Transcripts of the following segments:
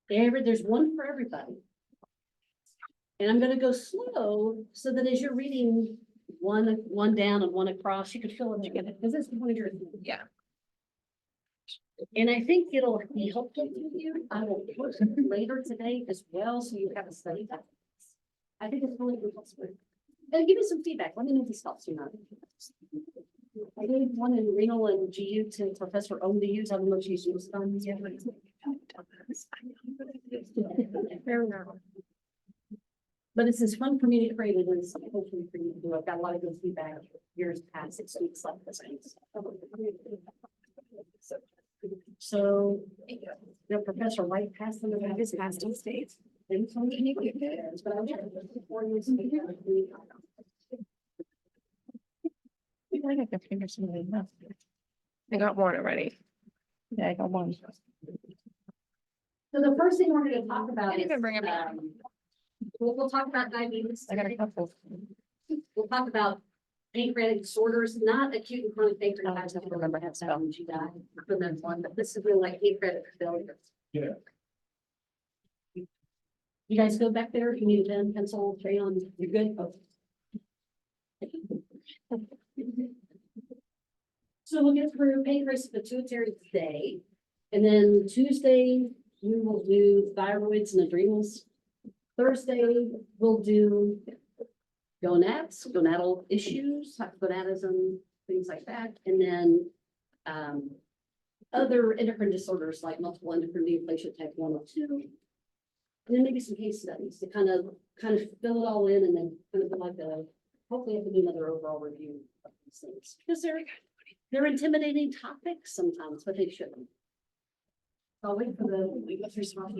There's one for everybody. And I'm gonna go slow so that as you're reading one down and one across, you could feel it together, because that's the point you're. Yeah. And I think it'll be helpful to you. I will post it later today as well, so you have a study that. I think it's really good. And give me some feedback. Let me know if this helps you not. I gave one in renal and GU to Professor Ohm to use. I don't know if she's used them yet. But it's as fun for me to create it as hopefully for you to do. I've got a lot of good feedback years past 6 weeks like this. So, the Professor White passed them about his past in states. But I was before you. I got the fingers in the mouth. I got one already. Yeah, I got one. So the first thing we're gonna talk about Didn't is, even bring it back. we'll talk about diabetes. I got a couple. We'll talk about pancreatic disorders, not acute and chronic pancreatitis. I don't remember how to spell. When she died, from that one, but this is really like pancreatic failure. Yeah. You guys go back there, if you need a pen, pencil, crayon, you're good. Oh. So we'll get through pancreas and pituitary today, and then Tuesday, we will do thyroids and adrenals. Thursday, we'll do gonads, gonadal issues, hypogonadism, things like that, and then other endocrine disorders like multiple endocrine neoplasia type 1 or 2. And then maybe some case studies to kind of fill it all in, and then kind of like hopefully I can do another overall review of these things, because they're intimidating topics sometimes, but they shouldn't. So I'll wait for the first one.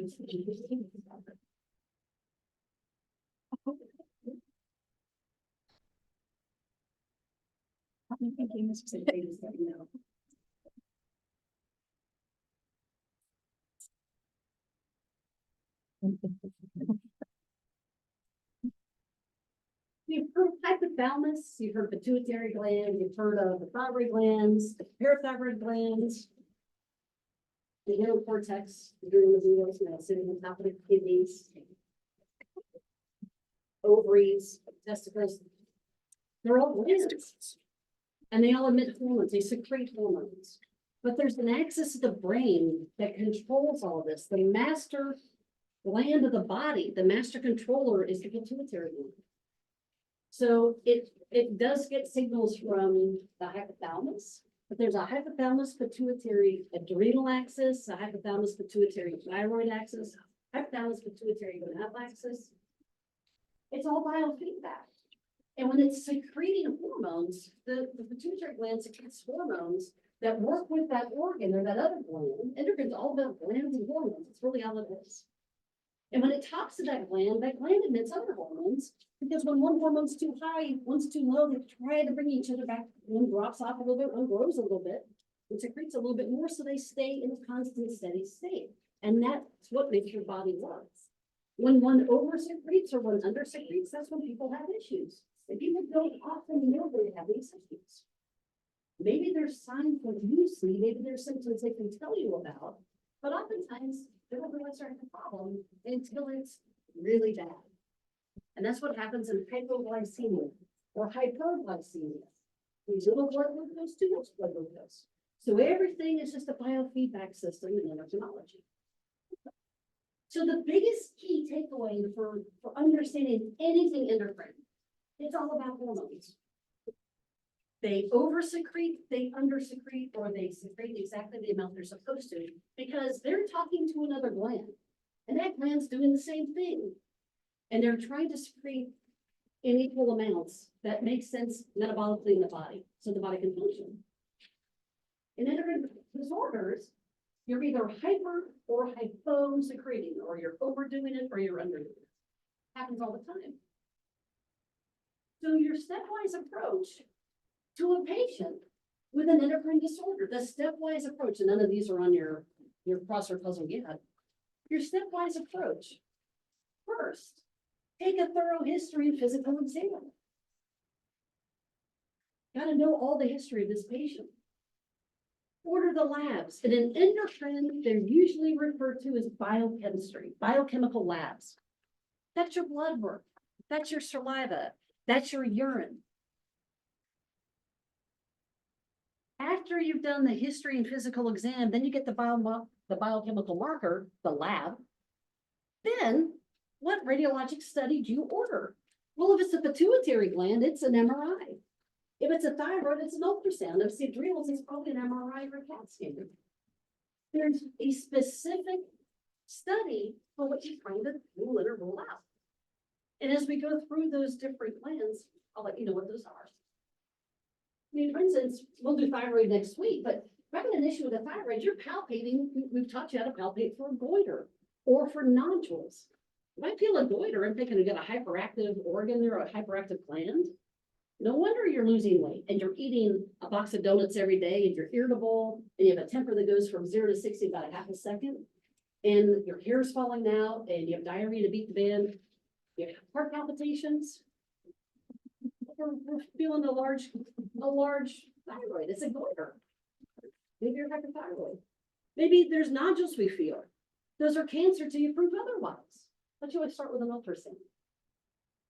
You've heard hypothalamus, you've heard pituitary gland, you've heard of the thyroid glands, the parathyroid glands, the inner cortex, the adrenal glands, sitting on top of the kidneys, ovaries, testicles. They're all glands, and they all emit hormones. They secrete hormones. But there's an axis of the brain that controls all of this. The master gland of the body, the master controller, is the pituitary gland. So it does get signals from the hypothalamus, but there's a hypothalamus pituitary adrenal axis, a hypothalamus pituitary thyroid axis, hypothalamus pituitary gonadal axis. It's all biofeedback. And when it's secreting hormones, the pituitary gland secretes hormones that work with that organ or that other gland. Endocrine's all about glands and hormones. It's really all it is. And when it talks to that gland emits other hormones, because when one hormone's too high, one's too low, they try to bring each other back. One drops off a little bit, one grows a little bit, it secretes a little bit more, so they stay in a constant, steady state. And that's what makes your body work. When one over secretes or one under secretes, that's when people have issues. And people don't often know they have these issues. Maybe there's signs that you see, maybe there's symptoms they can tell you about, but oftentimes they don't realize they're having a problem until it's really bad. And that's what happens in hypoglycemia or hyperglycemia. These little blood glucose, too much blood glucose. So everything is just a biofeedback system in endocrinology. So the biggest key takeaway for understanding anything endocrine, it's all about hormones. They over-secrete, they under-secrete, or they secrete exactly the amount they're supposed to, because they're talking to another gland. And that gland's doing the same thing. And they're trying to secrete in equal amounts that make sense metabolically in the body, so the body can function. In endocrine disorders, you're either hyper or hypo secreting, or you're overdoing it or you're underdoing it. Happens all the time. So your stepwise approach to a patient with an endocrine disorder, the stepwise approach, and none of these are on your crossword puzzle yet. Your stepwise approach. First, take a thorough history and physical exam. Got to know all the history of this patient. order the labs. And in endocrine, they're usually referred to as biochemistry, biochemical labs. That's your blood work. That's your saliva. That's your urine. After you've done the history and physical exam, then you get the biochemical marker, the lab. Then what radiologic study do you order? Well, if it's a pituitary gland, it's an MRI. If it's a thyroid, it's an ultrasound. If it's adrenals, it's probably an MRI or a CAT scan. There's a specific study for what you're trying to rule in or rule out. And as we go through those different glands, I'll let you know what those are. I mean, for instance, we'll do thyroid next week, but if I have an issue with a thyroid, you're palpating, we've taught you how to palpate for a goiter or for nodules. If I feel a goiter, I'm thinking I've got a hyperactive organ or a hyperactive gland. No wonder you're losing weight and you're eating a box of donuts every day and you're irritable and you have a temper that goes from 0 to 60 about a half a second. And your hair is falling out and you have diarrhea to beat the band. You have heart palpitations. We're feeling a large thyroid. It's a goiter. Maybe you're hypothyroid. Maybe there's nodules we feel. Those are cancer till you prove otherwise. But you always start with an ultrasound.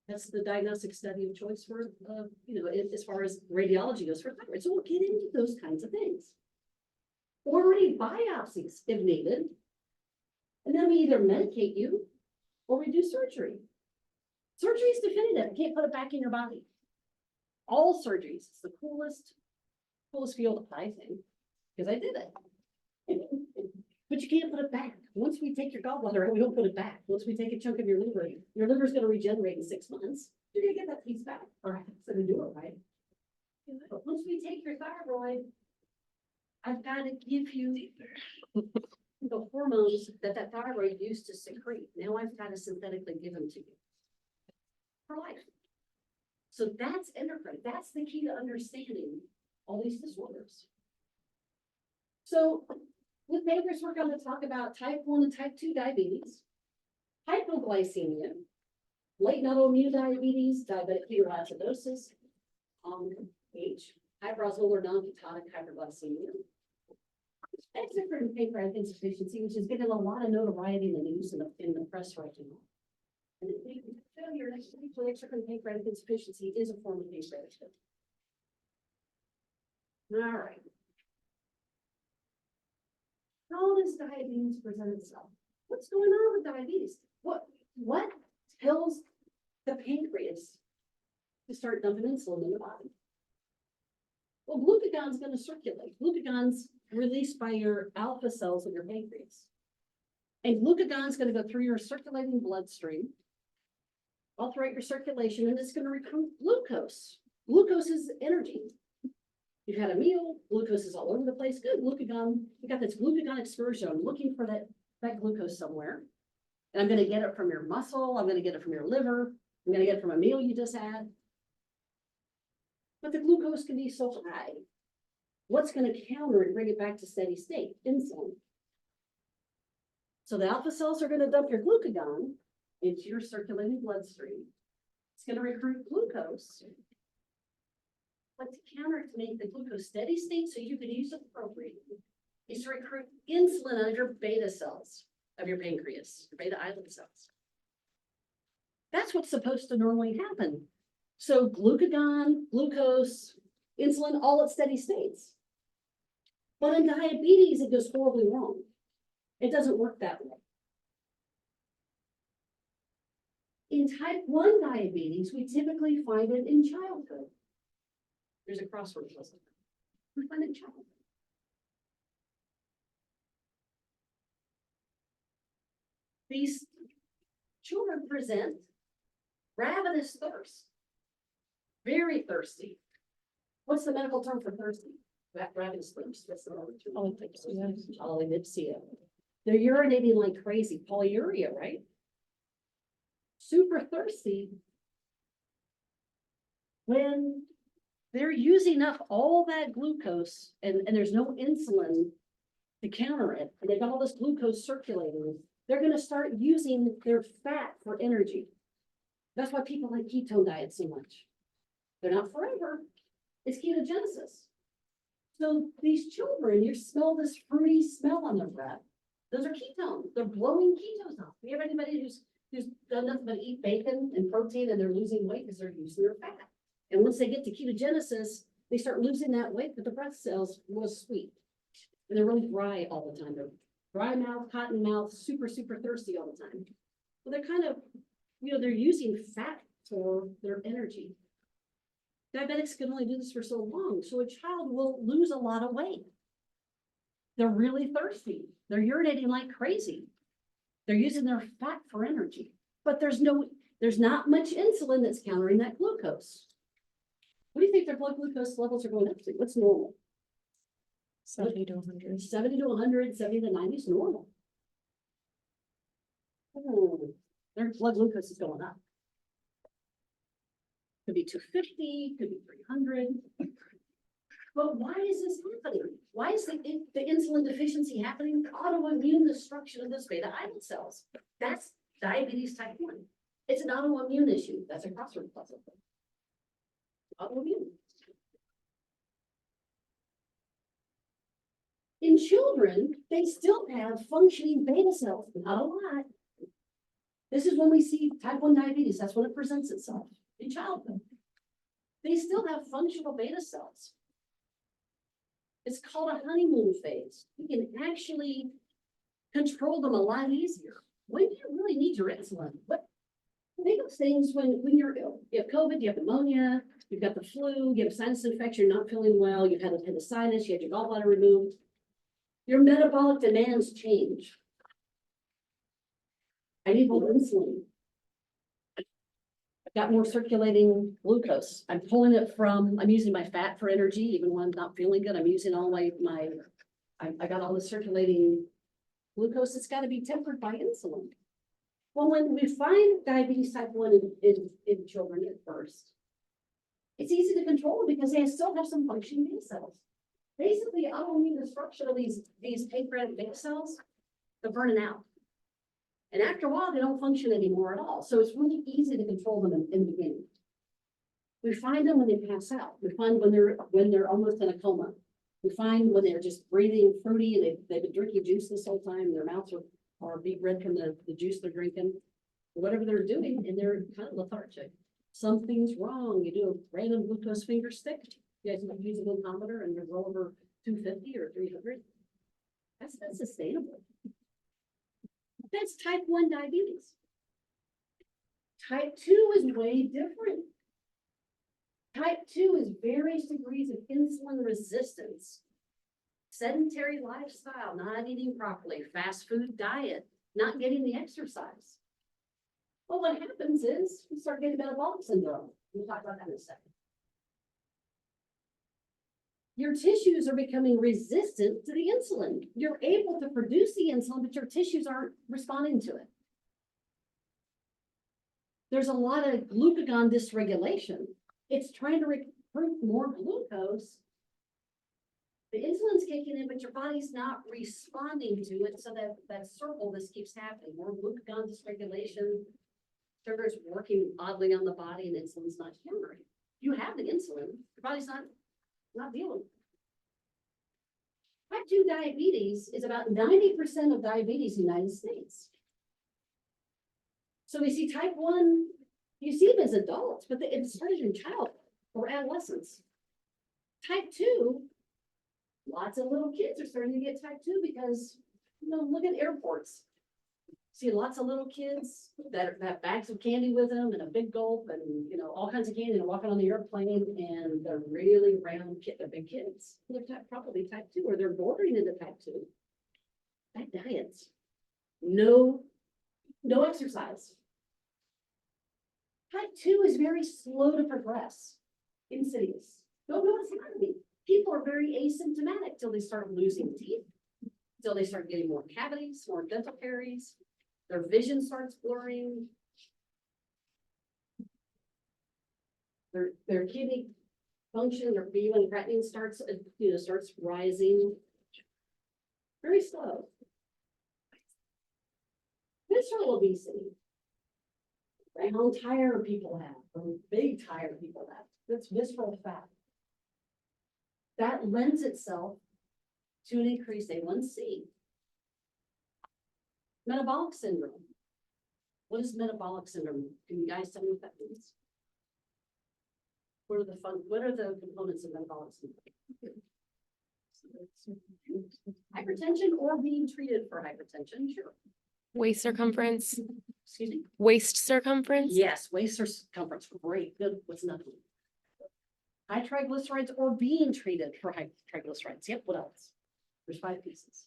That's the diagnostic study of choice for, as far as radiology goes for thyroid. So we'll get into those kinds of things. Ordering biopsies if needed. And then we either medicate you or we do surgery. Surgery is definitive. You can't put it back in your body. All surgeries, it's the coolest field, I think, because I did it. But you can't put it back. Once we take your gallbladder out, we don't put it back. Once we take a chunk of your liver's gonna regenerate in 6 months. You're gonna get that piece back, or so to do it right. But once we take your thyroid, I've got to give you the hormones that thyroid used to secrete. Now I've got to synthetically give them to you for life. So that's endocrine. That's the key to understanding all these disorders. So with pancreas, we're going to talk about type 1 and type 2 diabetes, hypoglycemia, late autoimmune diabetes, diabetic ketoacidosis, H, hyperosmolar non-ketotic hyperglycemia, exocrine pancreatic insufficiency, which is getting a lot of notoriety in the news and in the press right now. And failure, exocrine pancreatic insufficiency is a form of pancreatic failure. All right. How does diabetes present itself? What's going on with diabetes? What tells the pancreas to start dumping insulin in the body? Well, glucagon's going to circulate. Glucagon's released by your alpha cells of your pancreas. And glucagon's going to go through your circulating bloodstream, all throughout your circulation, and it's going to recruit glucose. Glucose is energy. You've had a meal, glucose is all over the place. Good, glucagon, we got this glucagon excursion. I'm looking for that glucose somewhere. And I'm going to get it from your muscle. I'm going to get it from your liver. I'm going to get it from a meal you just had. But the glucose can be so high. What's going to counter and bring it back to steady state? Insulin. So the alpha cells are going to dump your glucagon into your circulating bloodstream. It's going to recruit glucose. But to counter it, to make the glucose steady state so you can use it appropriately, is to recruit insulin out of your beta cells of your pancreas, your beta islet cells. That's what's supposed to normally happen. So glucagon, glucose, insulin, all at steady states. But in diabetes, it goes horribly wrong. It doesn't work that way. In type 1 diabetes, we typically find it in childhood. There's a crossword puzzle. We find it in childhood. These children present ravenous thirst. Very thirsty. What's the medical term for thirsty? Ravenous thirst. What's the medical term? Polydipsia. They're urinating like crazy. Polyuria, right? Super thirsty. When they're using up all that glucose and there's no insulin to counter it, and they've got all this glucose circulating, they're going to start using their fat for energy. That's why people like ketone diets so much. They're not forever. It's ketogenesis. So these children, you smell this fruity smell on their breath. Those are ketones. They're blowing ketones off. You have anybody who's done nothing but eat bacon and protein and they're losing weight because they're using their fat. And once they get to ketogenesis, they start losing that weight, but the breath cells was sweet. And they're really dry all the time. They're dry mouth, cotton mouth, super, super thirsty all the time. Well, they're kind of, they're using fat for their energy. Diabetics can only do this for so long, so a child will lose a lot of weight. They're really thirsty. They're urinating like crazy. They're using their fat for energy, but there's not much insulin that's countering that glucose. What do you think their blood glucose levels are going up to? What's normal? 70 to 100. 70 to 100, 70 to 90 is normal. Their blood glucose is going up. Could be 250, could be 300. But why is this happening? Why is the insulin deficiency happening? Autoimmune destruction of those beta islet cells. That's diabetes type 1. It's an autoimmune issue. That's a crossword puzzle. Autoimmune. In children, they still have functioning beta cells, not a lot. This is when we see type 1 diabetes. That's when it presents itself in childhood. They still have functional beta cells. It's called a honeymoon phase. You can actually control them a lot easier. When do you really need your insulin? Think of things when you're ill. You have COVID, you have pneumonia, you've got the flu, you have sinus infection, you're not feeling well, you've had appendicitis, you had your gallbladder removed. Your metabolic demands change. I need more insulin. I've got more circulating glucose. I'm using my fat for energy, even when I'm not feeling good. I'm using all I got all the circulating glucose. It's got to be tempered by insulin. Well, when we find diabetes type 1 in children at first, it's easy to control because they still have some functioning beta cells. Basically, autoimmune destruction of these pancreatic beta cells, they're burning out. And after a while, they don't function anymore at all. So it's really easy to control them in the beginning. We find them when they pass out. We find when they're almost in a coma. We find when they're just breathing fruity and they've been drinking juice this whole time. Their mouths are beet red from the juice they're drinking, whatever they're doing, and they're kind of lethargic. Something's wrong. You do a random glucose finger stick. You guys use a glucometer and you're over 250 or 300. That's not sustainable. That's type 1 diabetes. Type 2 is way different. Type 2 is various degrees of insulin resistance. Sedentary lifestyle, not eating properly, fast food diet, not getting the exercise. Well, what happens is you start getting metabolic syndrome. We'll talk about that in a second. Your tissues are becoming resistant to the insulin. You're able to produce the insulin, but your tissues aren't responding to it. There's a lot of glucagon dysregulation. It's trying to recruit more glucose. The insulin's kicking in, but your body's not responding to it. So that circle, this keeps happening. More glucagon dysregulation. Sugar's working oddly on the body and insulin's not countering. You have the insulin, your body's not dealing. Type 2 diabetes is about 90% of diabetes in the United States. So we see type 1, you see them as adults, but it started in childhood or adolescence. Type 2, lots of little kids are starting to get type 2 because, look at airports. See lots of little kids that have bags of candy with them and a big gulp and, all kinds of candy and walking on the airplane and they're really round kids, they're big kids. They're probably type 2 or they're bordering into type 2. Bad diets. No exercise. Type 2 is very slow to progress. Insidious. Don't know what's happening. People are very asymptomatic till they start losing teeth, till they start getting more cavities, more dental caries. Their vision starts blurring. Their kidney function, their B1 creatinine starts rising. Very slow. Visceral obesity. Round tire people have, or big tire people have. That's visceral fat. That lends itself to an increased A1C. Metabolic syndrome. What is metabolic syndrome? Can you guys tell me what that means? What are the components of metabolic syndrome? Hypertension or being treated for hypertension, sure. Waist circumference, Excuse me? waist circumference? Yes, waist circumference, great, good, what's another one? High triglycerides or being treated for high triglycerides, yep, what else? There's 5 pieces.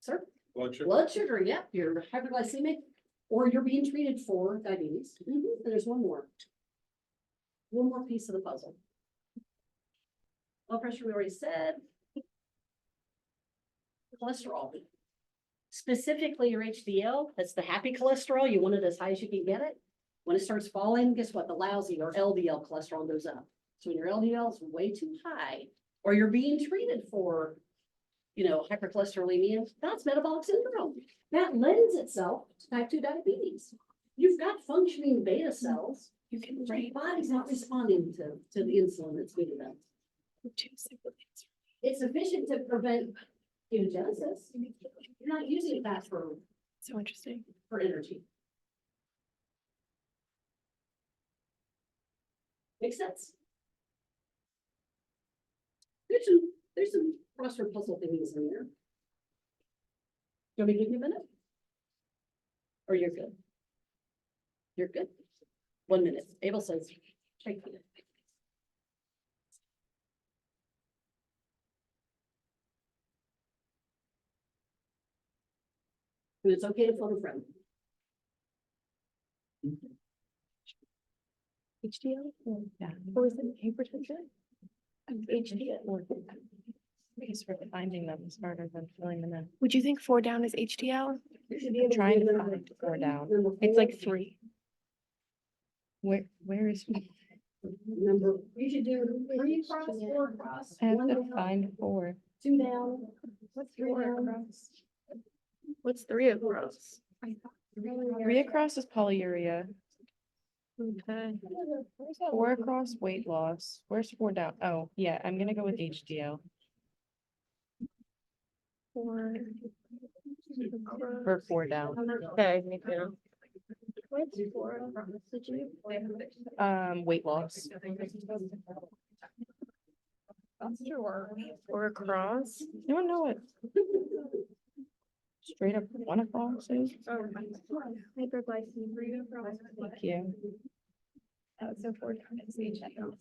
Sir? Blood sugar, yep, you're hyperglycemic, or you're being treated for diabetes. And there's one more. One more piece of the puzzle. Blood pressure, we already said. Cholesterol. Specifically your HDL, that's the happy cholesterol, you want it as high as you can get it. When it starts falling, guess what? The lousy or LDL cholesterol goes up. So when your LDL is way too high, or you're being treated for, hypercholesterolemia, that's metabolic syndrome. That lends itself to type 2 diabetes. You've got functioning beta cells. You can Your write body's not responding to the insulin that's given them. 2 simple things. It's sufficient to prevent ketogenesis. You're not using fat So interesting. for energy. Makes sense? There's some crossword puzzle things in there. You want me to give you a minute? Or you're good? You're good? 1 minute. Abel says, take it. And it's okay to phone a friend. HDL? Yeah. Or is it hypertension? HDL. Because for finding them is harder than filling them in. Would you think 4 down is HDL? I'm trying to find 4 down. It's like 3. Where is? Number, you should do 3 across, 4 across. I have 1 to down, find 4. 2 down. What's 3 down. What's 3 across? 3 across is polyuria. Okay. 4 across weight loss. Where's 4 down? Oh, yeah, I'm gonna go with HDL. 4. For 4 down. Okay, me too. What's 4 across? Did you? Weight loss. Sure. 4 across. You don't know what straight up 1 across is? Hyperglycemia. Thank you. So 4 down is HDL.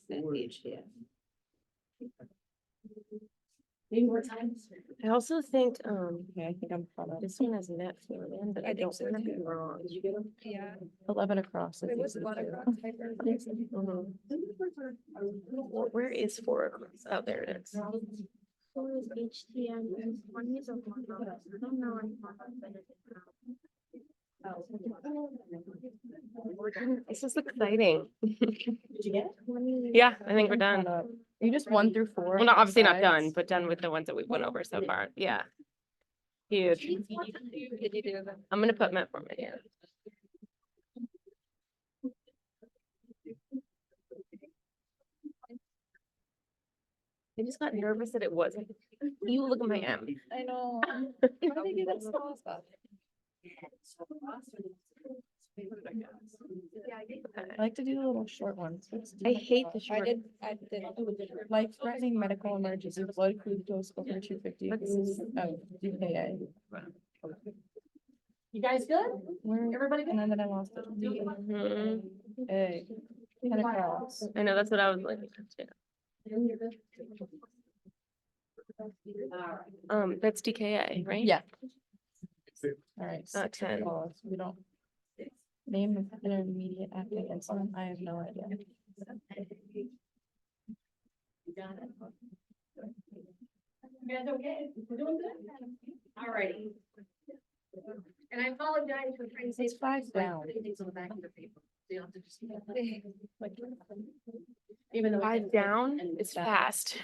Need more time? I also think, Yeah, I think I'm caught up. this one has net filled in, but I don't want to be wrong. Did you get them? Yeah. 11 across. I think. Mhm. Where is 4 across? Oh, there it is. This is exciting. Did you get it? Yeah, I think we're I'm done. caught up. You just 1 through 4. Well, not obviously not done, sides? but done with the ones that we went over so far. Yeah. Huge. I'm gonna put metformin in. I just got nervous that it wasn't. You look at my M. I know. How do they do that small stuff? I like to do the little short ones. I hate the short. I did life-threatening medical emergency, blood glucose over 250. Oh, DKA. You guys good? Where, Everybody good? and then I lost it. Mhm. A. And across. I know, that's what I was like. You're good? All right. That's DKA, right? Yeah. All right. 6 10. across. We don't. Name of intermediate acting insulin. I have no idea. You got it. You guys okay? We're doing good? All righty. And I apologize for trying to say. It's 5 down. Putting things on the back of the paper. So you'll have to just. Even though. 5 down is fast.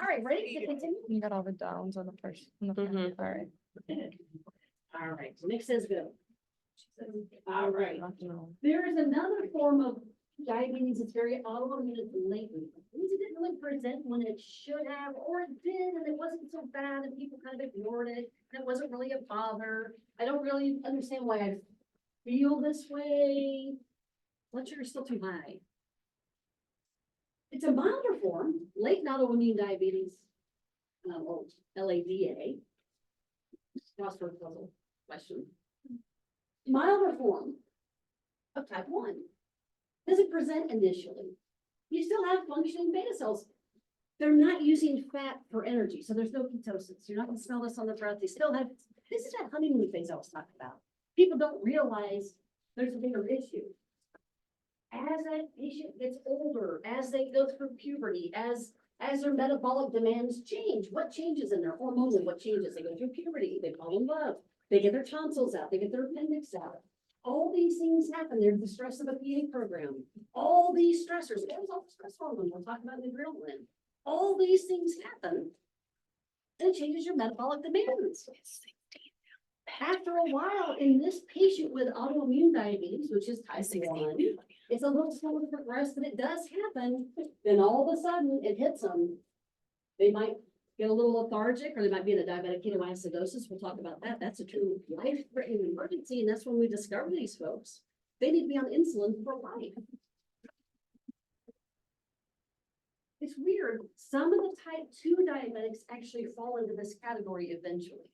All right, ready to continue? You got all the downs on the first. On the front. Mhm. All right. All right, Nick says go. All right. No. There is another form of diabetes is very autoimmune and latent. It means it didn't really present when it should have, or it did, and it wasn't so bad, and people kind of ignored it, and it wasn't really a bother. I don't really understand why I feel this way. Blood sugar's still too high. It's a milder form, late autoimmune diabetes, or LADA. Crossword puzzle question. Milder form of type 1. Doesn't present initially. You still have functioning beta cells. They're not using fat for energy, so there's no ketosis. You're not gonna smell this on the breath. They still have, this is that honeymoon phase I was talking about. People don't realize there's a bigger issue. As that patient gets older, as they go through puberty, as their metabolic demands change, what changes in their hormones and what changes? They go through puberty, they fall in love, they get their tonsils out, they get their appendix out. All these things happen. There's the stress of a PA program. All these stressors, there's all the stress hormone we're talking about in adrenaline. All these things happen. And it changes your metabolic demands. After a while, in this patient with autoimmune diabetes, which is type 1, it's a little slower to progress, but it does happen. Then all of a sudden it hits them. They might get a little lethargic, or they might be in a diabetic ketoacidosis. We'll talk about that. That's a true life-threatening emergency, and that's when we discover these folks. They need to be on insulin for life. It's weird. Some of the type 2 diabetics actually fall into this category eventually.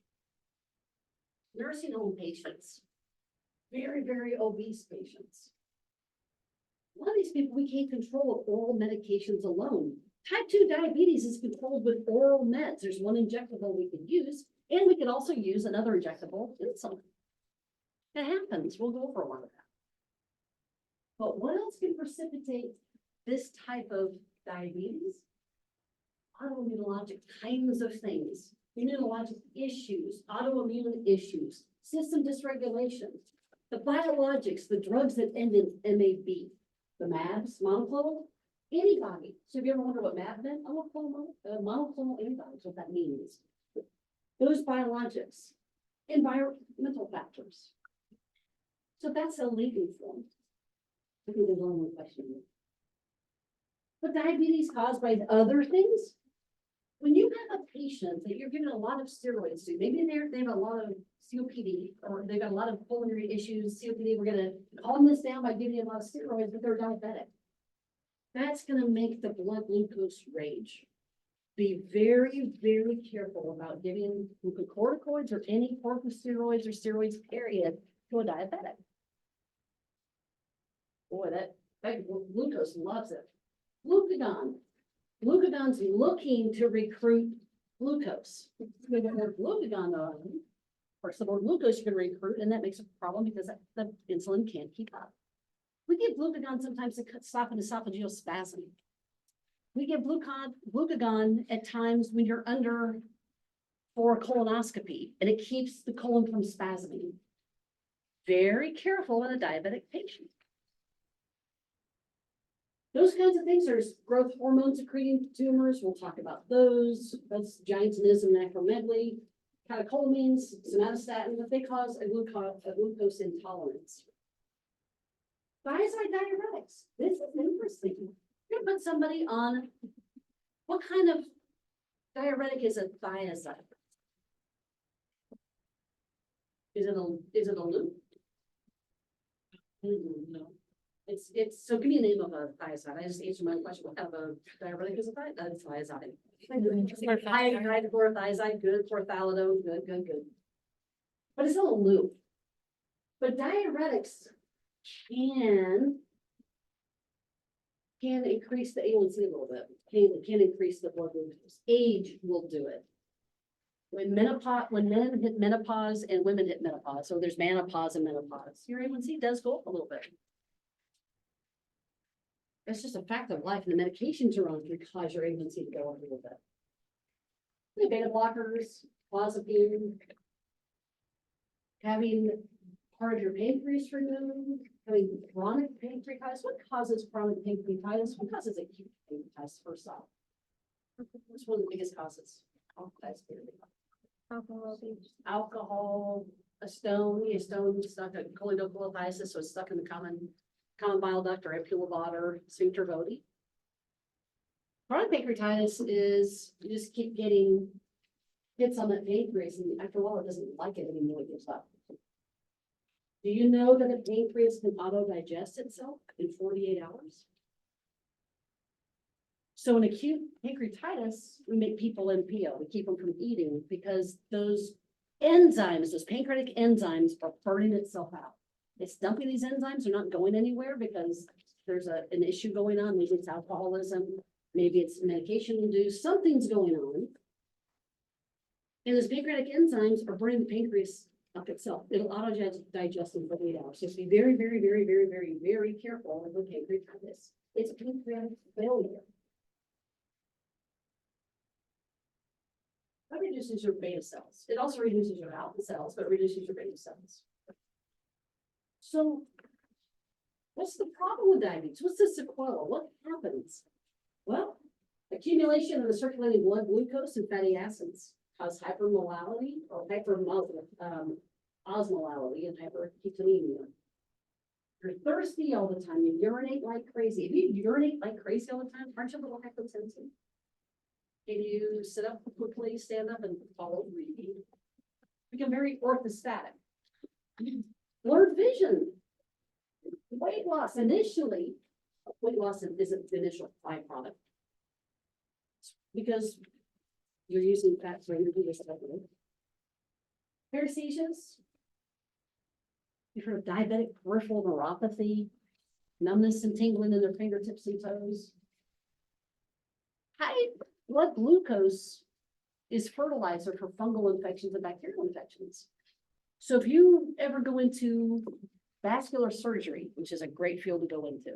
Nursing home patients, very, very obese patients. A lot of these people, we can't control with oral medications alone. Type 2 diabetes is controlled with oral meds. There's one injectable we could use, and we could also use another injectable insulin. That happens. We'll go over a lot of that. But what else can precipitate this type of diabetes? Autoimmunologic kinds of things, immunologic issues, autoimmune issues, system dysregulation, the biologics, the drugs that end in MAB, the MABs, monoclonal antibody. So if you ever wonder what MAB meant, monoclonal antibodies, what that means. Those biologics, environmental factors. So that's a latent form. I think there's only one question. But diabetes caused by other things. When you have a patient that you're giving a lot of steroids to, maybe they have a lot of COPD, or they've got a lot of pulmonary issues, COPD, we're gonna calm this down by giving you a lot of steroids, but they're diabetic. That's gonna make the blood glucose rage. Be very, very careful about giving glucocorticoids or any corticosteroids or steroids, period, to a diabetic. Boy, that glucose loves it. Glucagon. Glucagon's looking to recruit glucose. We get more glucagon on, or some more glucose you can recruit, and that makes a problem because the insulin can't keep up. We give glucagon sometimes to stop an esophageal spasm. We give glucagon at times when you're under for a colonoscopy, and it keeps the colon from spasming. Very careful in a diabetic patient. Those kinds of things, there's growth hormone secreting tumors. We'll talk about those. That's giantinism and acromegaly, catecholamines, somatostatin, but they cause a glucose intolerance. Thiazide diuretics. This is interesting. You're gonna put somebody on, what kind of diuretic is a thiazide? Is it a loop? No. It's, so give me a name of a thiazide. I just answered my question. What kind of a diuretic is a thiazide? That's thiazide. Hydrochlorothiazide, good. Chlorothalidone, good. But it's not a loop. But diuretics can increase the A1C a little bit. Can increase the blood glucose. Age will do it. When men hit menopause and women hit menopause, so there's menopause and menopause, your A1C does go up a little bit. That's just a fact of life, and the medications are on to cause your A1C to go up a little bit. The beta blockers, clozapine, having part of your pancreas removed, having chronic pancreatitis. What causes chronic pancreatitis? What causes acute pancreatitis first off? What's one of the biggest causes? Alcohol, a stone stuck, a choledocholitis, so it's stuck in the common common bile duct or ampullobot or sphincter vodi. Chronic pancreatitis is you just keep getting hits on that pancreas, and after a while, it doesn't like it anymore, it gives up. Do you know that a pancreas can auto-digest itself in 48 hours? So in acute pancreatitis, we make people NPO, we keep them from eating because those enzymes, those pancreatic enzymes are burning itself out. It's dumping these enzymes, they're not going anywhere because there's an issue going on, maybe it's alcoholism, maybe it's medication induced, something's going on. And those pancreatic enzymes are burning the pancreas up itself. It'll auto-digest in 48 hours. So be very, very, very, very, very, very careful with pancreatitis. It's pancreatic failure. That reduces your beta cells. It also reduces your alpha cells, but reduces your beta cells. So what's the problem with diabetes? What's the sequela? What happens? Well, accumulation of the circulating blood glucose and fatty acids cause hypermolality or osmolality and hyperketonemia. You're thirsty all the time. You urinate like crazy. If you urinate like crazy all the time, aren't you a little hypotensive? Can you sit up quickly, stand up, and follow breathing? Become very orthostatic. Blurred vision. Weight loss. Initially, weight loss isn't the initial byproduct because you're using fat for energy respectively. Paresthesias. You've heard of diabetic peripheral neuropathy, numbness and tingling in their fingertips and toes. High blood glucose is fertilizer for fungal infections and bacterial infections. So if you ever go into vascular surgery, which is a great field to go into,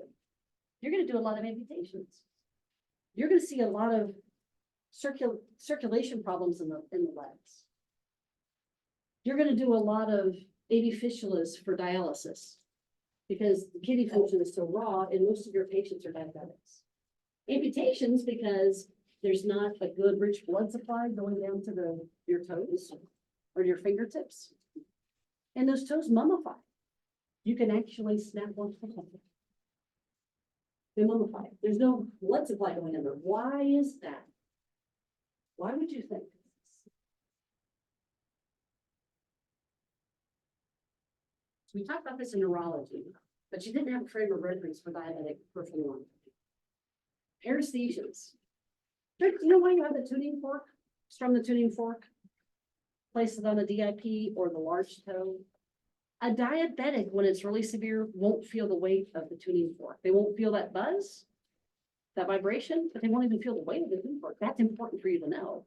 you're going to do a lot of amputations. You're going to see a lot of circulation problems in the legs. You're going to do a lot of AV fistulas for dialysis because the kidney function is so raw and most of your patients are diabetics. Amputations because there's not a good rich blood supply going down to your toes or your fingertips. And those toes mummify. You can actually snap one foot off. They mummify. There's no blood supply going in there. Why is that? Why would you think? So we talked about this in neurology, but you didn't have a frame of reference for diabetic peripheral neuropathy. Paresthesias. Do you know why you have the tuning fork? Strum the tuning fork. Place it on the DIP or the large toe. A diabetic, when it's really severe, won't feel the weight of the tuning fork. They won't feel that buzz, that vibration, but they won't even feel the weight of the tuning fork. That's important for you to know.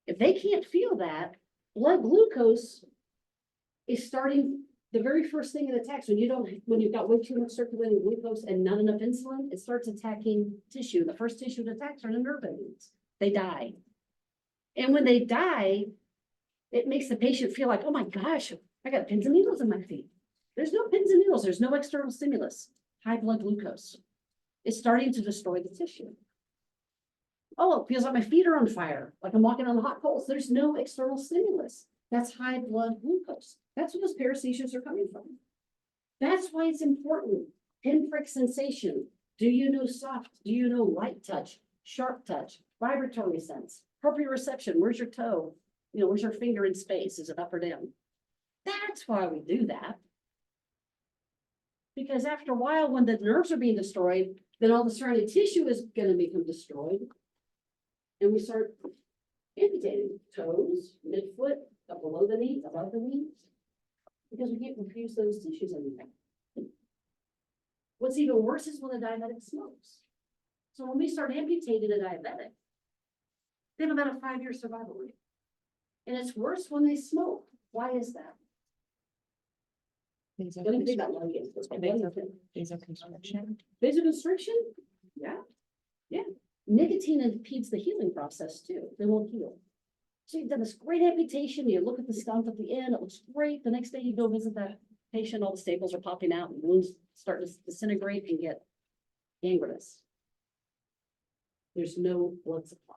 If they can't feel that, blood glucose is starting the very first thing it attacks. When you've got way too much circulating glucose and not enough insulin, it starts attacking tissue. The first tissue it attacks are the nerve endings. They die. And when they die, it makes the patient feel like, oh my gosh, I got pins and needles in my feet. There's no pins and needles. There's no external stimulus. High blood glucose. It's starting to destroy the tissue. Oh, it feels like my feet are on fire, like I'm walking on the hot coals. There's no external stimulus. That's high blood glucose. That's where those paresthesias are coming from. That's why it's important. Pinprick sensation. Do you know soft? Do you know light touch, sharp touch, vibratory sense, proprioception? Where's your toe? Where's your finger in space? Is it up or down? That's why we do that. Because after a while, when the nerves are being destroyed, then all the surrounding tissue is going to become destroyed. And we start amputating toes, midfoot, up below the knee, above the knee, because we can't infuse those tissues anymore. What's even worse is when a diabetic smokes. So when we start amputating a diabetic, they have about a 5-year survival rate. And it's worse when they smoke. Why is that? What do you think about vasoconstriction. Vasoconstriction? Yeah. Yeah. Nicotine impedes the healing process too. They won't heal. So you've done this great amputation. You look at the stump at the end. It looks great. The next day you go visit that patient. All the staples are popping out and wounds start to disintegrate and get gangrenous. There's no blood supply.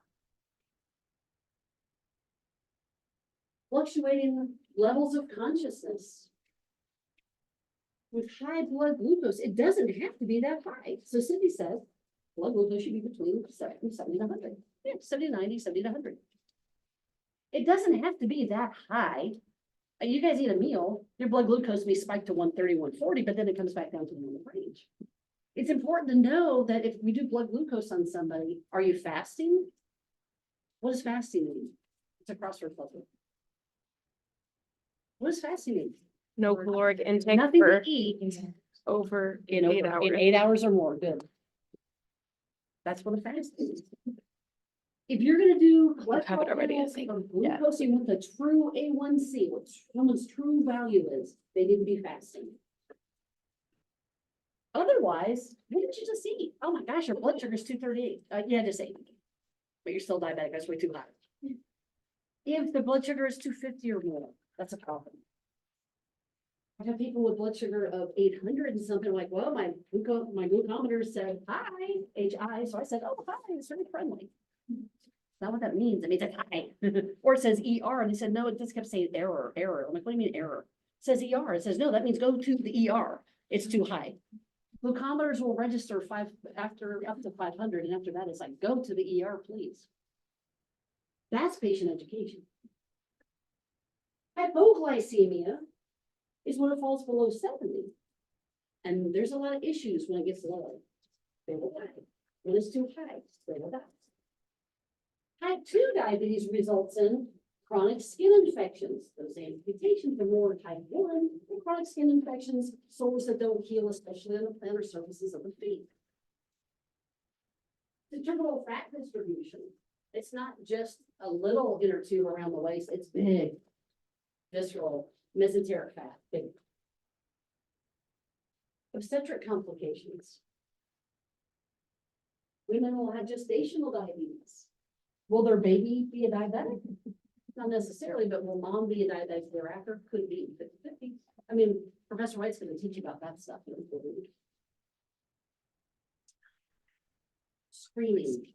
Fluctuating levels of consciousness. with high blood glucose, it doesn't have to be that high. So Cindy says, blood glucose should be between 70 and 100. Yeah, 70, 90, 70 to 100. It doesn't have to be that high. You guys eat a meal, your blood glucose may spike to 130, 140, but then it comes back down to the normal range. It's important to know that if we do blood glucose on somebody, are you fasting? What does fasting mean? It's a crossword puzzle. What does fasting mean? No caloric intake Nothing for to eat over in 8 hours. 8 hours or more, good. That's what a fast is. If you're gonna do have it cholesterol already, I levels think. or glucose, you want the true A1C, what someone's true value is, they need to be fasting. Otherwise, what did you just eat? Oh my gosh, your blood sugar is 238. Yeah, just ate. But you're still diabetic, that's way too high. If the blood sugar is 250 or more, that's a problem. I have people with blood sugar of 800 and something like, well, my glucometer said, hi, HI. So I said, oh, hi, it's very friendly. That's not what that means. It means it's high. Or it says ER. And they said, no, it just kept saying error, error. I'm like, what do you mean error? It says ER. It says, no, that means go to the ER. It's too high. Glucometers will register after up to 500. And after that, it's like, go to the ER, please. That's patient education. Hypoglycemia is when it falls below 70. And there's a lot of issues when it gets low. They will die. When it's too high, they will die. Type 2 diabetes results in chronic skin infections. Those amputations are more type 1, and chronic skin infections, sores that don't heal, especially on the plantar surfaces of the feet. The terminal fat distribution. It's not just a little inner tube around the waist, it's big, visceral, mesenteric fat, big. Obstetric complications. Women will have gestational diabetes. Will their baby be a diabetic? Not necessarily, but will mom be a diabetic thereafter? Could be 50-50. I mean, Professor White's going to teach you about that stuff. Screening.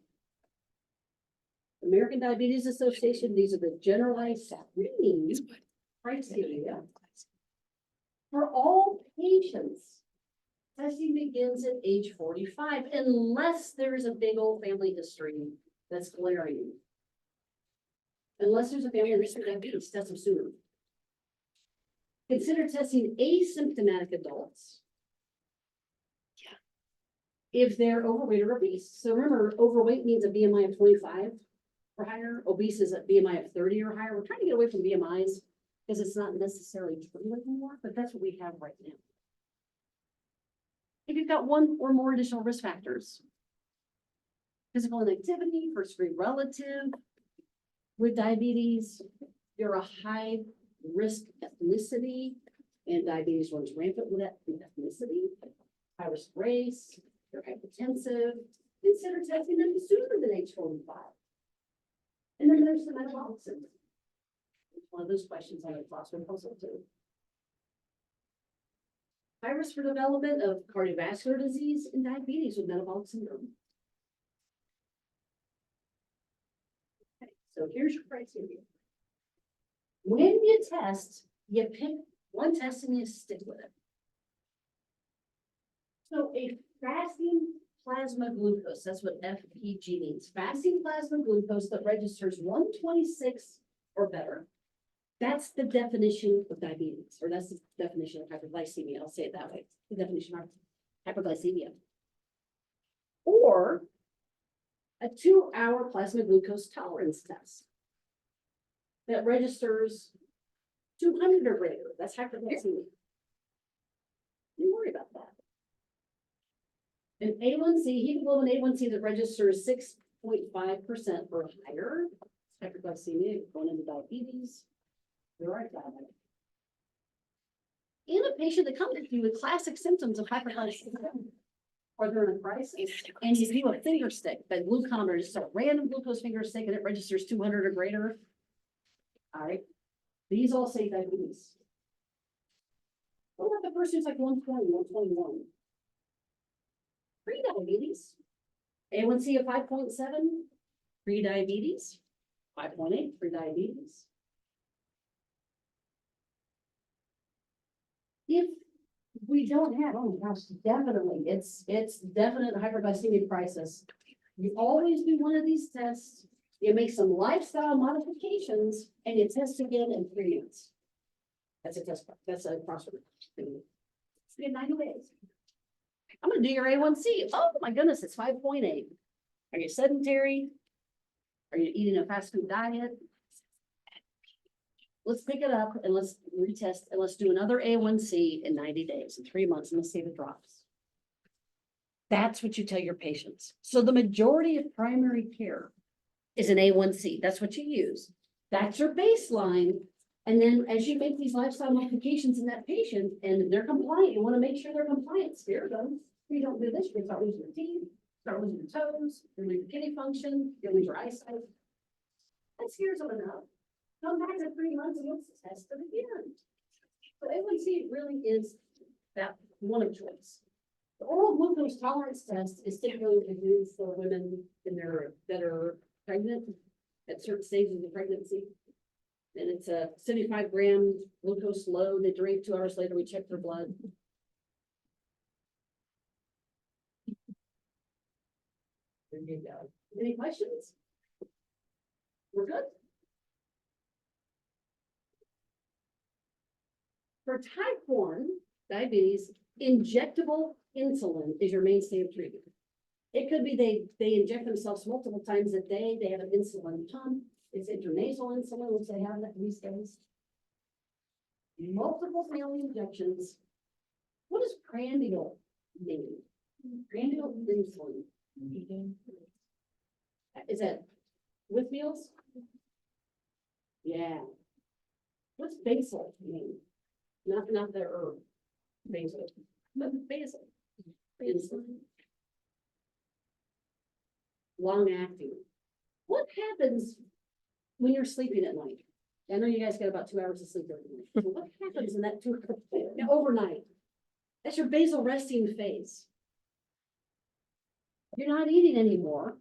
American Diabetes Association, these are the generalized screening criteria for all patients. Testing begins at age 45, unless there is a big old family history that's glaring. Unless there's a family history of diabetes, test them sooner. Consider testing asymptomatic adults. If they're overweight or obese. So remember, overweight means a BMI of 25 or higher. Obese is a BMI of 30 or higher. We're trying to get away from BMIs because it's not necessarily true anymore, but that's what we have right now. If you've got one or more additional risk factors, physical inactivity, first degree relative with diabetes, you're a high risk ethnicity, and diabetes runs rampant with that ethnicity, high risk race, you're hypertensive, consider testing them sooner than age 45. And then there's the metabolic syndrome. It's one of those questions on a crossword puzzle too. High risk for development of cardiovascular disease and diabetes with metabolic syndrome. Okay, so here's your criteria. When you test, you pick one test and you stick with it. So a fasting plasma glucose, that's what FPG means. Fasting plasma glucose that registers 126 or better. That's the definition of diabetes, or that's the definition of hyperglycemia. I'll say it that way. The definition of hyperglycemia. Or a 2-hour plasma glucose tolerance test that registers 200 or greater. That's hyperglycemia. Don't worry about that. An A1C, hemoglobin A1C that registers 6.5% or higher. Hyperglycemia going into diabetes. You're right, diabetic. In a patient that comes to you with classic symptoms of hyperglycemia, or they're in a crisis, and you do a finger stick, that glucometer is just a random glucose finger stick and it registers 200 or greater. All right, these all say diabetes. What about the person who's like 120, 121? Pre-diabetes. A1C of 5.7, pre-diabetes. 5.8, pre-diabetes. If We don't have, oh my gosh, definitely, it's definite hyperglycemic crisis. You always do one of these tests, you make some lifestyle modifications, and you test again in 3 months. That's a test, that's a crossword. It's been 90 days. I'm gonna do your A1C. Oh my goodness, it's 5.8. Are you sedentary? Are you eating a fast food diet? Let's pick it up and let's retest and let's do another A1C in 90 days, in 3 months, and let's see if it drops. That's what you tell your patients. So the majority of primary care is an A1C. That's what you use. That's your baseline. And then as you make these lifestyle modifications in that patient and they're compliant, you want to make sure they're compliant, spare them. If you don't do this, you're gonna start losing your teeth, start losing your toes, you'll lose your kidney function, you'll lose your eyesight. That scares them enough. Come back in 3 months and let's test it again. So A1C really is that one of choice. The oral glucose tolerance test is typically used for women that are pregnant at certain stages of pregnancy. And it's a 75 gram glucose low. They drink 2 hours later, we check their blood. There you go. Any questions? We're good? For type 1 diabetes, injectable insulin is your mainstay of treatment. It could be they inject themselves multiple times a day. They have an insulin pump. It's intranasal insulin, which they have these days. Multiple daily injections. What does prandial mean? Prandial insulin. Is that with meals? Yeah. What's basal mean? Not the herb. Basil. But basil. Insulin. Long acting. What happens when you're sleeping at night? I know you guys get about 2 hours of sleep every night. So what happens in that overnight? That's your basal resting phase. You're not eating anymore.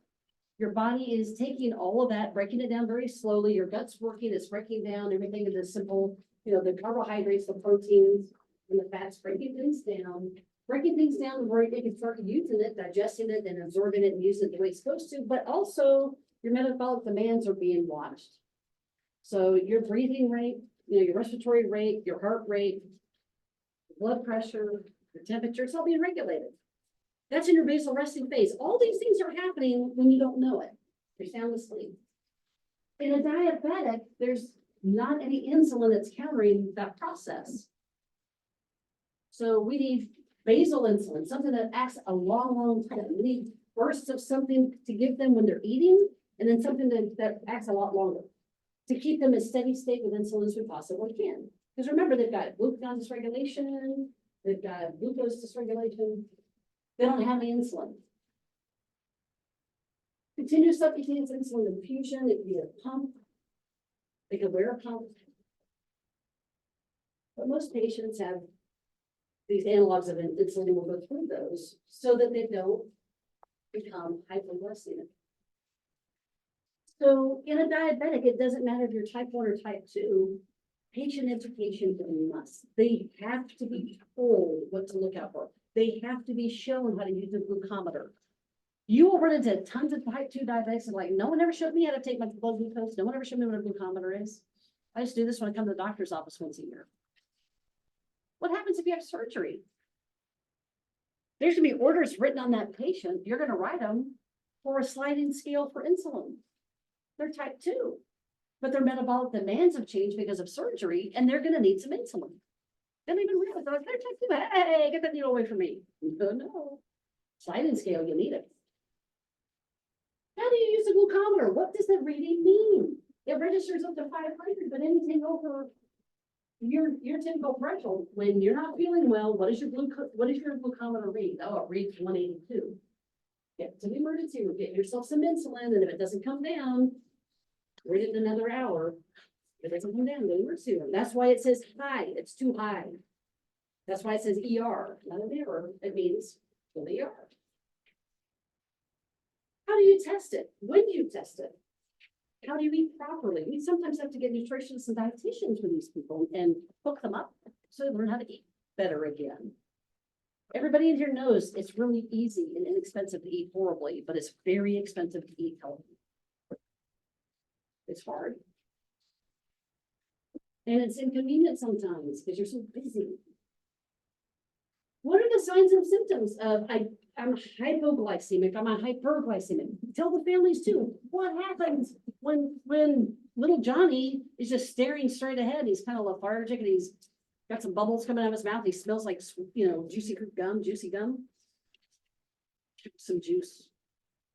Your body is taking all of that, breaking it down very slowly. Your gut's working, it's breaking down everything into simple, the carbohydrates, the proteins, and the fats, breaking things down where you can start using it, digesting it, and absorbing it and using it the way it's supposed to, but also your metabolic demands are being watched. So your breathing rate, your respiratory rate, your heart rate, blood pressure, your temperature, it's all being regulated. That's in your basal resting phase. All these things are happening when you don't know it. You're sound asleep. In a diabetic, there's not any insulin that's countering that process. So we need basal insulin, something that acts a long time. We need bursts of something to give them when they're eating, and then something that acts a lot longer to keep them as steady state with insulin as we possibly can. Because remember, they've got glucagon dysregulation, they've got glucose dysregulation. They don't have any insulin. Continuous subcutaneous insulin infusion, it could be a pump. They could wear a pump. But most patients have these analogs of insulin, will go through those so that they don't become hypoglycemic. So in a diabetic, it doesn't matter if you're type 1 or type 2, patient education is a must. They have to be told what to look out for. They have to be shown how to use the glucometer. You will run into tons of type 2 diabetics and like, no one ever showed me how to take my blood glucose. No one ever showed me what a glucometer is. I just do this when I come to the doctor's office once a year. What happens if you have surgery? There's gonna be orders written on that patient. You're gonna write them for a sliding scale for insulin. They're type 2, but their metabolic demands have changed because of surgery, and they're gonna need some insulin. They don't even realize they're type 2. Hey, get that needle away from me. No. Sliding scale, you need it. How do you use a glucometer? What does that reading mean? It registers up to 500, but anything over your typical threshold, when you're not feeling well, what is your glucometer read? Oh, it reads 182. Get to the emergency room, get yourself some insulin, and if it doesn't come down, read it in another hour. If it doesn't come down, go to the emergency room. That's why it says high, it's too high. That's why it says ER, not an error. It means go to the ER. How do you test it? When do you test it? How do you eat properly? We sometimes have to get nutritionists and dietitians with these people and hook them up so they learn how to eat better again. Everybody in here knows it's really easy and inexpensive to eat horribly, but it's very expensive to eat healthy. It's hard. And it's inconvenient sometimes because you're so busy. What are the signs and symptoms of I'm hypoglycemic, I'm a hyperglycemic? Tell the families too. What happens when little Johnny is just staring straight ahead? He's kind of lethargic and he's got some bubbles coming out of his mouth. He smells like, juicy gum. Some juice.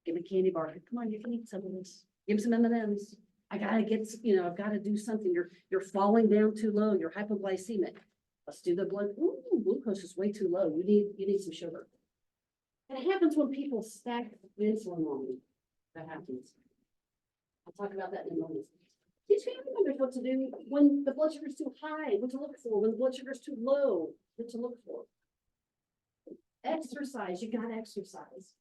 Give him a candy bar. Come on, you can eat some of this. Give him some M&Ms. I gotta get, I've gotta do something. You're falling down too low. You're hypoglycemic. Let's do the blood. Ooh, glucose is way too low. You need some sugar. And it happens when people stack insulin on you. That happens. I'll talk about that in a moment. Teach family members what to do when the blood sugar is too high, what to look for, when the blood sugar is too low, what to look for. Exercise, you gotta exercise.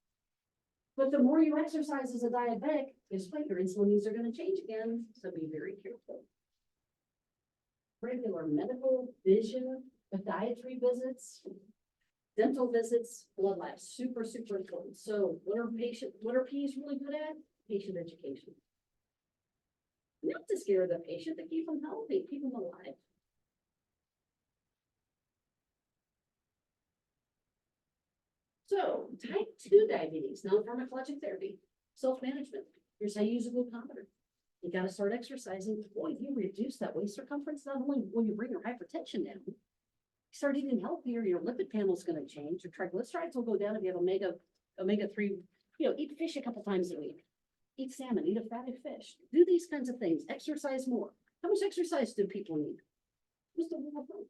But the more you exercise as a diabetic, guess what? Your insulin needs are gonna change again, so be very careful. Regular medical, vision, dietary visits, dental visits, blood labs, super important. So what are P's really good at? Patient education. Not to scare the patient, to keep them healthy, keep them alive. So type 2 diabetes, non-pharmacologic therapy, self-management. Here's how you use a glucometer. You got to start exercising. Boy, you reduce that waist circumference, not only will you bring your hypertension down, you start eating healthier, your lipid panel is going to change, your triglycerides will go down if you have omega-3, eat fish a couple times a week. Eat salmon, eat a fatty fish. Do these kinds of things. Exercise more. How much exercise do people need? Just a little bit.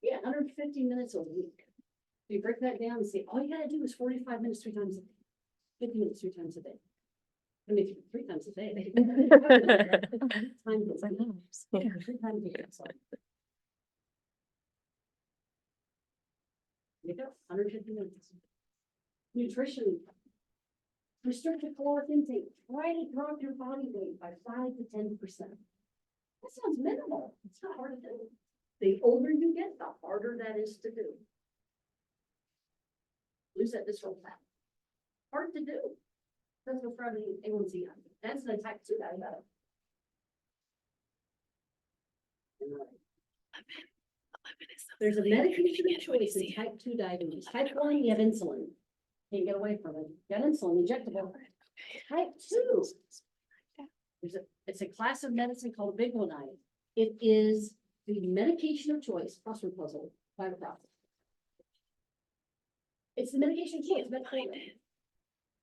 Yeah, 150 minutes a week. You break that down and say, all you gotta do is 45 minutes 3 times a day. 50 minutes 3 times a day. I mean, 3 times a day. Yeah, 3 times a day. So. You go, 150 minutes. Nutrition. Restrict the caloric intake. Try to drop your body weight by 5 to 10%. That sounds minimal. It's not hard to do. The older you get, the harder that is to do. Lose that visceral fat. Hard to do. That's what Friday A1C. That's the type 2 diabetic. There's a medication of choice in type 2 diabetes. Type 1, you have insulin. Can't get away from it. Got insulin, injectable. Type 2. It's a class of medicine called biglanide. It is the medication of choice, crossword puzzle, by the process. It's the medication of choice, metformin.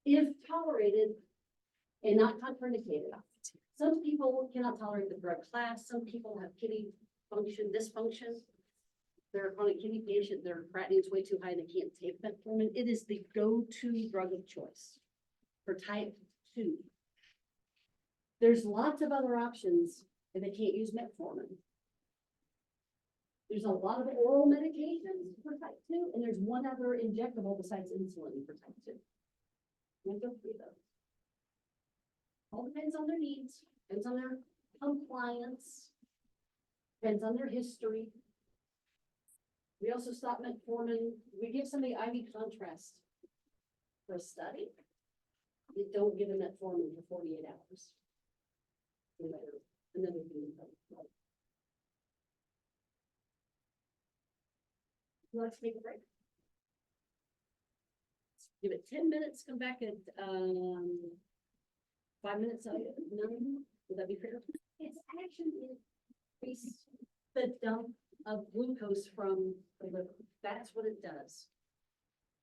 If tolerated and not contraindicated. Some people cannot tolerate the drug class. Some people have kidney function dysfunction. They're a chronic kidney patient, their creatinine is way too high, they can't take metformin. It is the go-to drug of choice for type 2. There's lots of other options and they can't use metformin. There's a lot of oral medications for type 2, and there's one other injectable besides insulin for type 2. We'll go through those. All depends on their needs, depends on their compliance, depends on their history. We also stop metformin. We give somebody IV contrast for a study. You don't give them metformin for 48 hours. And then we can. Let's take a break. Give it 10 minutes, come back at 5 minutes, 9, would that be fair? It's actually increase the dump of glucose from the liver. That's what it does.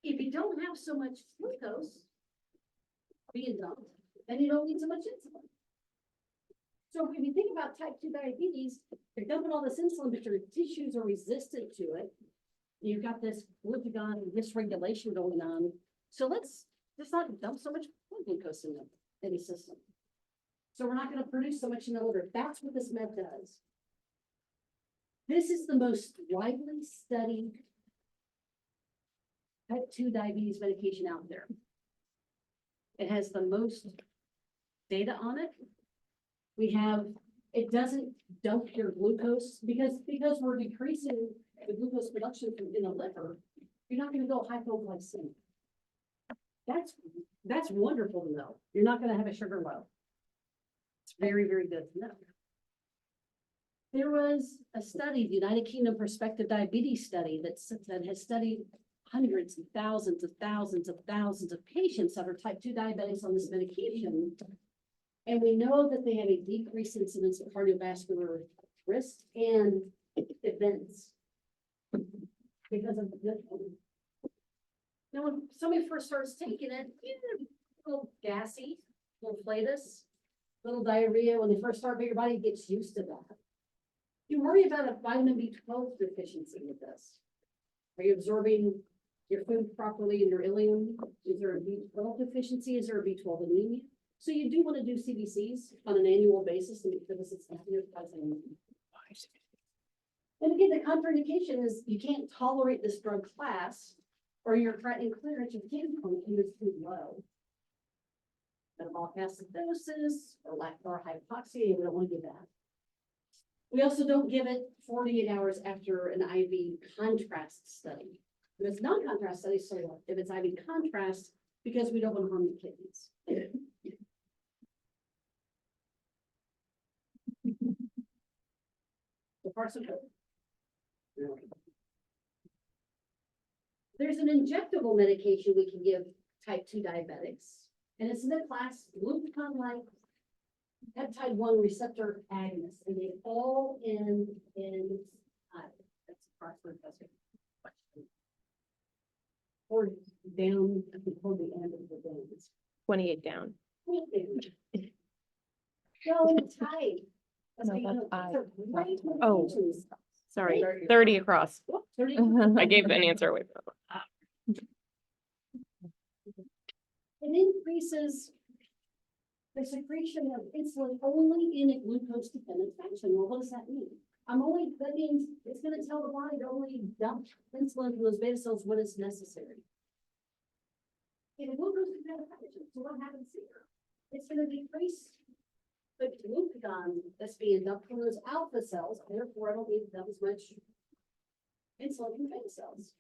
If you don't have so much glucose being dumped, then you don't need so much insulin. So if you think about type 2 diabetes, you're dumping all this insulin, but your tissues are resistant to it. You've got this glucagon dysregulation going on. So let's not dump so much glucose in the system. So we're not going to produce so much in the liver. That's what this med does. This is the most widely studied type 2 diabetes medication out there. It has the most data on it. It doesn't dump your glucose because we're decreasing the glucose production in the liver, you're not gonna go hypoglycemic. That's wonderful to know. You're not gonna have a sugar low. It's very, very good to know. There was a study, the United Kingdom Prospective Diabetes Study that has studied hundreds and thousands of thousands of thousands of patients that are type 2 diabetics on this medication. And we know that they have a decreased incidence of cardiovascular risk and events. Because of this one. Now, when somebody first starts taking it, a little gassy, a little flatus, little diarrhea. When they first start, but your body gets used to that. You worry about a vitamin B12 deficiency with this. Are you absorbing your food properly in your ileum? Is there a B12 deficiency? Is there a B12 anemia? So you do want to do CBCs on an annual basis and because it's and again, the contraindication is you can't tolerate this drug class or your creatinine clearance, your kidney function is too low. Metabolic acidosis or lactar hypoxia, we don't want to do that. We also don't give it 48 hours after an IV contrast study. If it's non-contrast study, so what? If it's IV contrast, because we don't want to harm the kidneys. The parts of it. There's an injectable medication we can give type 2 diabetics, and it's in the class glucagon-like peptide 1 receptor agonist, and they all end in that's approximately or down toward the end of the dance. 28 down. So tight. No, that's I. Oh. Sorry, 30 across. I gave an answer away. It increases the secretion of insulin only in a glucose dependent fashion. Well, what does that mean? That means it's gonna tell the body to only dump insulin from those beta cells when it's necessary. In a glucose dependent fashion, so what happens here? It's gonna decrease the glucagon that's being dumped from those alpha cells, therefore I don't need to dump as much insulin from beta cells.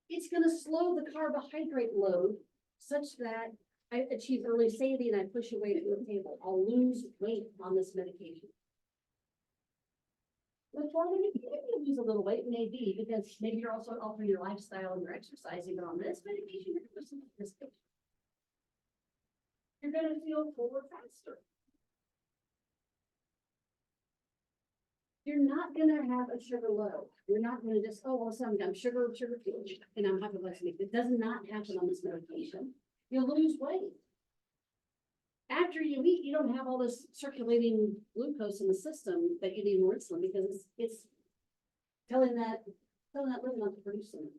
It's gonna slow the carbohydrate load such that I achieve early satiety and I push away from the table. I'll lose weight on this medication. Which one would you lose a little weight? Maybe because maybe you're also altering your lifestyle and you're exercising, but on this medication, you're gonna lose this. You're gonna feel fuller faster. You're not gonna have a sugar low. You're not gonna just, oh, well, I'm sugar and I'm hypoglycemic. It does not happen on this medication. You'll lose weight. After you eat, you don't have all this circulating glucose in the system that you need more insulin because it's telling that liver not to produce so much.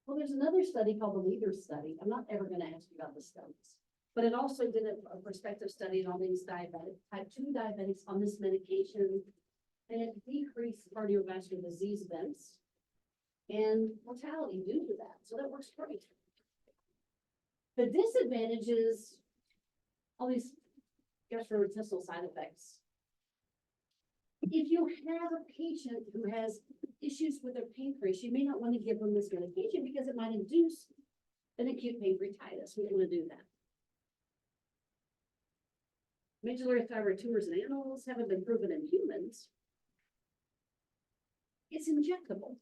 Well, there's another study called the Leader study. I'm not ever going to ask you about the studies, but it also did a prospective study on these type 2 diabetics on this medication, and it decreased cardiovascular disease events and mortality due to that. So that works great. The disadvantage is all these gastrointestinal side effects. If you have a patient who has issues with their pancreas, you may not want to give them this medication because it might induce an acute pancreatitis. We don't want to do that. Medullary thyroid tumors in animals haven't been proven in humans. It's injectable.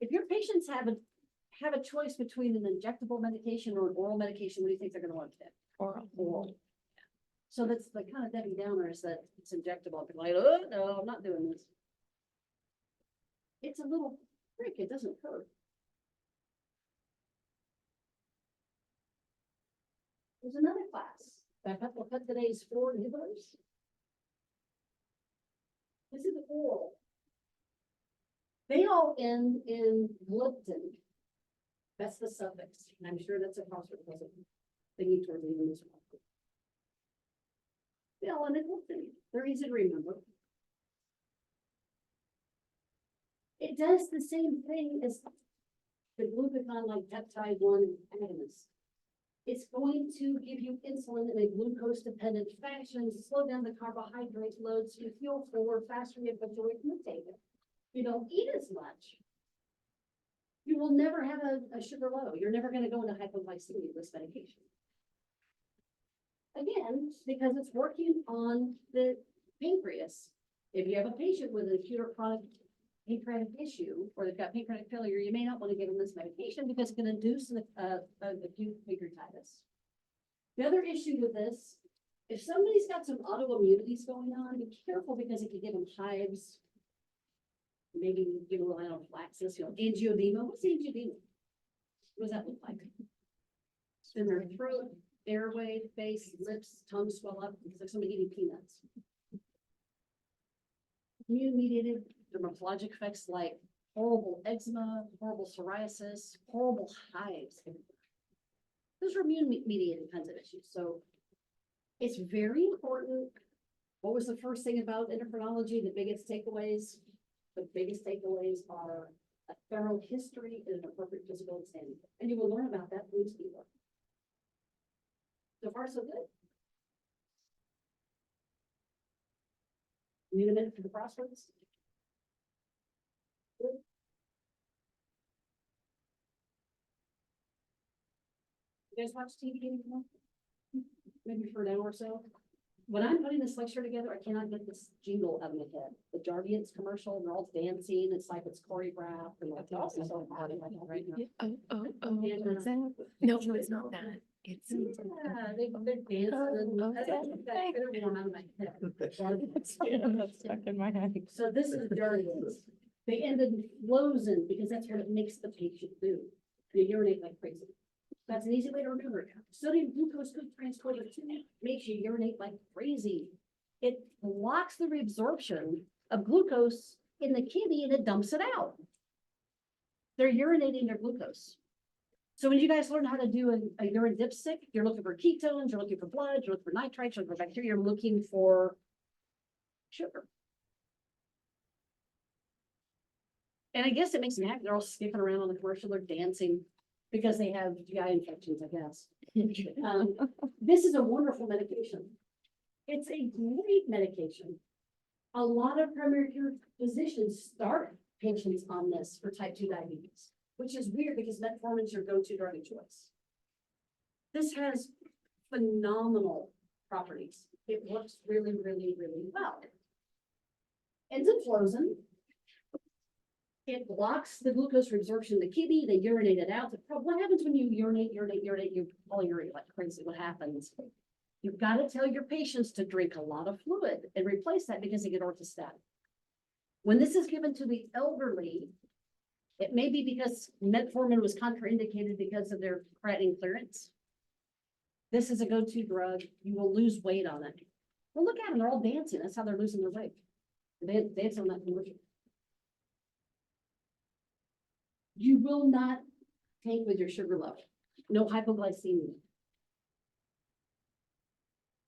If your patients have a choice between an injectable medication or an oral medication, what do you think they're going to want to take? Oral. So that's the kind of Debbie Downer is that it's injectable. People are like, oh no, I'm not doing this. It's a little prick. It doesn't hurt. There's another class. Back up. We'll cut today's 4 inhibitors. This is oral. They all end in gluten. That's the suffix. And I'm sure that's a crossword puzzle thingy towards the end as well. They all end in gluten. They're easy to remember. It does the same thing as the glucagon-like peptide 1 agonist. It's going to give you insulin in a glucose dependent fashion, slow down the carbohydrate load, so you feel fuller faster, you have joy from the table. You don't eat as much. You will never have a sugar low. You're never gonna go into hypoglycemia with this medication. Again, because it's working on the pancreas. If you have a patient with an acute or chronic pancreatic issue, or they've got pancreatic failure, you may not want to give them this medication because it can induce an acute pancreatitis. The other issue with this, if somebody's got some autoimmunities going on, be careful because it can give them hives. Maybe give them anaphylaxis, angioedema. What's angioedema? What does that look like? It's in their throat, airway, face, lips, tongue swell up. It's like somebody eating peanuts. Immune-mediated dermatologic effects like horrible eczema, horrible psoriasis, horrible hives. Those are immune-mediated kinds of issues. So it's very important. What was the first thing about endocrinology? The biggest takeaways? The biggest takeaways are a thorough history and an appropriate physical exam. And you will learn about that through speed work. So far, so good. Need a minute for the crosswords? You guys watch TV anymore? Maybe for an hour or so? When I'm putting this lecture together, I cannot get this jingle out of my head. The Jardiance commercial, they're all dancing, it's like it's choreographed. And like, That's it's awesome. so hot in my head right now. Oh, And, is that? No, it's not that. It's. Yeah, they're dancing. Oh, I don't think that could have out of my head. That's stuck in my head. So this is Jardiance. They ended frozen because that's what it makes the patient do. They urinate like crazy. That's an easy way to remember it. Sodium glucose transporter 2 makes you urinate like crazy. It blocks the reabsorption of glucose in the kidney and it dumps it out. They're urinating their glucose. So when you guys learn how to do a urine dipstick, you're looking for ketones, you're looking for blood, you're looking for nitrites, you're looking for bacteria, you're looking for sugar. And I guess it makes them happy. They're all skipping around on the commercial, they're dancing because they have GI infections, I guess. This is a wonderful medication. It's a great medication. A lot of primary care physicians start patients on this for type 2 diabetes, which is weird because metformin is your go-to drug of choice. This has phenomenal properties. It works really, really, really well. Endocrine. It blocks the glucose reabsorption in the kidney, they urinate it out. What happens when you urinate, you polyurinate like crazy? What happens? You've got to tell your patients to drink a lot of fluid and replace that because they get orthostatic. When this is given to the elderly, it may be because metformin was contraindicated because of their creatinine clearance. This is a go-to drug. You will lose weight on it. Well, look at them, they're all dancing. That's how they're losing their weight. They dance on that commercial. You will not tank with your sugar level. No hypoglycemia.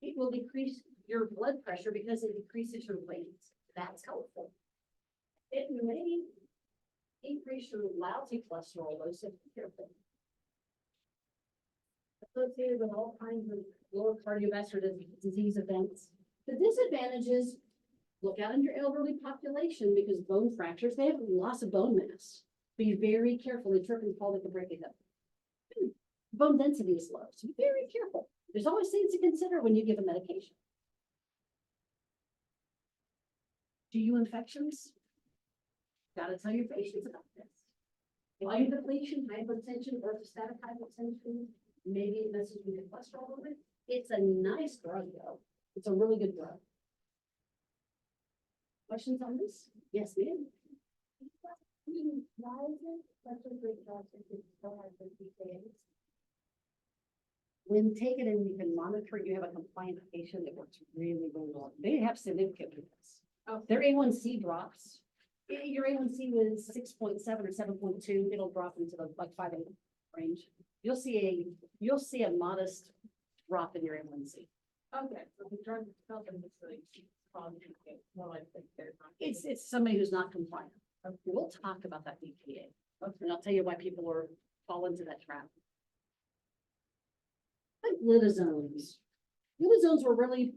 It will decrease your blood pressure because it decreases your weight. That's helpful. It may increase your lousy cholesterol load, so be careful. Associated with all kinds of lower cardiovascular disease events. The disadvantages, look out in your elderly population because bone fractures, they have loss of bone mass. Be very careful. They trip and fall, they can break it up. Bone density is low, so be very careful. There's always things to consider when you give a medication. GU infections? Gotta tell your patients about this. Volume depletion, hypertension, orthostatic hypotension, maybe it messes with your cholesterol a little bit. It's a nice drug though. It's a really good drug. Questions on this? Yes, ma'am. Why is it such a great drug if it's so hard for PKs? When taken and you can monitor, you have a compliant patient, it works really, really well. They have significant weakness. Oh, their A1C drops. Your A1C was 6.7 or 7.2, it'll drop into the like 5.8 range. You'll see a modest drop in your A1C. Okay, so the drug itself is really more like it's somebody who's not compliant. We'll talk about that BPA. And I'll tell you why people fall into that trap. Like lidosomes. Lidosomes were really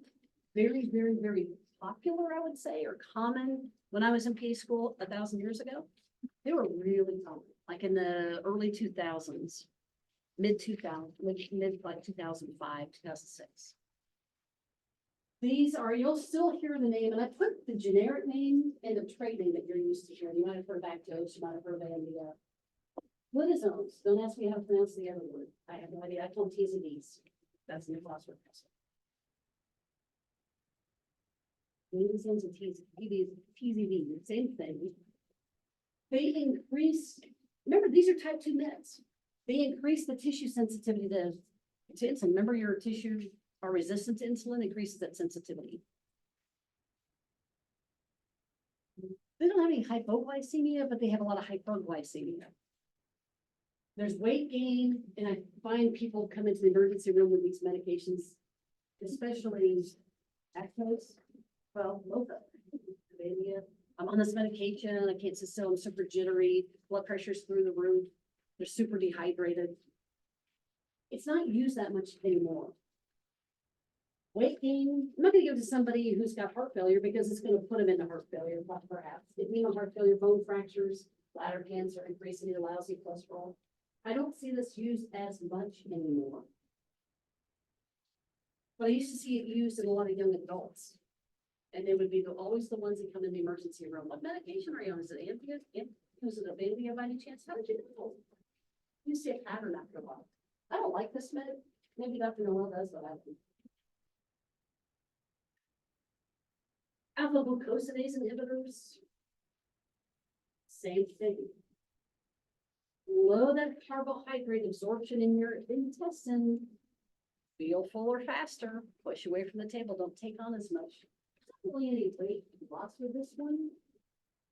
very, very, very popular, I would say, or common when I was in PA school 1,000 years ago. They were really common, like in the early 2000s, mid 2000, mid like 2005, 2006. These are, you'll still hear the name, and I put the generic name and the trade name that you're used to hearing. You might have heard lactose, you might have heard Vandia. Lidosomes, don't ask me how to pronounce the other word. I have no idea. I call them TZDs. That's the phosphorus. Lidosomes and TZD, same thing. They increase, remember, these are type 2 meds. They increase the tissue sensitivity to insulin. Remember, your tissues are resistant to insulin, increases that sensitivity. They don't have any hypoglycemia, but they have a lot of hyperglycemia. There's weight gain, and I find people come into the emergency room with these medications, especially lactose, well, low I'm on this medication, I can't sit still, I'm super jittery, blood pressure's through the roof, they're super dehydrated. It's not used that much anymore. Weight gain, I'm not gonna give it to somebody who's got heart failure because it's gonna put them into heart failure, perhaps. Renal heart failure, bone fractures, bladder cancer, increasing the lousy cholesterol. I don't see this used as much anymore. But I used to see it used in a lot of young adults. And they would be always the ones that come in the emergency room. What medication are you on? Is it is it Avandia by any chance? How did you know? You see a pattern after a while. I don't like this med. Maybe Dr. Noel does, but I don't. Alpha glucosidase inhibitors. Same thing. Low that carbohydrate absorption in your intestine. Feel fuller faster. Push away from the table. Don't take on as much. Really any weight loss with this one.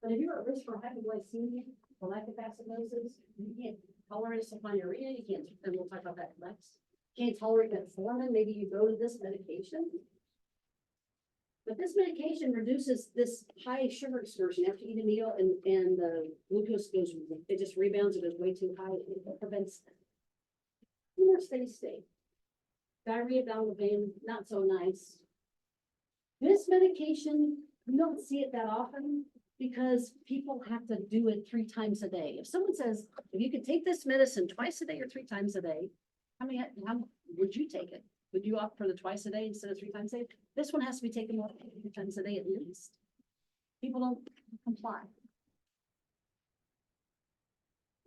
But if you're at risk for hypoglycemia or lactic acidosis, you can't tolerate sulfonylurea, you can't, and we'll talk about that next. Can't tolerate metformin, maybe you go to this medication. But this medication reduces this high sugar excursion after you eat a meal and the glucose goes, it just rebounds, it goes way too high, it prevents more steady state. Diarrhea, abdominal pain, not so nice. This medication, you don't see it that often because people have to do it 3 times a day. If someone says, if you could take this medicine twice a day or 3 times a day, how would you take it? Would you opt for the twice a day instead of 3 times a day? This one has to be taken more than 3 times a day at least. People don't comply.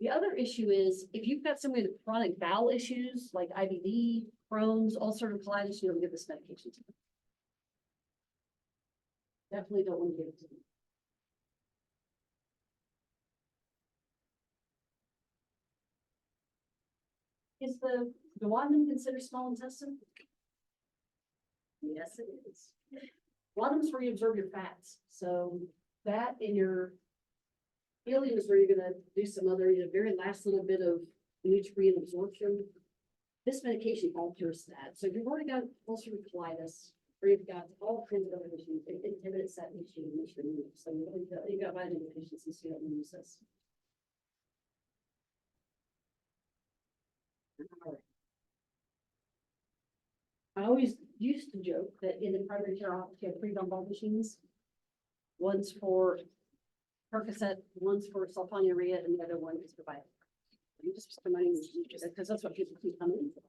The other issue is if you've got somebody with chronic bowel issues like IBD, Crohn's, ulcerative colitis, you don't give this medication to them. Definitely don't want to give it to them. Is the duodenum considered small intestine? Yes, it is. Duodenum is where you absorb your fats. So that in your ileum is where you're gonna do some other, very last little bit of nutrient absorption. This medication alters that. So if you've already got ulcerative colitis, or you've got all kinds of other issues, it inhibits that issue. So you've got vitamin deficiency, so you don't use this. All right. I always used to joke that in the primary care office, you have 3 dumbbell machines. One's for Percocet, one's for sulfonylurea, and the other one is for vitamin. You just put the money because that's what people keep coming in for.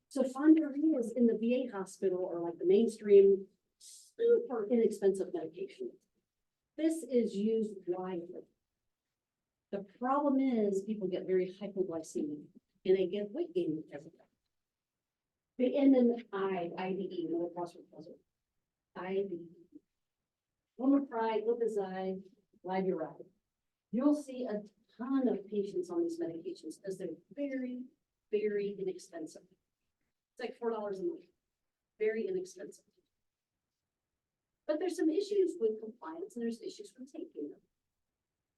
So sulfonylurea is in the VA hospital or like the mainstream, super inexpensive medication. This is used widely. The problem is people get very hypoglycemic and they get weight gain everywhere. The end in IBE, another crossword puzzle. IBE. Omeprazole, glipizide, glyburide. You'll see a ton of patients on these medications because they're very, very inexpensive. It's like $4 a month. Very inexpensive. But there's some issues with compliance and there's issues with taking them.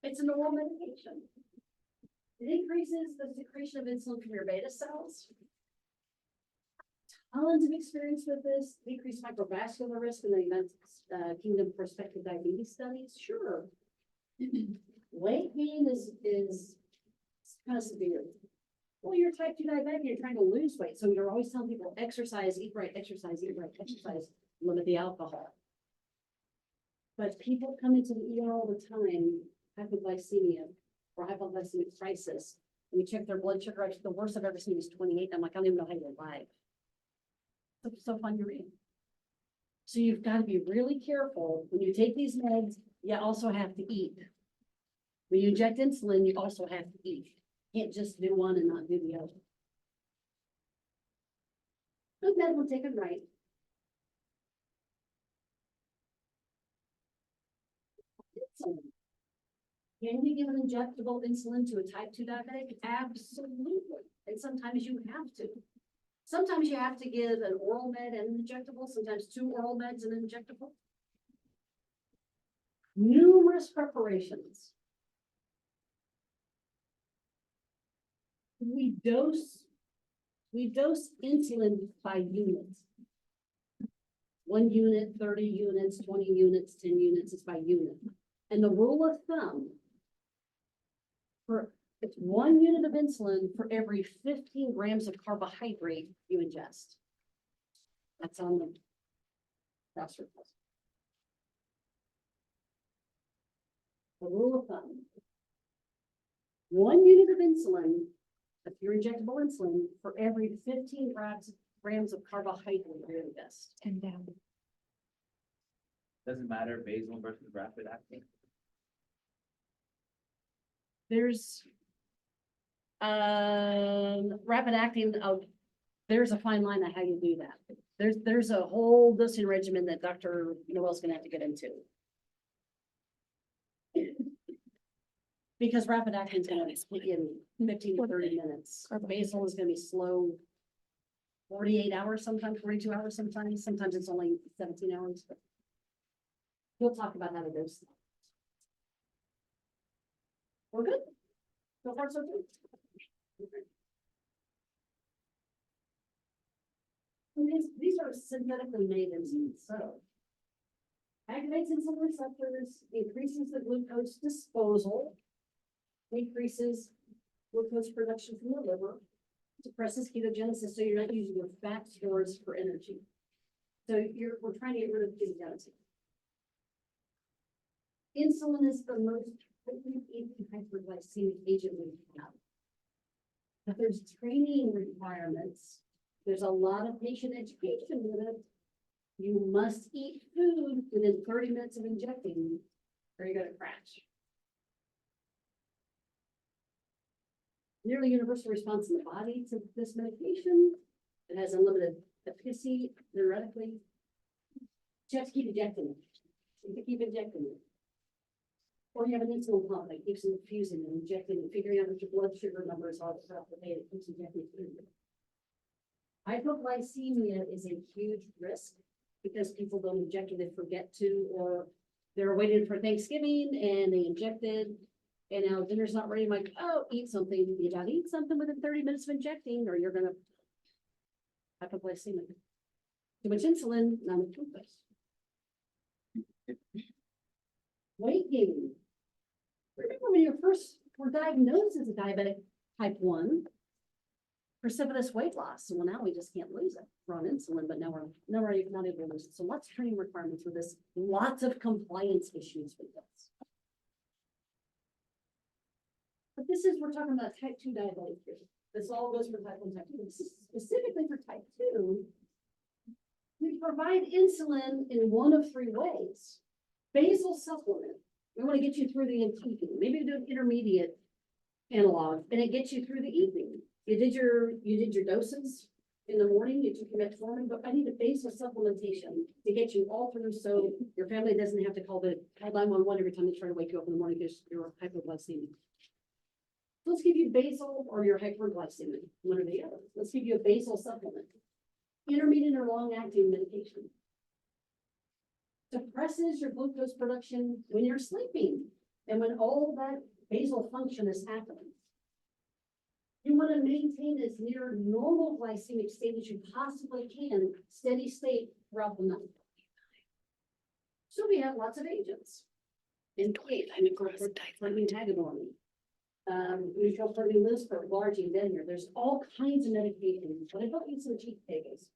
It's an oral medication. It increases the secretion of insulin from your beta cells. Tons of experience with this. Decreased microvascular risk in the United Kingdom prospective diabetes studies. Sure. Weight gain is kind of severe. Well, you're type 2 diabetic, you're trying to lose weight, so you're always telling people exercise, eat right, exercise, eat right, exercise, limit the alcohol. But people come into the ER all the time, hypoglycemia or hypoglycemic crisis. And we check their blood sugar, actually, the worst I've ever seen is 28. I'm like, I don't even know how you're alive. So fun you're in. So you've got to be really careful when you take these meds, you also have to eat. When you inject insulin, you also have to eat. You can't just do one and not do the other. Good med will take it right. Insulin. Can you give an injectable insulin to a type 2 diabetic? Absolutely. And sometimes you have to. Sometimes you have to give an oral med and an injectable, sometimes 2 oral meds and an injectable. Numerous preparations. We dose insulin by units. 1 unit, 30 units, 20 units, 10 units, it's by unit. And the rule of thumb it's 1 unit of insulin for every 15 grams of carbohydrate you ingest. That's on the cross reference. The rule of thumb. 1 unit of insulin, if you're injectable insulin, for every 15 grams of carbohydrate you ingest. 10 down. Doesn't matter basal versus rapid acting. There's rapid acting, there's a fine line on how you do that. There's a whole dosing regimen that Dr. Noel's gonna have to get into. Because rapid acting is gonna be in 15 to 30 minutes. Basal is gonna be slow. 48 hours, sometimes 42 hours, sometimes it's only 17 hours. We'll talk about how to dose. We're good? So far, so good. And these are synthetically made insulins, so. Activates insulin receptors, increases the glucose disposal, increases glucose production from the liver, suppresses ketogenesis, so you're not using your fat stores for energy. So we're trying to get rid of ketogenesis. Insulin is the most potent hyperglycemic agent we have. But there's training requirements. There's a lot of patient education with it. You must eat food within 30 minutes of injecting, or you're gonna crash. Nearly universal response in the body to this medication. It has unlimited efficacy, theoretically. You have to keep injecting it. You have to keep injecting it. Or you have an insulin pump that keeps infusing and injecting and figuring out what your blood sugar numbers are throughout the day. It keeps injecting food. Hypoglycemia is a huge risk because people don't inject it, they forget to, or they're waiting for Thanksgiving and they injected, and now dinner's not ready. I'm like, oh, eat something. You gotta eat something within 30 minutes of injecting, or you're gonna hypoglycemic. Too much insulin, not enough glucose. Weight gain. Remember when you first were diagnosed as a diabetic type 1, precipitous weight loss. Well, now we just can't lose it. We're on insulin, but now we're not able to lose it. So lots of training requirements with this, lots of compliance issues with this. But we're talking about type 2 diabetes here. This all goes for type 1, type 2. This is specifically for type 2. We provide insulin in one of 3 ways. Basal supplement. We want to get you through the evening. Maybe do an intermediate analog, and it gets you through the evening. You did your doses in the morning, you took your metformin, but I need a basal supplementation to get you all through so your family doesn't have to call 911 every time they try to wake you up in the morning because you're hypoglycemic. So let's give you basal or your hyperglycemic, one or the other. Let's give you a basal supplement. Intermediate or long-acting medication. Suppresses your glucose production when you're sleeping and when all that basal function is happening. You want to maintain as near normal glycemic state as you possibly can, steady state throughout the night. So we have lots of agents. In case, neutral protein list for larging in here. There's all kinds of medications, but I don't use some cheap pages.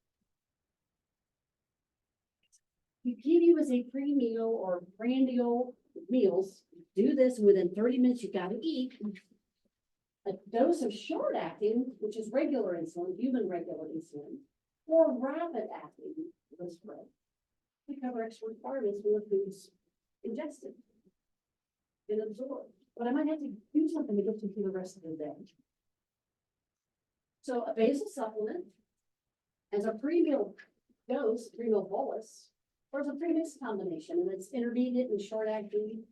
We give you as a pre-meal or prandial meals, do this within 30 minutes, you gotta eat. A dose of short acting, which is regular insulin, human regular insulin, or rapid acting, was spread. To cover extra requirements when the food's ingested and absorbed, but I might have to do something to get you through the rest of the day. So a basal supplement as a pre-meal dose, pre-meal bolus, or as a pre-mix combination, and it's intermediate and short acting,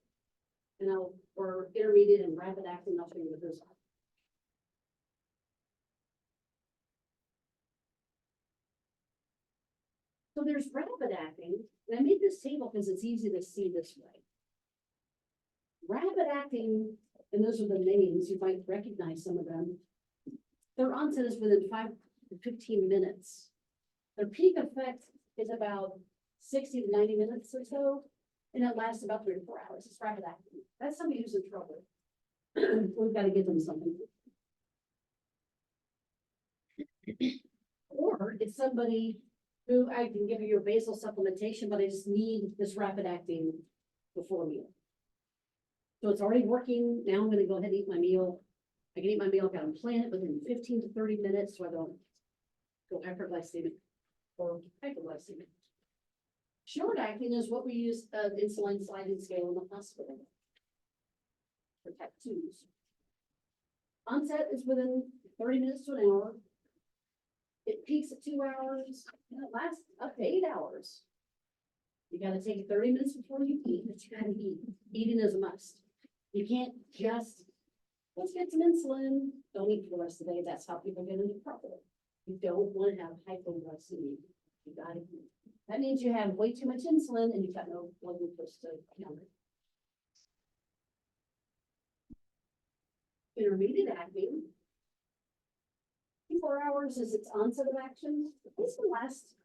or intermediate and rapid acting, I'll show you what those are. So there's rapid acting, and I made this table because it's easy to see this way. Rapid acting, and those are the names, you might recognize some of them. Their onset is within 5 to 15 minutes. Their peak effect is about 60 to 90 minutes or so, and it lasts about 3 to 4 hours. It's rapid acting. That's somebody who's in trouble. We've got to give them something. Or it's somebody who I can give you your basal supplementation, but I just need this rapid acting before meal. So it's already working. Now I'm gonna go ahead and eat my meal. I can eat my meal, I've got to plan it within 15 to 30 minutes so I don't go hyperglycemic or hypoglycemic. Short acting is what we use insulin sliding scale in the hospital for type 2s. Onset is within 30 minutes to an hour. It peaks at 2 hours, and it lasts up to 8 hours. You gotta take 30 minutes before you eat, but you gotta eat. Eating is a must. You can't just, let's get some insulin, don't eat for the rest of the day. That's how people get into trouble. You don't want to have hypoglycemia. You gotta eat. That means you have way too much insulin and you've got no blood glucose to counter. Intermediate acting. 24 hours is its onset of action. This can last,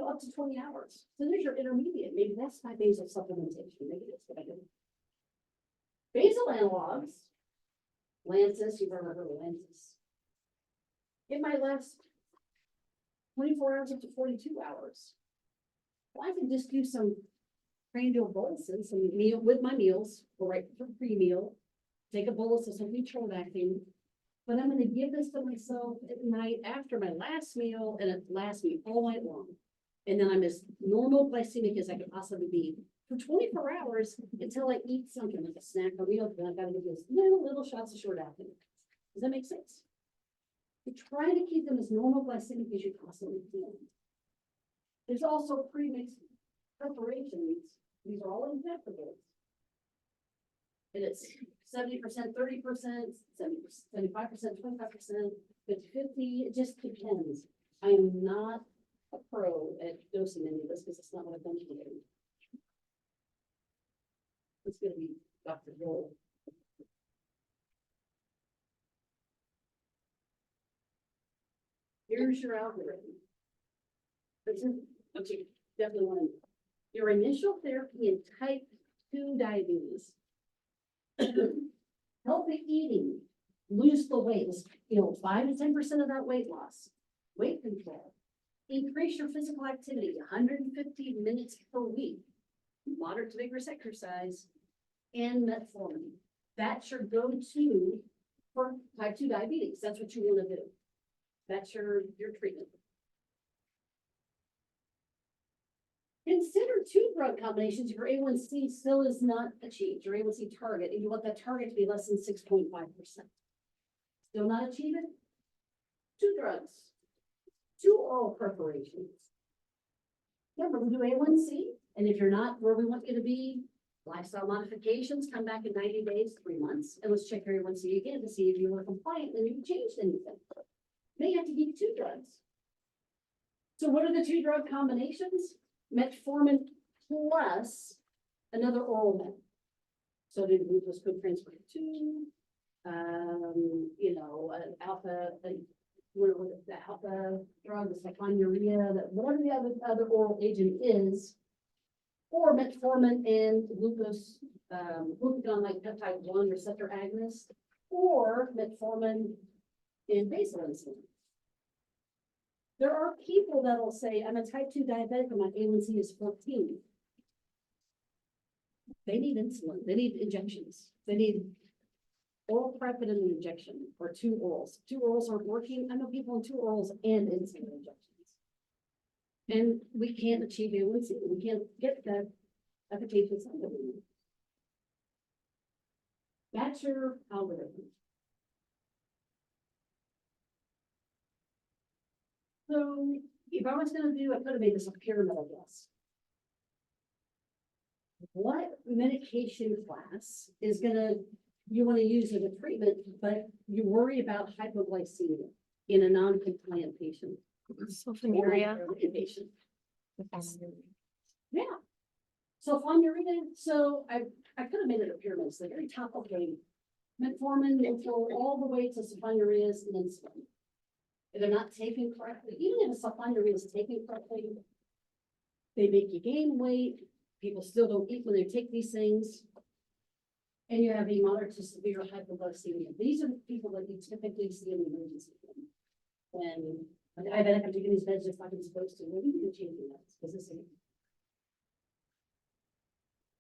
up to 20 hours. So there's your intermediate. Maybe that's my basal supplementation. Maybe that's what I do. Basal analogs, Lantus, you've ever heard of Lantus. It might last 24 hours up to 42 hours. Well, I can just do some prandial boluses, some meal with my meals, or right for pre-meal, take a bolus of something short acting. But I'm gonna give this to myself at night after my last meal, and it lasts me all night long. And then I'm as normal glycemic as I could possibly be for 24 hours until I eat something like a snack or meal. Then I've got to give this little shots of short acting. Does that make sense? You try to keep them as normal glycemic as you possibly can. There's also pre-mixed preparations. These are all injectables. And it's 70%, 30%, 75%, 25%, 50-50. It just depends. I am not a pro at dosing any of this because it's not what I've done today. It's gonna be Dr. Joel. Here's your algorithm. This is what you definitely want to know. Your initial therapy in type 2 diabetes. Healthy eating, lose the weight, 5 to 10% of that weight loss. Weight control, increase your physical activity, 150 minutes per week, moderate to vigorous exercise, and metformin. That's your go-to for type 2 diabetes. That's what you want to do. That's your treatment. Consider 2 drug combinations if your A1C still is not achieved, your A1C target, and you want that target to be less than 6.5%. Still not achieve it? 2 drugs, 2 oral preparations. Remember, we do A1C, and if you're not where we want you to be, lifestyle modifications, come back in 90 days, 3 months, and let's check your A1C again to see if you were compliant and you changed anything. May have to give you 2 drugs. So what are the 2 drug combinations? Metformin plus another oral med. So the glucose transfer 2, alpha, the alpha drug, the sulfonylurea, that whatever the other oral agent is, or metformin and glucose, glucagon like peptide 1 receptor agonist. or metformin and basal insulin. There are people that'll say, I'm a type 2 diabetic and my A1C is 14. They need insulin, they need injections, they need oral prep and an injection, or 2 orals. 2 orals aren't working. I know people on 2 orals and insulin injections. And we can't achieve A1C, we can't get that efficacious that we need. That's your algorithm. So if I was gonna do, I could have made this a pyramid, I guess. What medication class is gonna, you wanna use as a treatment, but you worry about hypoglycemia in a non-compliant patient? Or Sulfonylurea. compliant patient? Yeah. Sulfonylurea, so I could have made it a pyramid, so the very top, okay, metformin will go all the way to sulfonylureas and insulin. If they're not taken correctly, even if a sulfonylurea is taken correctly, they make you gain weight, people still don't eat when they take these things. And you have a moderate to severe hypoglycemia. These are the people that you typically see in the emergency room. When a diabetic, I'm taking these meds just like I'm supposed to, well, we need to change the meds, because this ain't.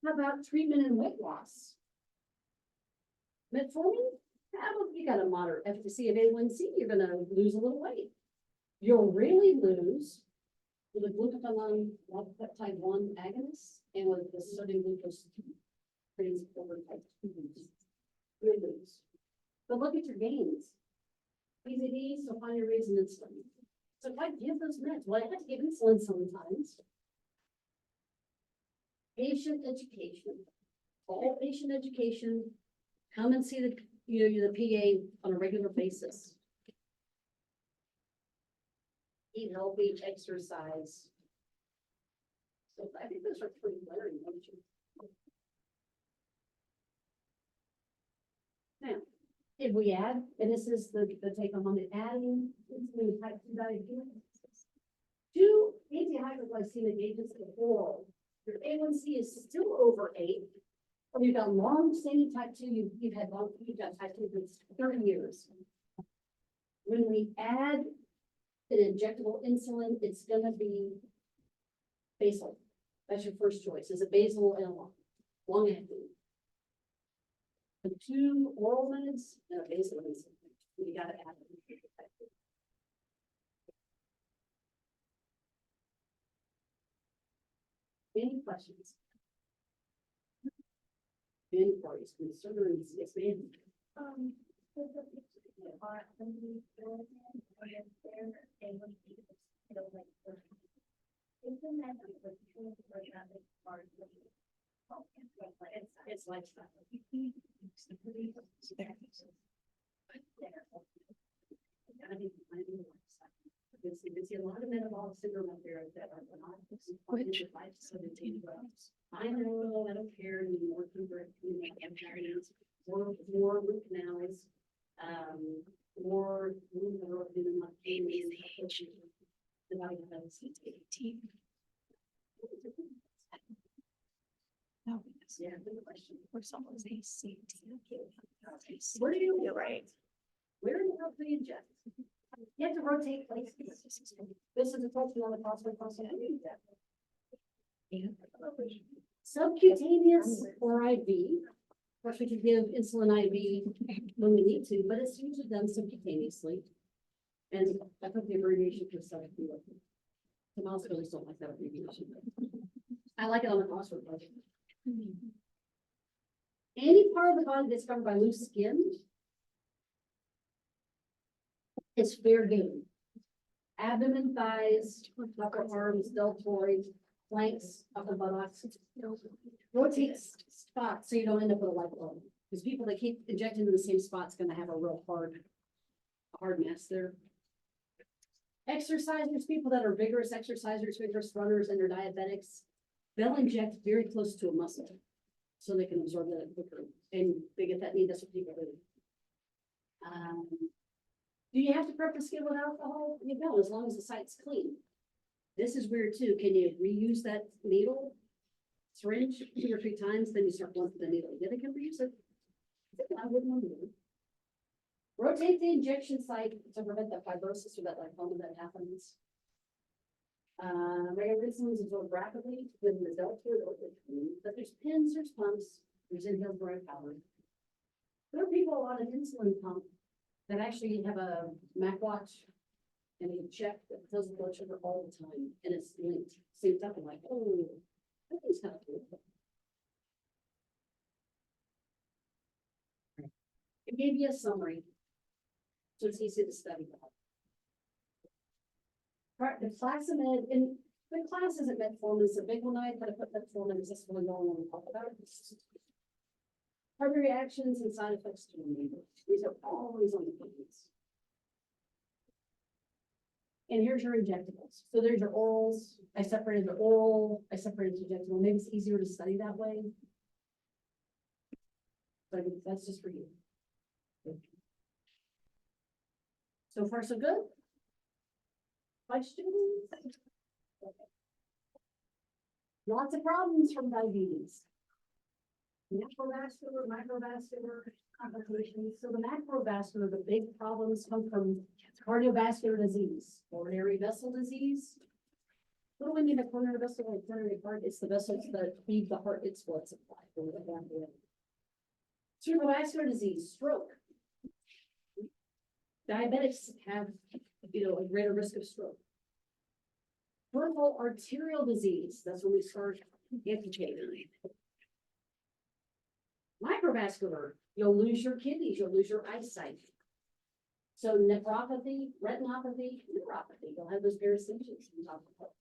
How about treatment and weight loss? Metformin, you got a moderate efficacy of A1C, you're gonna lose a little weight. You'll really lose with a glucagon peptide 1 agonist and with the sodium glucose transporter type 2. You'll lose. But look at your gains. PZD, sulfonylureas and insulin. So if I give those meds, well, I have to give insulin sometimes. Patient education, all patient education, come and see the, the PA on a regular basis. Eat healthy, exercise. So I think those are pretty glaring, don't you? Now, if we add, and this is the take home on it, adding insulin type 2 diabetes. 2 anti-hypoglycemic agents in oral. Your A1C is still over 8. Or you've got long-standing type 2, you've got type 2 for 30 years. When we add an injectable insulin, it's gonna be basal. That's your first choice, is a basal and a long acting. The 2 oral meds, and a basal insulin, you gotta add them. Any questions? Inquiries, concerns, yes, ma'am. It's lifestyle. You see a lot of metabolic syndrome out there that are not. Which? I know, I don't care anymore. More root canals, more. No, Yeah, good question. or someone's ACT. Where do you? You're right. Where in the world do you inject? You have to rotate places. This is a function on the phosphate process. Subcutaneous or IV. Of course, we can give insulin IV when we need to, but it's usually done subcutaneously. And I put the abbreviation for subcutaneous. Some hospitals don't like that abbreviation. I like it on the phosphate project. Any part of the body that's covered by loose skin is fair game. Abdomen, thighs, upper arms, deltoids, flanks, upper buttocks. Rotate spots so you don't end up with a light bulb. Because people that keep injecting in the same spot's gonna have a real hard mess there. Exercisers, people that are vigorous exercisers, vigorous runners, and they're diabetics, they'll inject very close to a muscle so they can absorb that quicker. And they get that need, that's what people do. Do you have to prep the skin with alcohol? You don't, as long as the site's clean. This is weird too. Can you reuse that needle? Syringe 2 or 3 times, then you start going through the needle. Yeah, they can reuse it. I wouldn't want to. Rotate the injection site to prevent the fibrosis or that lipoma that happens. Mechanisms absorb rapidly with an adulthood or but there's pins, there's pumps, there's inhaled dry powder. There are people on an insulin pump that actually have a Mac watch and they check that fills the blood sugar all the time and it's linked, synced up and like, oh, that thing's kind of cool. It gave you a summary. So it's easy to study that. Right, the Classimed, and the class isn't metformin, it's a big one. I had to put metformin, is this one going on to talk about? Primary reactions and side effects to remember. These are always on the pages. And here's your injectables. So there's your orals. I separated the oral, I separated the injectable. Maybe it's easier to study that way. But that's just for you. So far, so good? Questions? Okay. Lots of problems from diabetes. Macrovascular, microvascular complications. So the macrovascular, the big problems come from cardiovascular disease, coronary vessel disease. What do we mean by coronary vessel, like coronary heart? It's the vessels that feed the heart its blood supply. Cerebrovascular disease, stroke. Diabetics have, a greater risk of stroke. Peripheral arterial disease, that's when we start amputating. Microvascular, you'll lose your kidneys, you'll lose your eyesight. So nephropathy, retinopathy, neuropathy, you'll have those paracensions we talked about.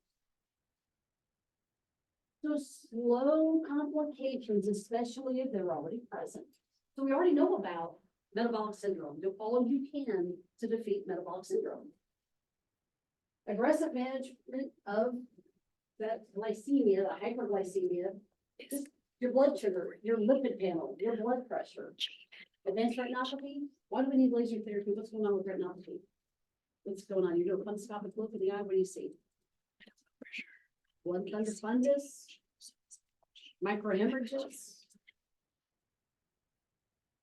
So slow complications, especially if they're already present. So we already know about metabolic syndrome. Do all you can to defeat metabolic syndrome. Aggressive management of that glycemia, the hyperglycemia, just your blood sugar, your lipid panel, your blood pressure. Advanced retinopathy. Why do we need laser therapy? What's going on with retinopathy? What's going on? You do a fundoscopic look at the eye. What do you see? Blood thunder fundus, microhemorrhages.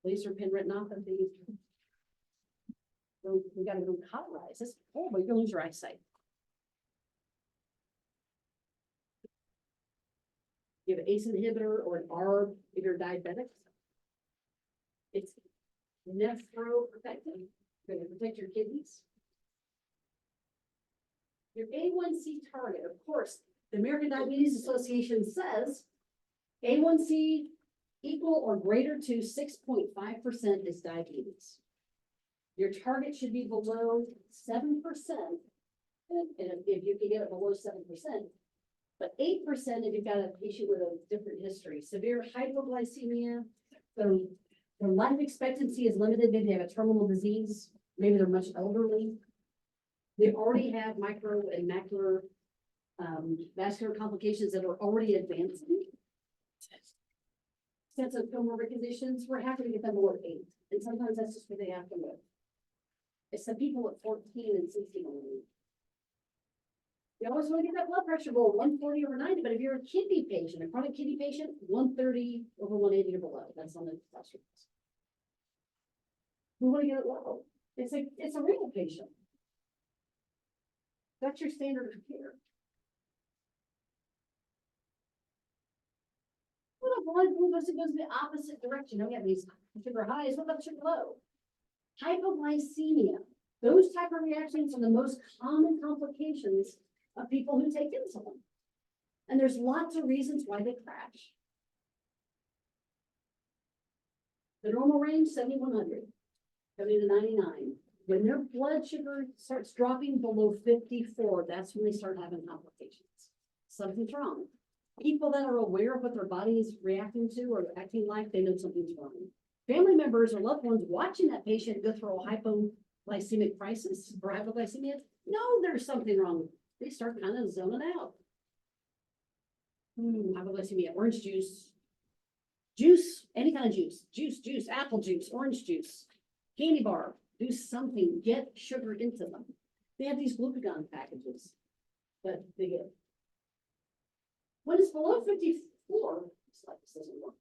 Laser pin retinopathy. So we gotta go cauterize this. Oh, you're gonna lose your eyesight. You have an ACE inhibitor or an ARB if you're diabetic. It's nephroprotective. Going to protect your kidneys. Your A1C target, of course, the American Diabetes Association says A1C equal or greater to 6.5% is diabetes. Your target should be below 7%. And if you can get it below 7%, but 8% if you've got a patient with a different history, severe hypoglycemia, their life expectancy is limited, maybe they have a terminal disease, maybe they're much elderly. They already have micro and macular vascular complications that are already advancing. Sense of comorbid conditions, we're happy to get them below 8. And sometimes that's just what they have to live. It's the people at 14 and 16 only. You always want to get that blood pressure below 140 over 90, but if you're a kidney patient, a chronic kidney patient, 130 over 180 or below, that's on the cholesterol. We want to get it low. It's a renal patient. That's your standard of care. What if blood glucose goes in the opposite direction? Don't get these sugar highs. What about sugar low? Hypoglycemia. Those type of reactions are the most common complications of people who take insulin. And there's lots of reasons why they crash. The normal range, 7,100, 70 to 99. When their blood sugar starts dropping below 54, that's when they start having complications. Something's wrong. People that are aware of what their body is reacting to or acting like, they know something's wrong. Family members or loved ones watching that patient go through a hypoglycemic crisis or hypoglycemia, know there's something wrong. They start kind of zoning out. Hypoglycemia, orange juice, any kind of juice, apple juice, orange juice, candy bar, do something, get sugar into them. They have these glucagon packages that they get. When it's below 54, it's like this doesn't work.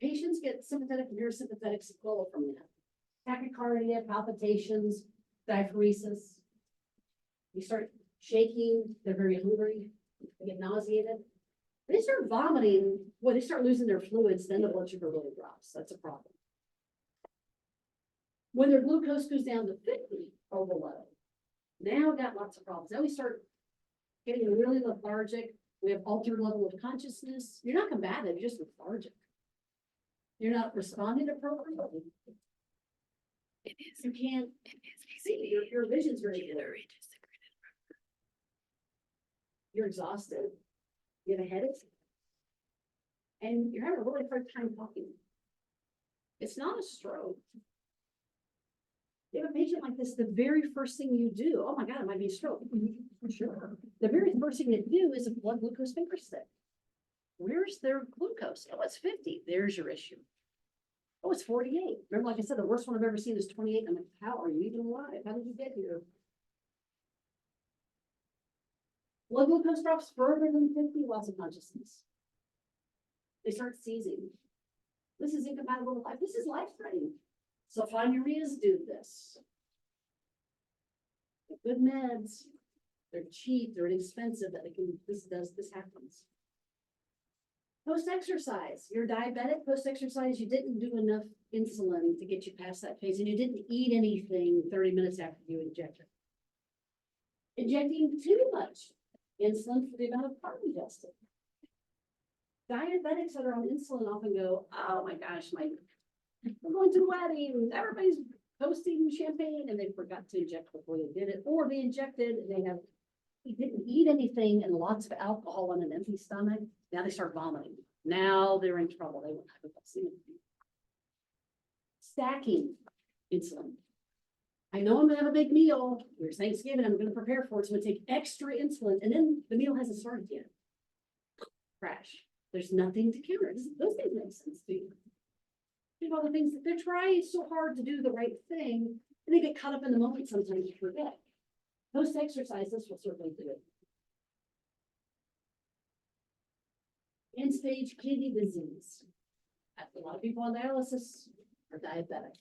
Patients get sympathetic and parasympathetic sequela from that. tachycardia, palpitations, diaphoresis. You start shaking, they're very hungry, they get nauseated. They start vomiting, when they start losing their fluids, then the blood sugar really drops. That's a problem. When their glucose goes down to 50 or below, now got lots of problems. Then we start getting really lethargic. We have altered level of consciousness. You're not combative, you're just lethargic. You're not responding appropriately. It is. You can't It is. see, your vision's very blurry. You're exhausted. You have a headache. And you're having a really hard time talking. It's not a stroke. You have a patient like this, the very first thing you do, oh my God, it might be a stroke. For sure. The very first thing you do is a blood glucose finger stick. Where's their glucose? Oh, it's 50. There's your issue. Oh, it's 48. Remember, like I said, the worst one I've ever seen is 28. I'm like, how are you even alive? How did you get here? Blood glucose drops further than 50, loss of consciousness. They start seizing. This is incompatible with life. This is life-threatening. Sulfonylureas do this. Good meds. They're cheap, they're inexpensive, that they can, this happens. Post-exercise, you're diabetic, post-exercise, you didn't do enough insulin to get you past that phase, and you didn't eat anything 30 minutes after you injected. Injecting too much insulin for the amount of carb ingested. Diabetics that are on insulin often go, oh my gosh, we're going to a wedding, everybody's toasting champagne, and they forgot to inject before they did it, or they injected and they didn't eat anything and lots of alcohol on an empty stomach. Now they start vomiting. Now they're in trouble. They won't have a vaccine. Stacking insulin. I know I'm gonna have a big meal. Here's Thanksgiving. I'm gonna prepare for it. So I'm gonna take extra insulin, and then the meal hasn't started yet. Crash. There's nothing to counter. Those things make sense to you. Think of all the things that they're trying so hard to do the right thing, and they get caught up in the moment. Sometimes you forget. Post-exercise, this will certainly do it. End-stage kidney disease. A lot of people on dialysis are diabetic.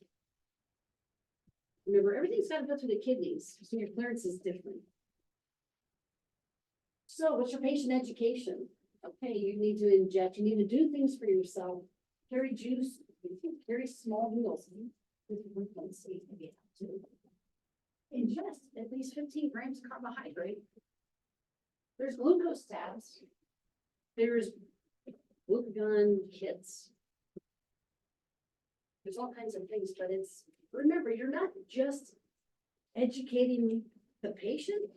Remember, everything's got to go through the kidneys, so your clearance is different. So what's your patient education? Okay, you need to inject, you need to do things for yourself. Carry juice, carry small meals. Ingest at least 15 grams of carbohydrate. There's glucose tabs. There's glucagon kits. There's all kinds of things, but remember, you're not just educating the patient,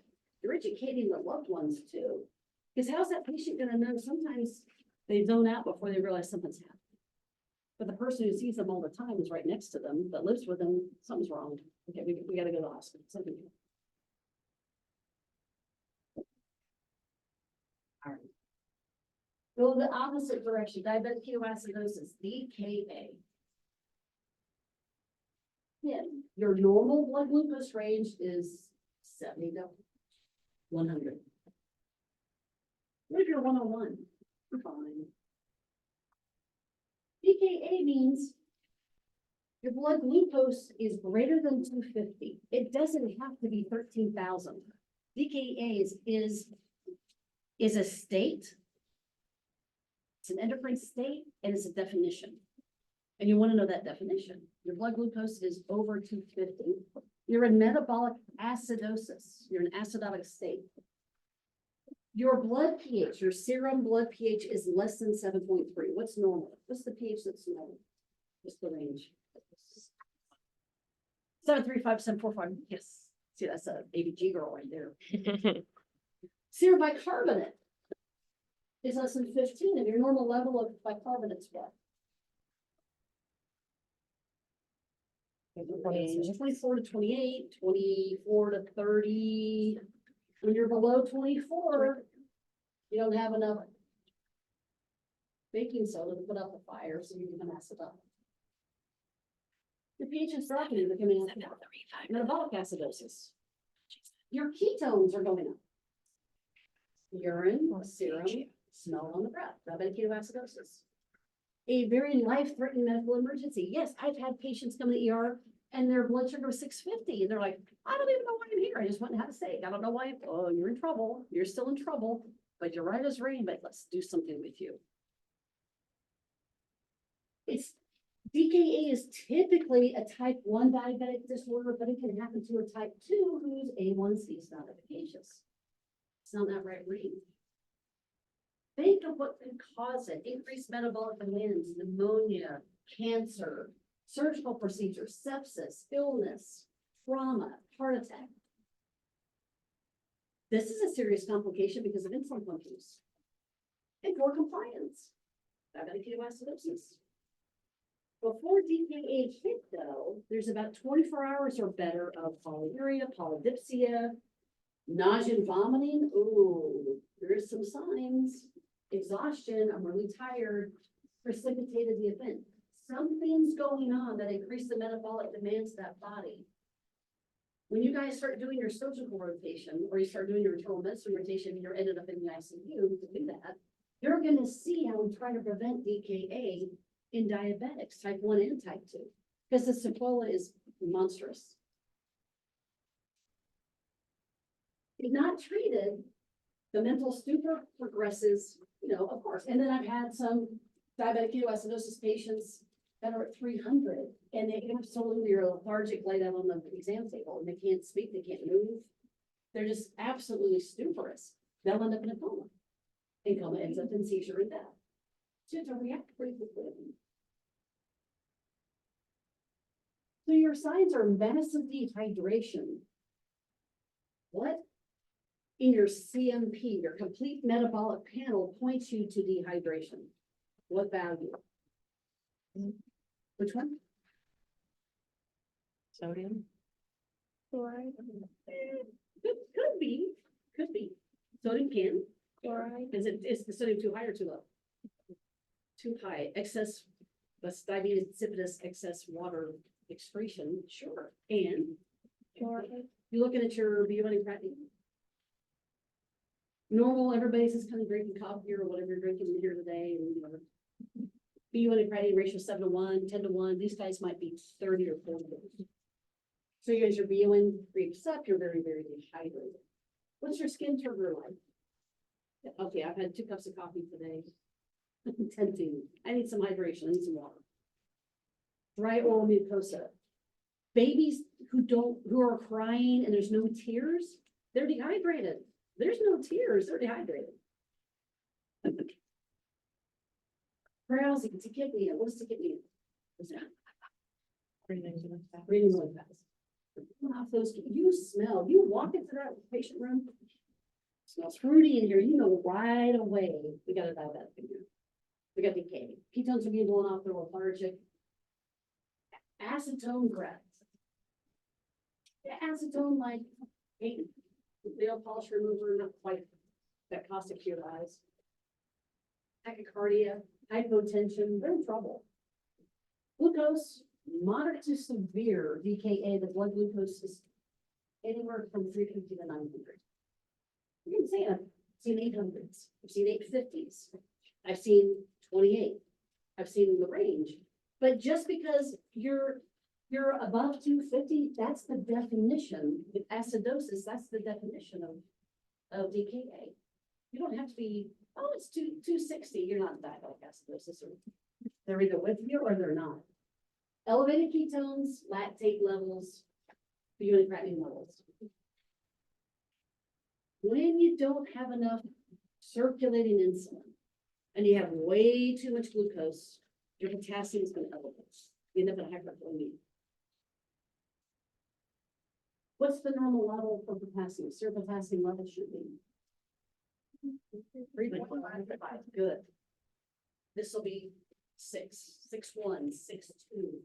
you're educating the loved ones too. Because how's that patient gonna know? Sometimes they zone out before they realize something's happening. But the person who sees them all the time is right next to them, that lives with them, something's wrong. Okay, we gotta go to the hospital. Something. All right. Go the opposite direction. Diabetic ketoacidosis, DKA. Yeah, your normal blood glucose range is 70 to 100. What if you're 101? You're fine. DKA means your blood glucose is greater than 250. It doesn't have to be 13,000. DKA is a state. It's an endocrine state, and it's a definition. And you want to know that definition. Your blood glucose is over 250. You're in metabolic acidosis. You're in an acidotic state. Your blood pH, your serum blood pH is less than 7.3. What's normal? What's the pH that's normal? What's the range? 7.35, 7.45. Yes. See, that's a ABG girl right there. Serum bicarbonate is less than 15, and your normal level of bicarbonate is what? 24 to 28, 24 to 30. When you're below 24, you don't have enough baking soda to put out the fire, so you can acid up. Your pH is dropping, you're becoming metabolic acidosis. Your ketones are going up. Urine, serum, smell on the breath, diabetic ketoacidosis. A very life-threatening medical emergency. Yes, I've had patients come to the ER and their blood sugar was 650, and they're like, I don't even know why I'm here. I just went and had a steak. I don't know why. Oh, you're in trouble. You're still in trouble, but you're right as rain, but let's do something with you. It's DKA is typically a type 1 diabetic disorder, but it can happen to a type 2 whose A1C is not efficacious. It's not that right range. Think of what could cause it: increased metabolic demands, pneumonia, cancer, surgical procedures, sepsis, illness, trauma, heart attack. This is a serious complication because of insulin pump use and poor compliance, diabetic ketoacidosis. Before DKA hit though, there's about 24 hours or better of polyuria, polydipsia, nausea and vomiting. Ooh, there's some signs. Exhaustion, I'm really tired, precipitated the event. Something's going on that increased the metabolic demands of that body. When you guys start doing your surgical rotation, or you start doing your internal medicine rotation, and you're ended up in the ICU to do that, you're gonna see how we try to prevent DKA in diabetics, type 1 and type 2, because the sequela is monstrous. If not treated, the mental stupor progresses, of course. And then I've had some diabetic ketoacidosis patients that are at 300, and they absolutely are lethargic, laid out on the exam table, and they can't speak, they can't move. They're just absolutely stuporous. They'll end up in a coma. And coma ends up in seizure and death. So you have to react pretty quickly. So your signs are massive dehydration. What in your CMP, your complete metabolic panel, points you to dehydration? What value? Which one? Sodium. Chloride. Could be. Sodium can. Chloride. Is the sodium too high or too low? Too high. Excess, that's diabetes insipidus, excess water excretion, sure. And Chloride. you're looking at your BUN and creatinine. Normal, everybody's just kind of drinking coffee or whatever you're drinking here today, and BUN and creatinine ratio 7-to-1, 10-to-1. These guys might be 30 or 40. So you guys, your BUN creeps up, you're very, very dehydrated. What's your skin turgor like? Okay, I've had 2 cups of coffee today. Tempting. I need some hydration, I need some water. Dry oral mucosa. Babies who are crying and there's no tears, they're dehydrated. There's no tears, they're dehydrated. Drowsy, tachypnea. What is tachypnea? What's that? Breathing really fast. Off those, you smell, you walk into that patient room, smells fruity in here, you know right away we got a diabetic in here. We got decay. Ketones are being blown off, they're lethargic. Acetone breath. Acetone like paint, nail polish remover, not quite that caustic to your eyes. Tachycardia, hypotension, they're in trouble. Glucose, moderate to severe DKA, the blood glucose is anywhere from 350 to 900. You can say I've seen 800s, I've seen 850s, I've seen 28, I've seen the range. But just because you're above 250, that's the definition. With acidosis, that's the definition of DKA. You don't have to be, oh, it's 260. You're not diabetic acidosis, or they're either with you or they're not. Elevated ketones, lactate levels, BUN creatinine levels. When you don't have enough circulating insulin and you have way too much glucose, your potassium is going to elevate. You end up in hyperkalemia. What's the normal level for potassium? Serum potassium level should be 3.5. Good. This will be 6.1, 6.2.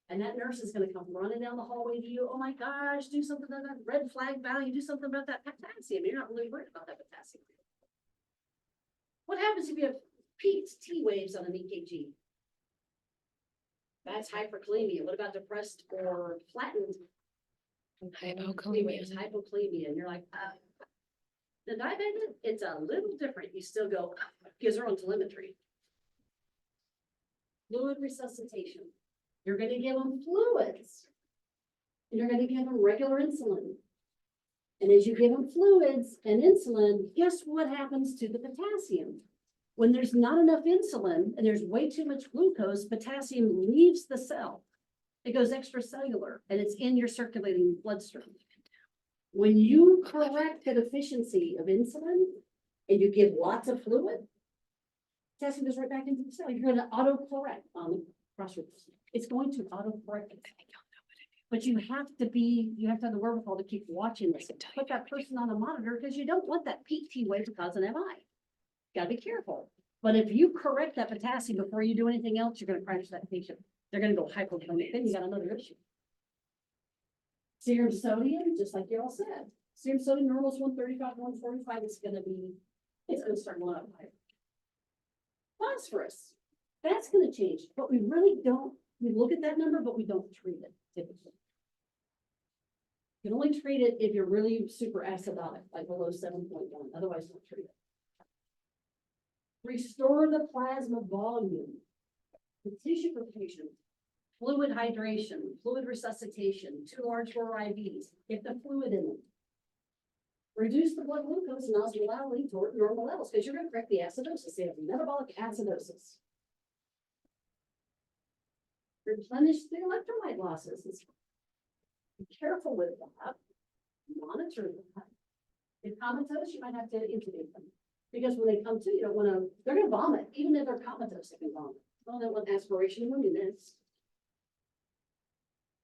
And that nurse is going to come running down the hallway to you. Oh my gosh, do something about that red flag value. Do something about that potassium. You're not really worried about that potassium. What happens if you have peaked T waves on an EKG? That's hyperkalemia. What about depressed or flattened? Hypokalemia. Hypokalemia. And you're like, the diabetic, it's a little different. You still go, because they're on telemetry. Fluid resuscitation. You're going to give them fluids. and you're gonna give them regular insulin. And as you give them fluids and insulin, guess what happens to the potassium? When there's not enough insulin and there's way too much glucose, potassium leaves the cell. It goes extracellular and it's in your circulating bloodstream. When you correct the deficiency of insulin and you give lots of fluid, potassium goes right back into the cell. You're gonna auto-correct on the crossroads. It's going to auto-correct. But you have to have the wherewithal to keep watching this. Put that person on a monitor because you don't want that PT wave to cause an MI. Gotta be careful. But if you correct that potassium before you do anything else, you're gonna crash that patient. They're gonna go hypotonic, then you got another issue. Serum sodium, just like you all said, serum sodium normal is 135, 145, it's gonna start going up higher. Phosphorus, that's gonna change, but we really don't, we look at that number, but we don't treat it typically. You can only treat it if you're really super acidotic, like below 7.1, otherwise don't treat it. Restore the plasma volume. The tissue perfusion, fluid hydration, fluid resuscitation, 2 large bore IVs, get the fluid in them. Reduce the blood glucose and osmolality toward normal levels, because you're gonna correct the acidosis. They have metabolic acidosis. Replenish the electrolyte losses. Be careful with that. Monitor that. If comatose, you might have to intubate them. Because when they come to, you don't wanna, they're gonna vomit, even if they're comatose, they can vomit. Well, that one aspiration willingness.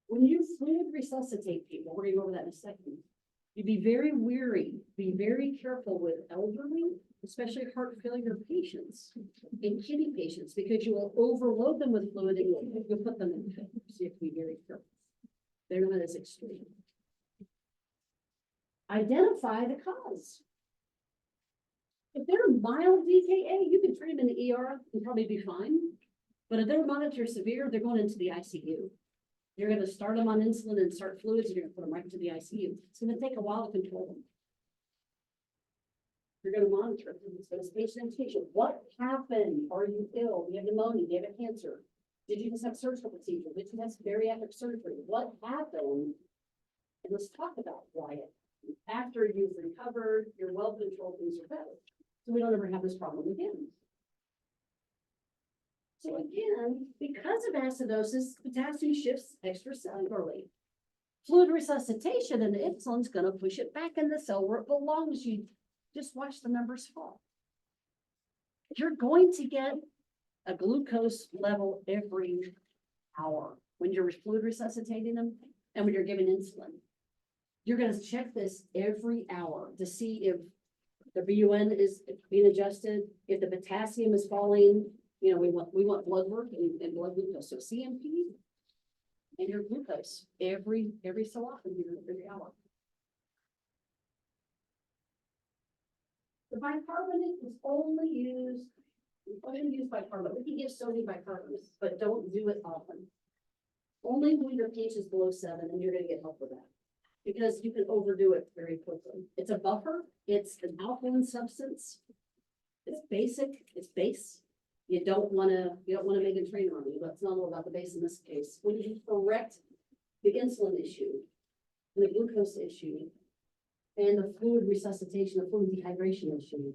When you fluid resuscitate people, we're gonna go over that in a second. You be very wary, be very careful with elderly, especially heart failure patients and kidney patients, because you will overload them with fluid and you'll put them in failure. So you have to be very careful. They're not as extreme. Identify the cause. If they're mild DKA, you can treat them in the ER and probably be fine. But if they're monitored severe, they're going into the ICU. You're gonna start them on insulin and start fluids, you're gonna put them right into the ICU. It's gonna take a while to control them. You're gonna monitor them. It's gonna patient education. What happened? Are you ill? Do you have pneumonia? Do you have a cancer? Did you just have surgical procedure? Did you have bariatric surgery? What happened? And let's talk about why it. After you've recovered, you're well controlled, things are better. So we don't ever have this problem again. So again, because of acidosis, potassium shifts extracellularly. Fluid resuscitation and the insulin's gonna push it back in the cell where it belongs. You just watch the numbers fall. You're going to get a glucose level every hour when you're fluid resuscitating them and when you're giving insulin. You're gonna check this every hour to see if the BUN is being adjusted, if the potassium is falling. You know, we want blood work and blood glucose, so CMP and your glucose every so often, every hour. The bicarbonate is only used bicarbonate. We can give sodium bicarbonate, but don't do it often. Only when your pH is below 7, and you're gonna get help with that. Because you can overdo it very quickly. It's a buffer, it's an alkaline substance. It's basic, it's base. You don't wanna make a trainer on you. That's not all about the base in this case. When you correct the insulin issue, and the glucose issue, and the fluid resuscitation, the fluid dehydration issue,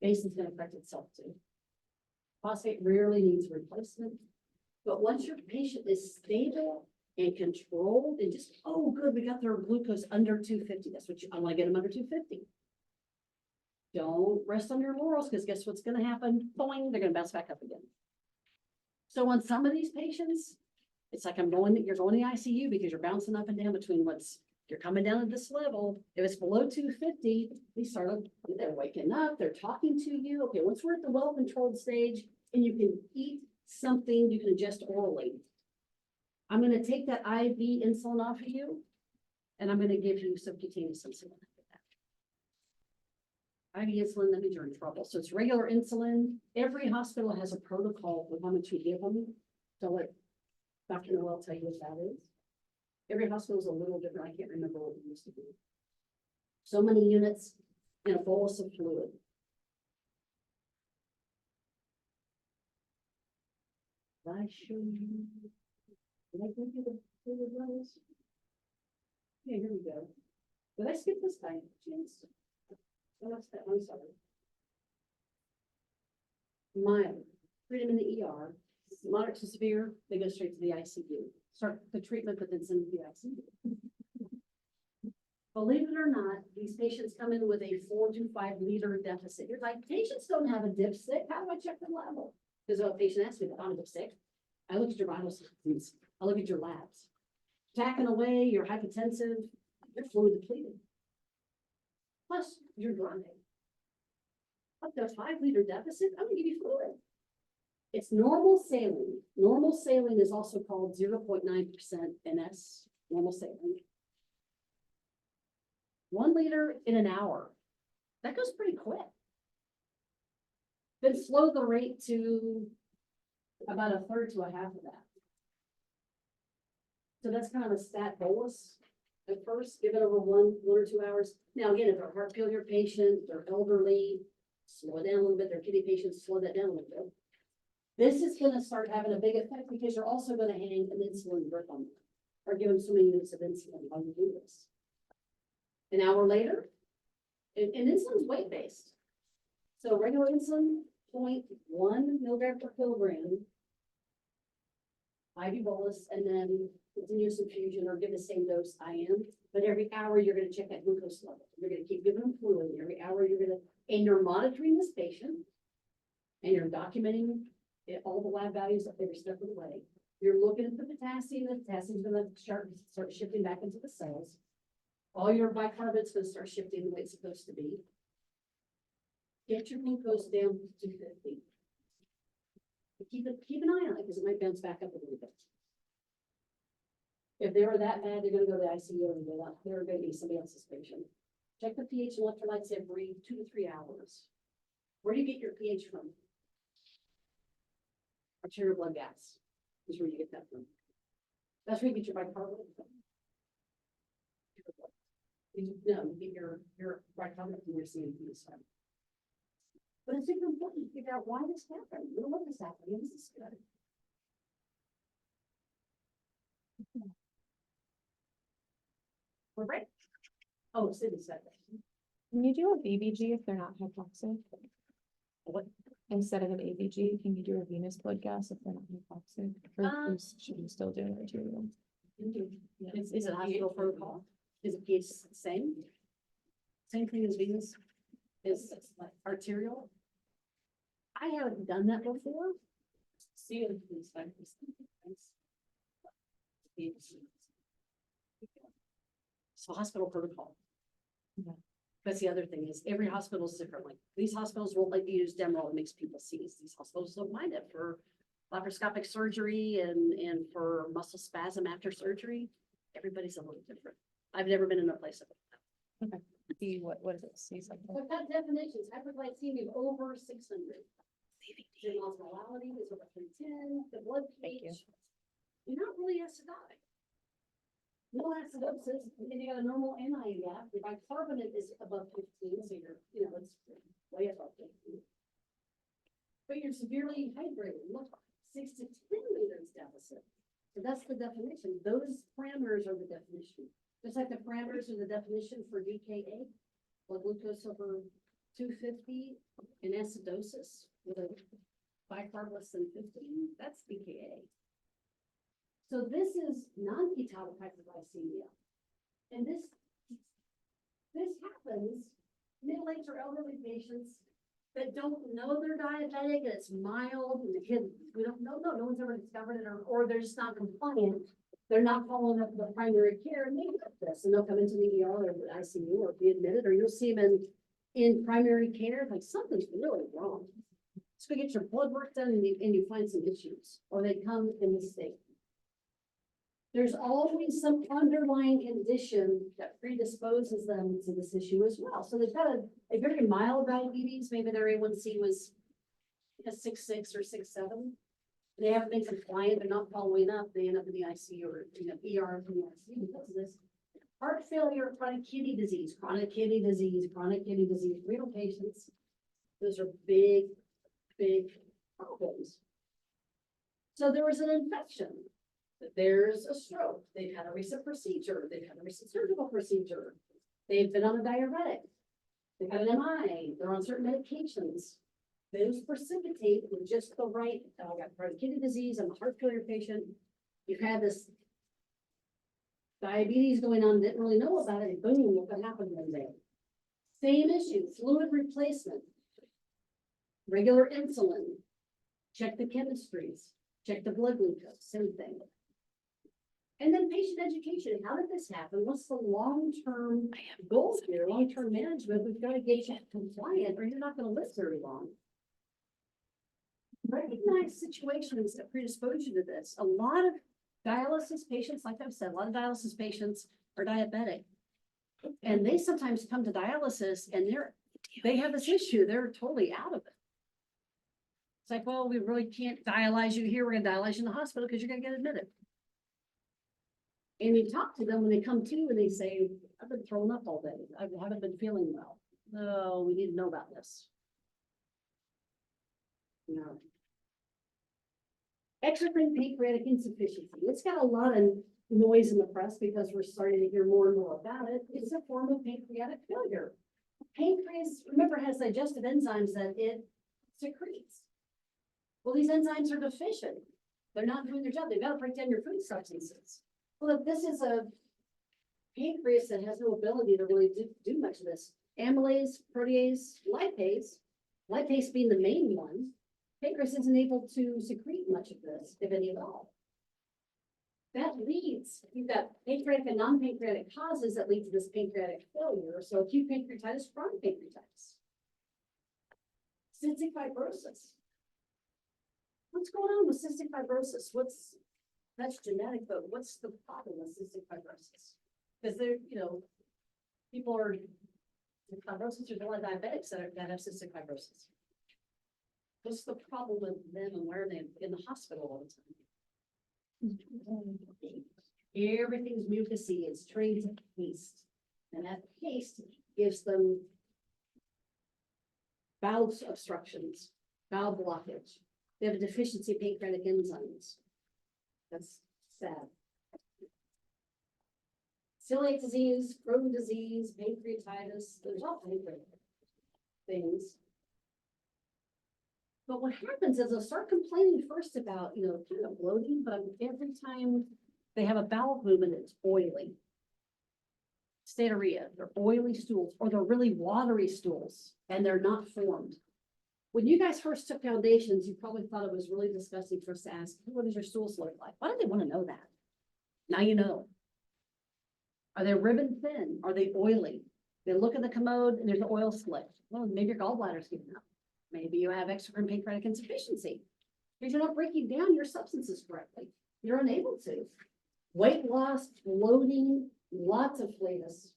base is gonna correct itself too. Phosphate rarely needs replacement, but once your patient is stable and controlled and just, oh, good, we got their glucose under 250. That's what I want to get them under 250. Don't rest on your laurels, because guess what's going to happen? Boing, they're going to bounce back up again. So on some of these patients, it's like you're going to the ICU because you're bouncing up and down between you're coming down at this level. If it's below 250, they're waking up, they're talking to you. Okay, once we're at the well-controlled stage and you can eat something, you can ingest orally. I'm gonna take that IV insulin off of you, and I'm gonna give you subcutaneous insulin. IV insulin, that means you're in trouble. So it's regular insulin. Every hospital has a protocol for how much you give them. So let Dr. Noel tell you what that is. Every hospital is a little different. I can't remember what it used to be. So many units in a bolus of fluid. Did I show you? Did I give you the fluid levels? Okay, here we go. Did I skip this guy? Jeez. Oh, that's that, I'm sorry. Mild, treat him in the ER, moderate to severe, they go straight to the ICU. Start the treatment, but then send to the ICU. Believe it or not, these patients come in with a 4 to 5 liter deficit. You're like, patients don't have a dipstick. How do I check the level? Because a patient asks me if I'm a dipstick. I look at your vital signs. I look at your labs. Tacking away, you're hypotensive, you're fluid depleted. Plus, you're driving. Up to a 5 liter deficit, I'm gonna give you fluid. It's normal saline. Normal saline is also called 0.9% NS, normal saline. 1 liter in an hour. That goes pretty quick. Then slow the rate to about a third to a half of that. So that's kind of a stat bolus. At first, give it over 1 or 2 hours. Now, again, if they're a heart failure patient, they're elderly, slow it down a little bit. They're kidney patients, slow that down a little bit. This is gonna start having a big effect because you're also gonna hang an insulin drip on them or give them so many units of insulin while you do this. An hour later, and insulin's weight-based. So regular insulin, 0.1 milligram per kilogram, IV bolus, and then continuous infusion or give the same dose IM. But every hour, you're gonna check that glucose level. You're gonna keep giving them fluid. Every hour, and you're monitoring this patient, and you're documenting all the lab values of every step of the way. You're looking at the potassium's gonna start shifting back into the cells. All your bicarbonate's gonna start shifting the way it's supposed to be. Get your glucose down to 250. But keep an eye on it, because it might bounce back up a little bit. If they were that bad, they're gonna go to the ICU and they're gonna be somebody else's patient. Check the pH and electrolytes every 2 to 3 hours. Where do you get your pH from? Arterial blood gas is where you get that from. That's where you get your bicarbonate from. No, you get your bicarbonate from your CMP side. But it's super important to figure out why this happened. What is happening? This is good. We're right. Oh, Cindy said that. Can you do a BBG if they're not hypoxic? What? Instead of an ABG, can you do a venous blood gas if they're not hypoxic? Or should we still do an arterial? Is it a hospital protocol? Is it pH the same? Same thing as venous? Is like arterial? I haven't done that before. See if these factors. So hospital protocol. Yeah. That's the other thing is every hospital is different. Like these hospitals won't let you use Demerol. It makes people seize. These hospitals don't mind it for laparoscopic surgery and for muscle spasm after surgery. Everybody's a little different. I've never been in a place like that. See what is it? See something. I've got definitions. Hyperglycemia of over 600. Osmolality is over 310. The blood Thank you. pH. You're not really acidotic. No acidosis, and you got a normal anion gap. Your bicarbonate is above 15, so it's way above 15. But you're severely hydrated. Look, 6 to 10 liters deficit. So that's the definition. Those parameters are the definition. Just like the parameters are the definition for DKA, blood glucose over 250, and acidosis with a bicarb less than 15. That's DKA. So this is non-ketotic hyperglycemia. And this happens middle-aged or elderly patients that don't know they're diabetic and it's mild and the kid, we don't know, no one's ever discovered it or they're just not compliant. They're not following up with the primary care and they get this and they'll come into the ER or the ICU or be admitted or you'll see them in primary care, like something's really wrong. So get your blood work done and you find some issues or they come in this state. There's always some underlying condition that predisposes them to this issue as well. So they've got a very mild diabetes. Maybe their A1C was a 6.6 or 6.7. They haven't been compliant. They're not following up. They end up in the ICU or ER in the ICU because of this. Heart failure, chronic kidney disease, renal patients. Those are big, big problems. So there was an infection. There's a stroke, they've had a recent procedure, they've had a recent surgical procedure, they've been on a diuretic, they've had an MI, they're on certain medications. Those precipitate with just the right, oh, I got chronic kidney disease, I'm a heart failure patient. You've had this diabetes going on, didn't really know about it, and boom, look what happened one day. Same issue, fluid replacement. Regular insulin. Check the chemistries, check the blood glucose, same thing. And then patient education, how did this happen? What's the long-term goals here, long-term management? We've got to get you compliant or you're not gonna live very long. Recognize situations that predispose you to this. A lot of dialysis patients, like I've said, a lot of dialysis patients are diabetic. And they sometimes come to dialysis and they have this issue, they're totally out of it. It's like, well, we really can't dialyze you here, we're gonna dialyze you in the hospital because you're gonna get admitted. And you talk to them when they come to and they say, I've been throwing up all day, I haven't been feeling well. No, we need to know about this. No. Exocrine pancreatic insufficiency. It's got a lot of noise in the press because we're starting to hear more and more about it. It's a form of pancreatic failure. Pancreas, remember, has digestive enzymes that it secretes. Well, these enzymes are deficient. They're not doing their job. They've got to break down your food substances. Well, if this is a pancreas that has no ability to really do much of this, amylase, protease, lipase being the main one, pancreas isn't able to secrete much of this, if any at all. That leads, you've got pancreatic and non-pancreatic causes that lead to this pancreatic failure. So acute pancreatitis, chronic pancreatitis, cystic fibrosis. What's going on with cystic fibrosis? That's genetic, but what's the problem with cystic fibrosis? Because people are fibrosis, there's a lot of diabetics that have cystic fibrosis. What's the problem with them and where are they in the hospital all the time? Everything's mucousy, it's trained to paste. And that paste gives them bowel obstructions, bowel blockage. They have a deficiency of pancreatic enzymes. That's sad. Celiac disease, Crohn's disease, pancreatitis, there's all pancreatic things. But what happens is they'll start complaining first about, kind of bloating, but every time they have a bowel movement, it's oily. Steatorrhea, they're oily stools, or they're really watery stools, and they're not formed. When you guys first took foundations, you probably thought it was really disgusting for us to ask, what does your stools look like? Why do they want to know that? Now you know. Are they ribbon thin? Are they oily? They look at the commode and there's an oil slick. Well, maybe your gallbladder's giving up. Maybe you have exocrine pancreatic insufficiency. Because you're not breaking down your substances correctly. You're unable to. Weight loss, bloating, lots of flatus.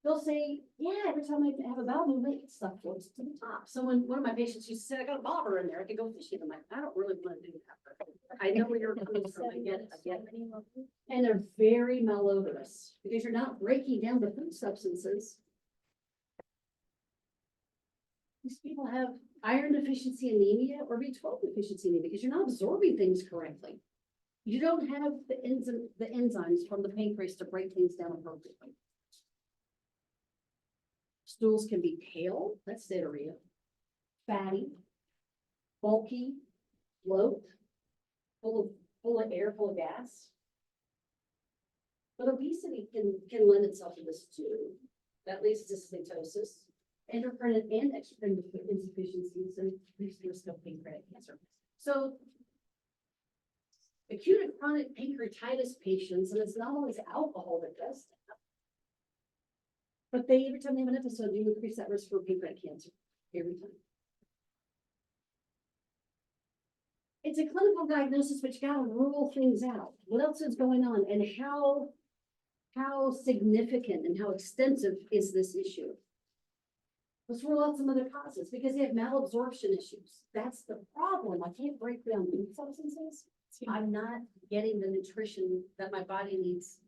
They'll say, yeah, every time I have a bowel movement, stuff floats to the top. So when one of my patients used to say, I got a bobber in there, I could go fishing. I'm like, I don't really want to do that. I know where you're coming from. I get it. And they're very malodorous because you're not breaking down the food substances. These people have iron deficiency anemia or B12 deficiency anemia because you're not absorbing things correctly. You don't have the enzymes from the pancreas to break things down appropriately. Stools can be pale, that's steatorrhea, fatty, bulky, bloat, full of air, full of gas. But obesity can lend itself to this too. That leads to steatosis, endocrine and exocrine insufficiencies, and increased risk of pancreatic cancer. So acute and chronic pancreatitis patients, and it's not always alcohol that does that. But every time they have an episode, you increase that risk for pancreatic cancer, every time. It's a clinical diagnosis, but you gotta rule things out. What else is going on and how significant and how extensive is this issue? Let's rule out some other causes because they have malabsorption issues. That's the problem. I can't break down food substances. I'm not getting the nutrition that my body needs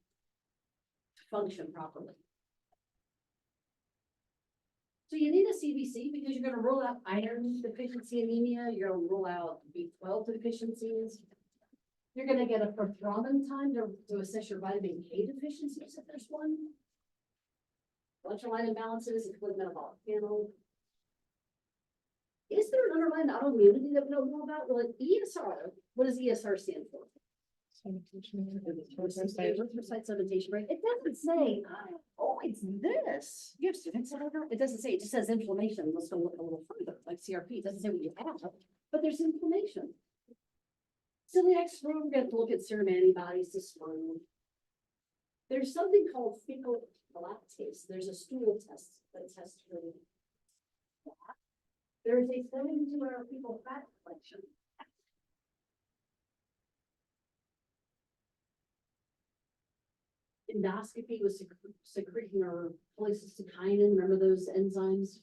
to function properly. So you need a CBC because you're going to rule out iron deficiency anemia. You're going to rule out B12 deficiencies. You're gonna get a prothrombin time to assess your vitamin K deficiencies if there's one. Electrolyte imbalances, including metabolic panel. Is there an underlying autoimmunity that we don't know about? Well, ESR, what does ESR stand for? Erythrocyte sedimentation rate. It doesn't say, oh, it's this. You have students that are, it doesn't say, it just says inflammation. Let's go look a little further, like CRP. It doesn't say what you have, but there's inflammation. So the next room, we're going to look at serum antibodies to sperm. There's something called fecal lactase. There's a stool test that tests for that. There is a 72-hour fecal fat collection. Endoscopy was secreting or cholecystokinin. Remember those enzymes?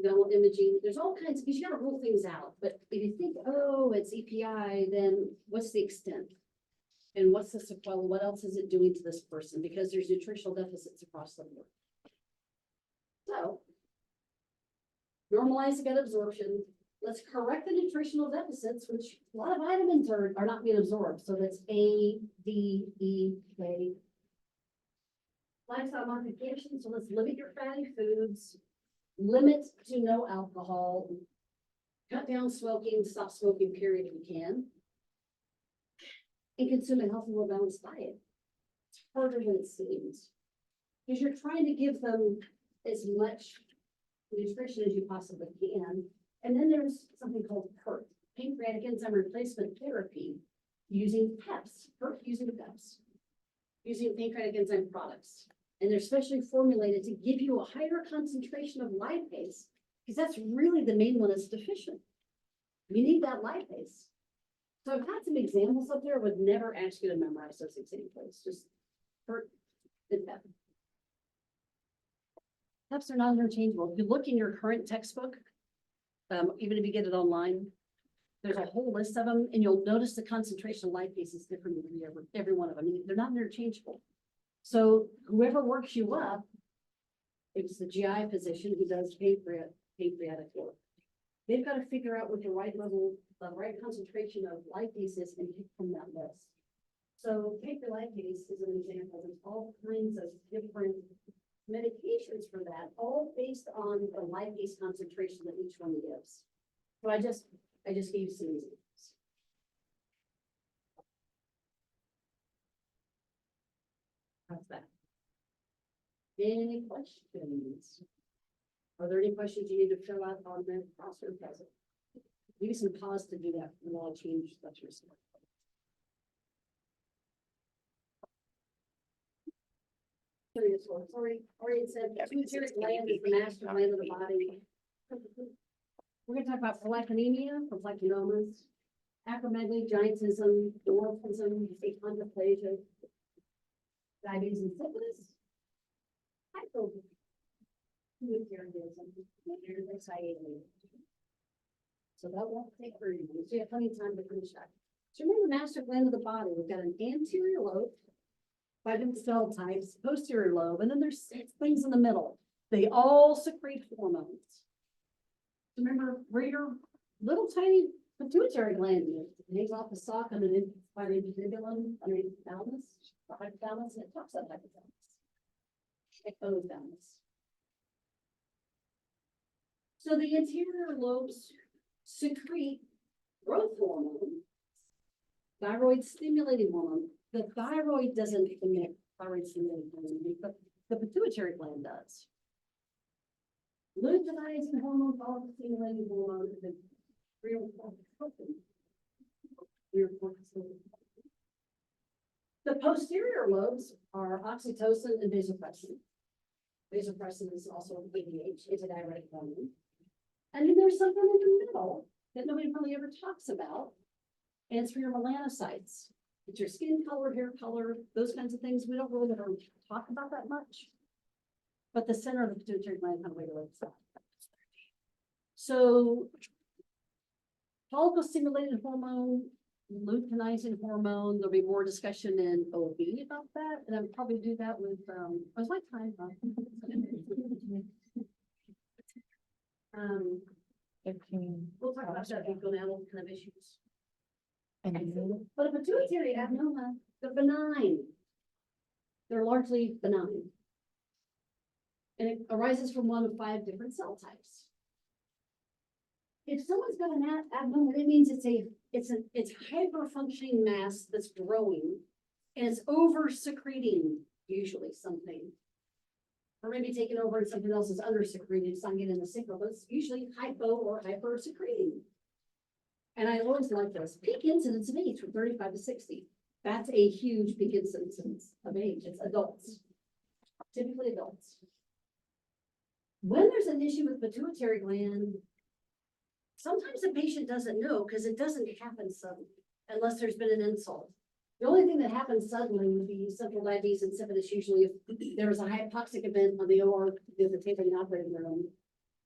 Dental imaging. There's all kinds, because you gotta rule things out. But if you think, oh, it's EPI, then what's the extent? And what's the sequela? What else is it doing to this person? Because there's nutritional deficits across the board. So, normalize the gut absorption. Let's correct the nutritional deficits, which a lot of vitamins are not being absorbed. So that's A, D, E, K. Lifestyle modification. So let's limit your fatty foods, limit to no alcohol, cut down smoking, stop smoking, period, if you can. And consume a healthy, well-balanced diet. It's harder than it seems. Because you're trying to give them as much nutrition as you possibly can. And then there's something called PERT, pancreatic enzyme replacement therapy, using PEPs, PERT using PEPs, using pancreatic enzyme products. And they're specially formulated to give you a higher concentration of lipase, because that's really the main one that's deficient. You need that lipase. So I've had some examples up there. I would never ask you to memorize those examples, just PERT and PEP. PEPs are not interchangeable. If you look in your current textbook, even if you get it online, there's a whole list of them, and you'll notice the concentration of lipase is different in every one of them. I mean, they're not interchangeable. So whoever works you up, if it's the GI physician who does pancreatic work, they've got to figure out what the right level, the right concentration of lipase is and pick from that list. So pancreatic is an example. There's all kinds of different medications for that, all based on the lipase concentration that each one gives. So I just gave you some examples. How's that? Any questions? Are there any questions you need to fill out on the roster present? Maybe some pause to do that, and I'll change that to yourself. Sorry, it said pituitary gland is the master gland of the body. We're gonna talk about prolactinemia, prolactinomas, acromegaly, giantism, dwarfism, achondroplasia, diabetes insipidus, hypothyroidism, so that won't take very long. So you have plenty of time to finish that. So remember, the master gland of the body, we've got an anterior lobe, vitamin cell types, posterior lobe, and then there's 6 things in the middle. They all secrete hormones. Remember where your little tiny pituitary gland is. It hangs off the sock underneath by the infibulum, underneath the thalamus, the hypothalamus, and it talks about hypothalamus. Hypothalamus. So the anterior lobes secrete growth hormone, thyroid stimulating hormone. The thyroid doesn't emit thyroid stimulating hormone, but the pituitary gland does. Luteinizing hormone, follicle stimulating hormone, the posterior lobes are oxytocin and vasopressin. Vasopressin is also ADH, antidiuretic hormone. And then there's something in the middle that nobody really ever talks about, and it's for your melanocytes. It's your skin color, hair color, those kinds of things. We don't really ever talk about that much. But the center of the pituitary gland kind of regulates that. So follicle stimulated hormone, luteinizing hormone, there'll be more discussion in OB about that. And I'll probably do that with, what's my time? 13. We'll talk about that, gonadal kind of issues. And then But a pituitary adenoma, they're benign. They're largely benign. And it arises from one of 5 different cell types. If someone's got an adenoma, it means it's hyper functioning mass that's growing and it's over secreting usually something. Or maybe taking over and something else is under secreted, it's not getting the signal, but it's usually hypo or hyper secreting. And I always like this, peak incidence of age from 35 to 60. That's a huge peak incidence of age, it's adults, typically adults. When there's an issue with pituitary gland, sometimes the patient doesn't know because it doesn't happen suddenly unless there's been an insult. The only thing that happens suddenly would be central diabetes insipidus, usually if there was a hypoxic event on the OR, the tape in the operating room,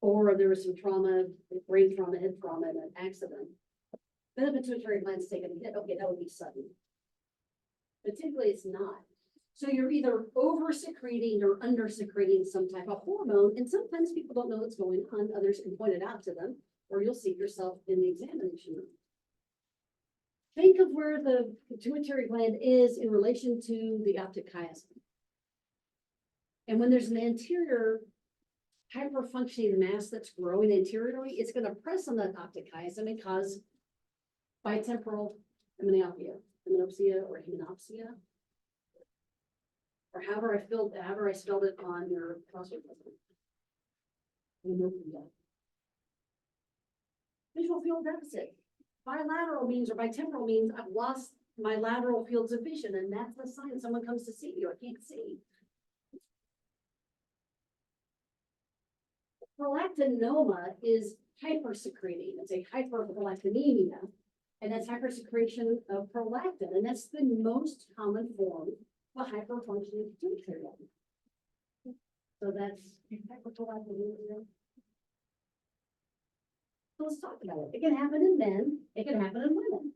or there was some trauma, brain trauma, head trauma, and an accident. Then the pituitary gland's taken a hit, okay, that would be sudden. But typically it's not. So you're either over secreting or under secreting some type of hormone, and sometimes people don't know what's going on, others can point it out to them, or you'll see yourself in the examination room. Think of where the pituitary gland is in relation to the optic chiasm. And when there's an anterior hyperfunctioning mass that's growing anteriorly, it's going to press on that optic chiasm and cause bitemporal hemianopia, or hemanopsia, or however I spelled it on your crossword puzzle. Visual field deficit. Bilateral means, or bitemporal means, I've lost my lateral fields of vision, and that's the sign someone comes to see you, I can't see. Prolactinoma is hypersecreting. It's a hyperprolactinemia, and that's hypersecretion of prolactin, and that's the most common form of hyperfunctioning pituitary gland. So that's hyperprolactinemia. So let's talk about it. It can happen in men. It can happen in women.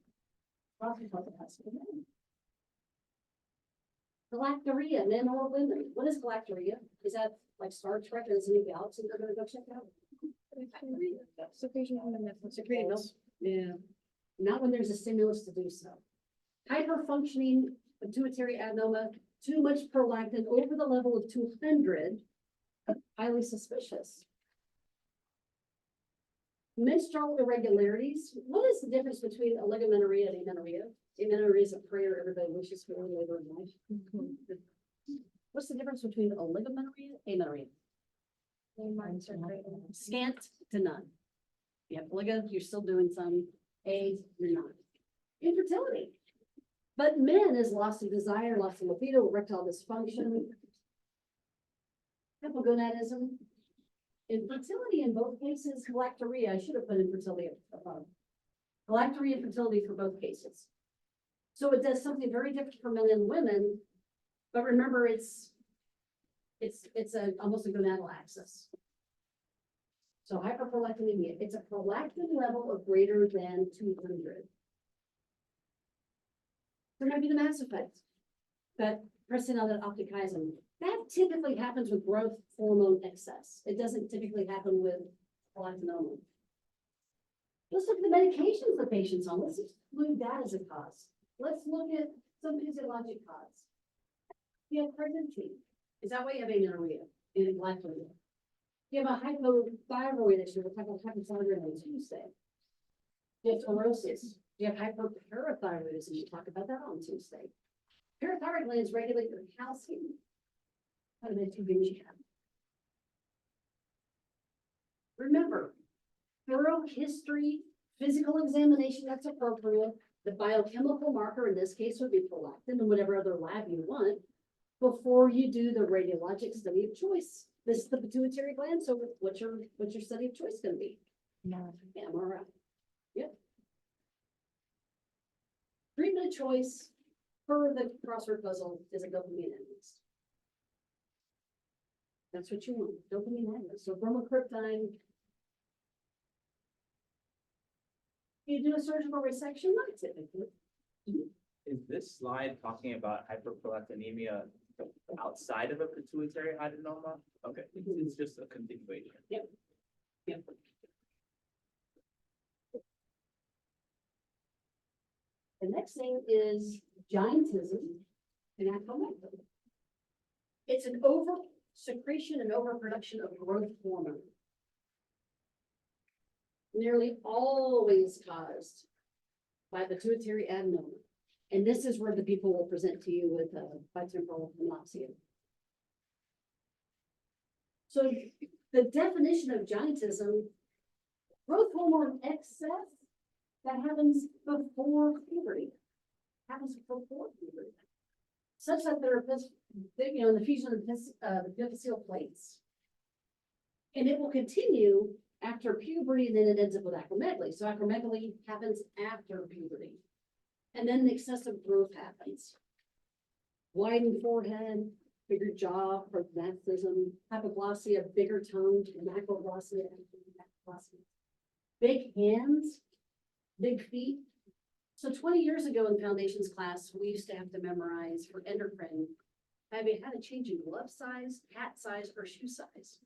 Galactorrhea, men or women. What is galactorrhea? Is that like Star Trek? Is it a galaxy they're gonna go check out? secretion from the nipple. Secreting milk? Yeah. Not when there's a stimulus to do so. Hyperfunctioning pituitary adenoma, too much prolactin over the level of 200, highly suspicious. Menstrual irregularities. What is the difference between oligomenorrhea and amenorrhea? Amenorrhea is a prayer everybody wishes for later in life. What's the difference between oligomenorrhea and amenorrhea? Scant to none. You have oligo, you're still doing some. A, you're not. Infertility. But men is loss of desire, loss of libido, erectile dysfunction, hypogonadism. Infertility in both cases, galactorrhea, I should have put infertility above. Galactorrhea and fertility for both cases. So it does something very different for men and women, but remember it's almost a gonadal axis. So hyperprolactinemia, it's a prolactin level of greater than 200. There might be the mass effect, that pressing on that optic chiasm. That typically happens with growth hormone excess. It doesn't typically happen with prolactinoma. Let's look at the medications the patient's on. Let's exclude that as a cause. Let's look at some physiologic cause. You have pregnancy. Is that why you have amenorrhea and galactorrhea? You have a hypothyroid issue, a type of hypothyroidism, you say. You have sclerosis. You have hyperparathyroidism. You talk about that on Tuesday. Parathyroid glands regulate your calcium. How many two games you have? Remember, thorough history, physical examination that's appropriate, the biochemical marker in this case would be prolactin and whatever other lab you want before you do the radiologic study of choice. This is the pituitary gland, so what's your study of choice going to be? No. MRI. Yep. Treatment of choice for the crossword puzzle is a dopamine agonist. That's what you want, dopamine agonist. So bromocriptine. You do a surgical resection, not typically. Is this slide talking about hyperprolactinemia outside of a pituitary adenoma? Okay, it's just a continuation. Yep. The next thing is giantism and acromegaly. It's an over secretion and overproduction of growth hormone. Nearly always caused by pituitary adenoma. And this is where the people will present to you with bitemporal anomia. So the definition of giantism, growth hormone excess that happens before puberty. Happens before puberty. Such that there are, you know, the fusion of the epiphyseal plates. And it will continue after puberty, and then it ends up with acromegaly. So acromegaly happens after puberty. And then the excessive growth happens. Widened forehead, bigger jaw, prognathism, hypoglossia, bigger tongue, macroglossia, big hands, big feet. So 20 years ago in foundations class, we used to have to memorize for endocrine, have you had a change in glove size, hat size, or shoe size?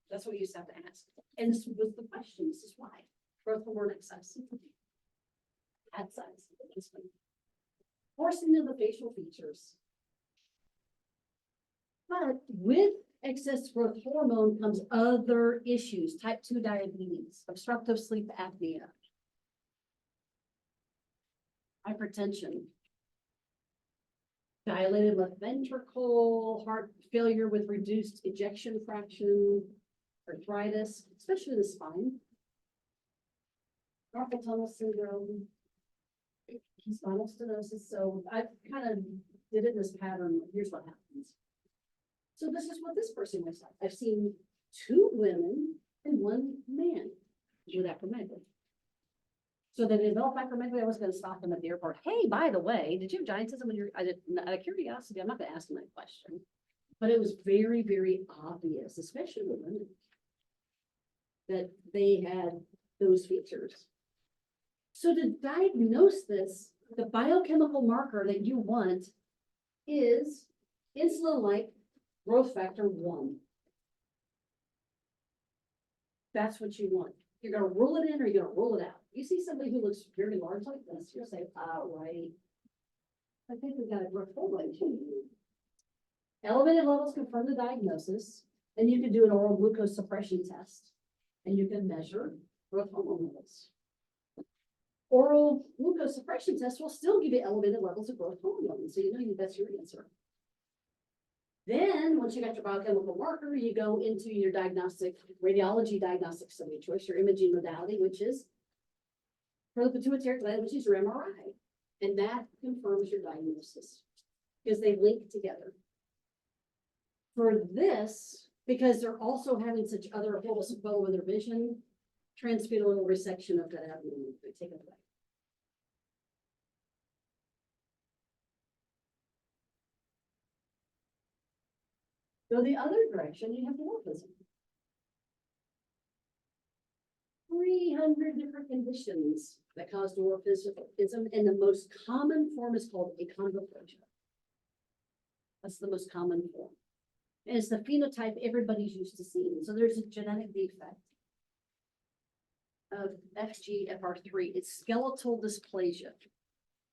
That's what we used to have to ask. And this was the question, this is why. Growth hormone excess. Hat size. Forcing of the facial features. But with excess growth hormone comes other issues, type 2 diabetes, obstructive sleep apnea, hypertension, dilated left ventricle, heart failure with reduced ejection fraction, arthritis, especially the spine, carpal tunnel syndrome, spinal stenosis. So I kind of did it in this pattern. Here's what happens. So this is what this person looks like. I've seen 2 women and 1 man with acromegaly. So they developed acromegaly. I was going to stop them at the airport. Hey, by the way, did you have giantism when I did, out of curiosity, I'm not going to ask them that question, but it was very, very obvious, especially with women, that they had those features. So to diagnose this, the biochemical marker that you want is insulin-like growth factor 1. That's what you want. You're gonna rule it in or you're gonna rule it out. You see somebody who looks very large like this, you'll say, oh, right. I think we got a growth hormone too. Elevated levels confirm the diagnosis, and you can do an oral glucose suppression test, and you can measure growth hormone levels. Oral glucose suppression test will still give you elevated levels of growth hormone, so you know that's your answer. Then, once you got your biochemical marker, you go into your diagnostic, radiology diagnostic study of choice, your imaging modality, which is for the pituitary gland, which is your MRI. And that confirms your diagnosis because they link together. For this, because they're also having such other horrible sequelae with their vision, transfetal resection of that abdomen, they take it away. Go the other direction, you have dwarfism. 300 different conditions that cause dwarfism, and the most common form is called achondroplasia. That's the most common form. And it's the phenotype everybody's used to seeing. So there's a genetic defect of FGFR3. It's skeletal dysplasia.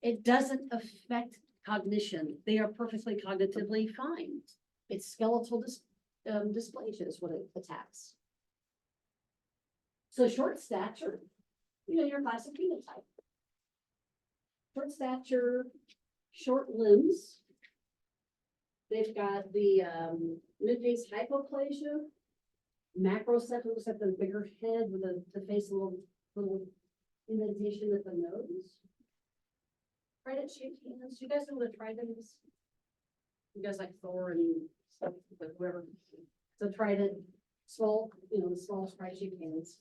It doesn't affect cognition. They are perfectly cognitively fine. It's skeletal dysplasia is what it attacks. So short stature, you know, your classic phenotype. Short stature, short limbs. They've got the midface hypoplasia, macrocephaly, looks like the bigger head with the face a little indentation at the nose. Trident shaped hands. You guys know what a trident is? You guys like Thor and stuff, but whoever. So trident, small, you know, the small trident shaped hands.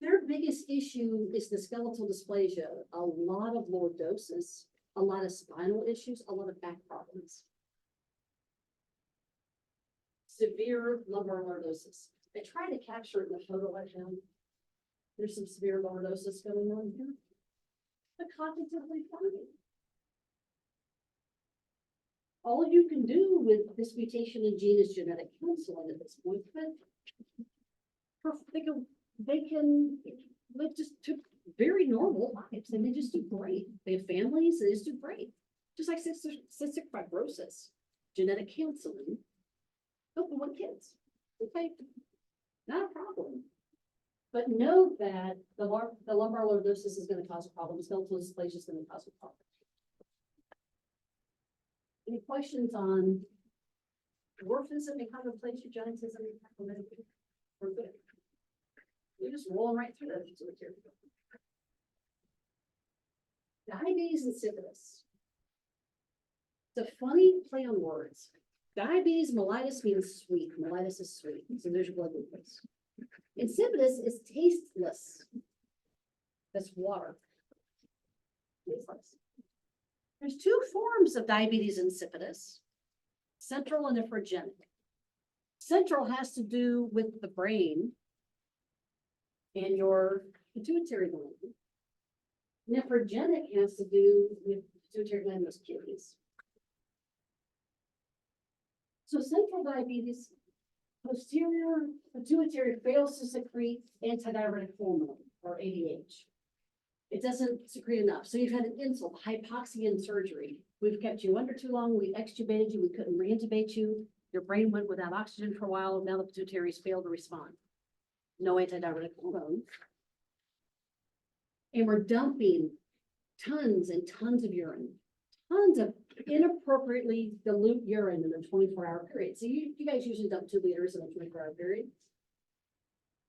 Their biggest issue is the skeletal dysplasia, a lot of lordosis, a lot of spinal issues, a lot of back problems. Severe lumbar lordosis. I try to capture it in the photo right now. There's some severe lordosis going on here. But cognitively fine. All you can do with this mutation in gene is genetic counseling at this point, but they can live just very normal lives. types, and they just do great. They have families, they just do great. Just like cystic fibrosis, genetic counseling. Oh, we want kids. Okay, not a problem. But know that the lumbar lordosis is gonna cause a problem, skeletal dysplasia is gonna cause a problem. Any questions on dwarfism, achondroplasia, genetism? We're good. We're just rolling right through that. Diabetes insipidus. It's a funny play on words. Diabetes mellitus means sweet. Mellitus is sweet. So there's your blood glucose. Insipidus is tasteless. That's water. Tasteless. There's two forms of diabetes insipidus, central and nephrogenic. Central has to do with the brain and your pituitary gland. Nephrogenic has to do with pituitary gland and those kidneys. So central diabetes, posterior pituitary fails to secrete antidiuretic hormone or ADH. It doesn't secrete enough. So you've had an insult, hypoxia and surgery. We've kept you under too long. We extubated you. We couldn't reintubate you. Your brain went without oxygen for a while. Now the pituitaries failed to respond. No antidiuretic hormone. And we're dumping tons and tons of urine, tons of inappropriately dilute urine in a 24-hour period. So you guys usually dump 2 liters in a 24-hour period.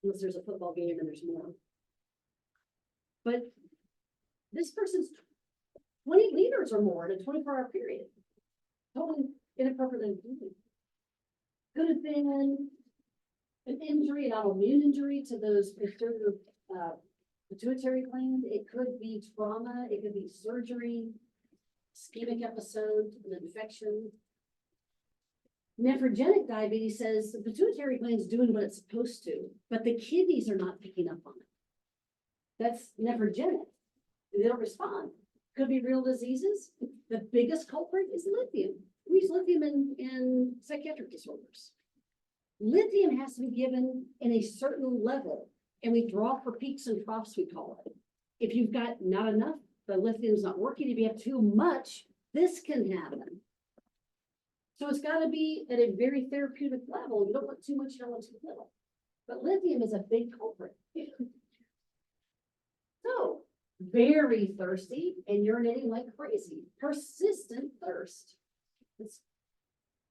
Unless there's a football game and there's more. But this person's 20 liters or more in a 24-hour period. Totally inappropriately diluted. Could have been an injury, an autoimmune injury to those pituitary gland. It could be trauma. It could be surgery, ischemic episode, an infection. Nephrogenic diabetes says the pituitary gland is doing what it's supposed to, but the kidneys are not picking up on it. That's nephrogenic. They don't respond. Could be real diseases. The biggest culprit is lithium. We use lithium in psychiatric disorders. Lithium has to be given in a certain level, and we draw for peaks and troughs, we call it. If you've got not enough, the lithium's not working. If you have too much, this can happen. So it's got to be at a very therapeutic level. You don't want too much, you don't want too little. But lithium is a big culprit. So, very thirsty and urinating like crazy. Persistent thirst. It's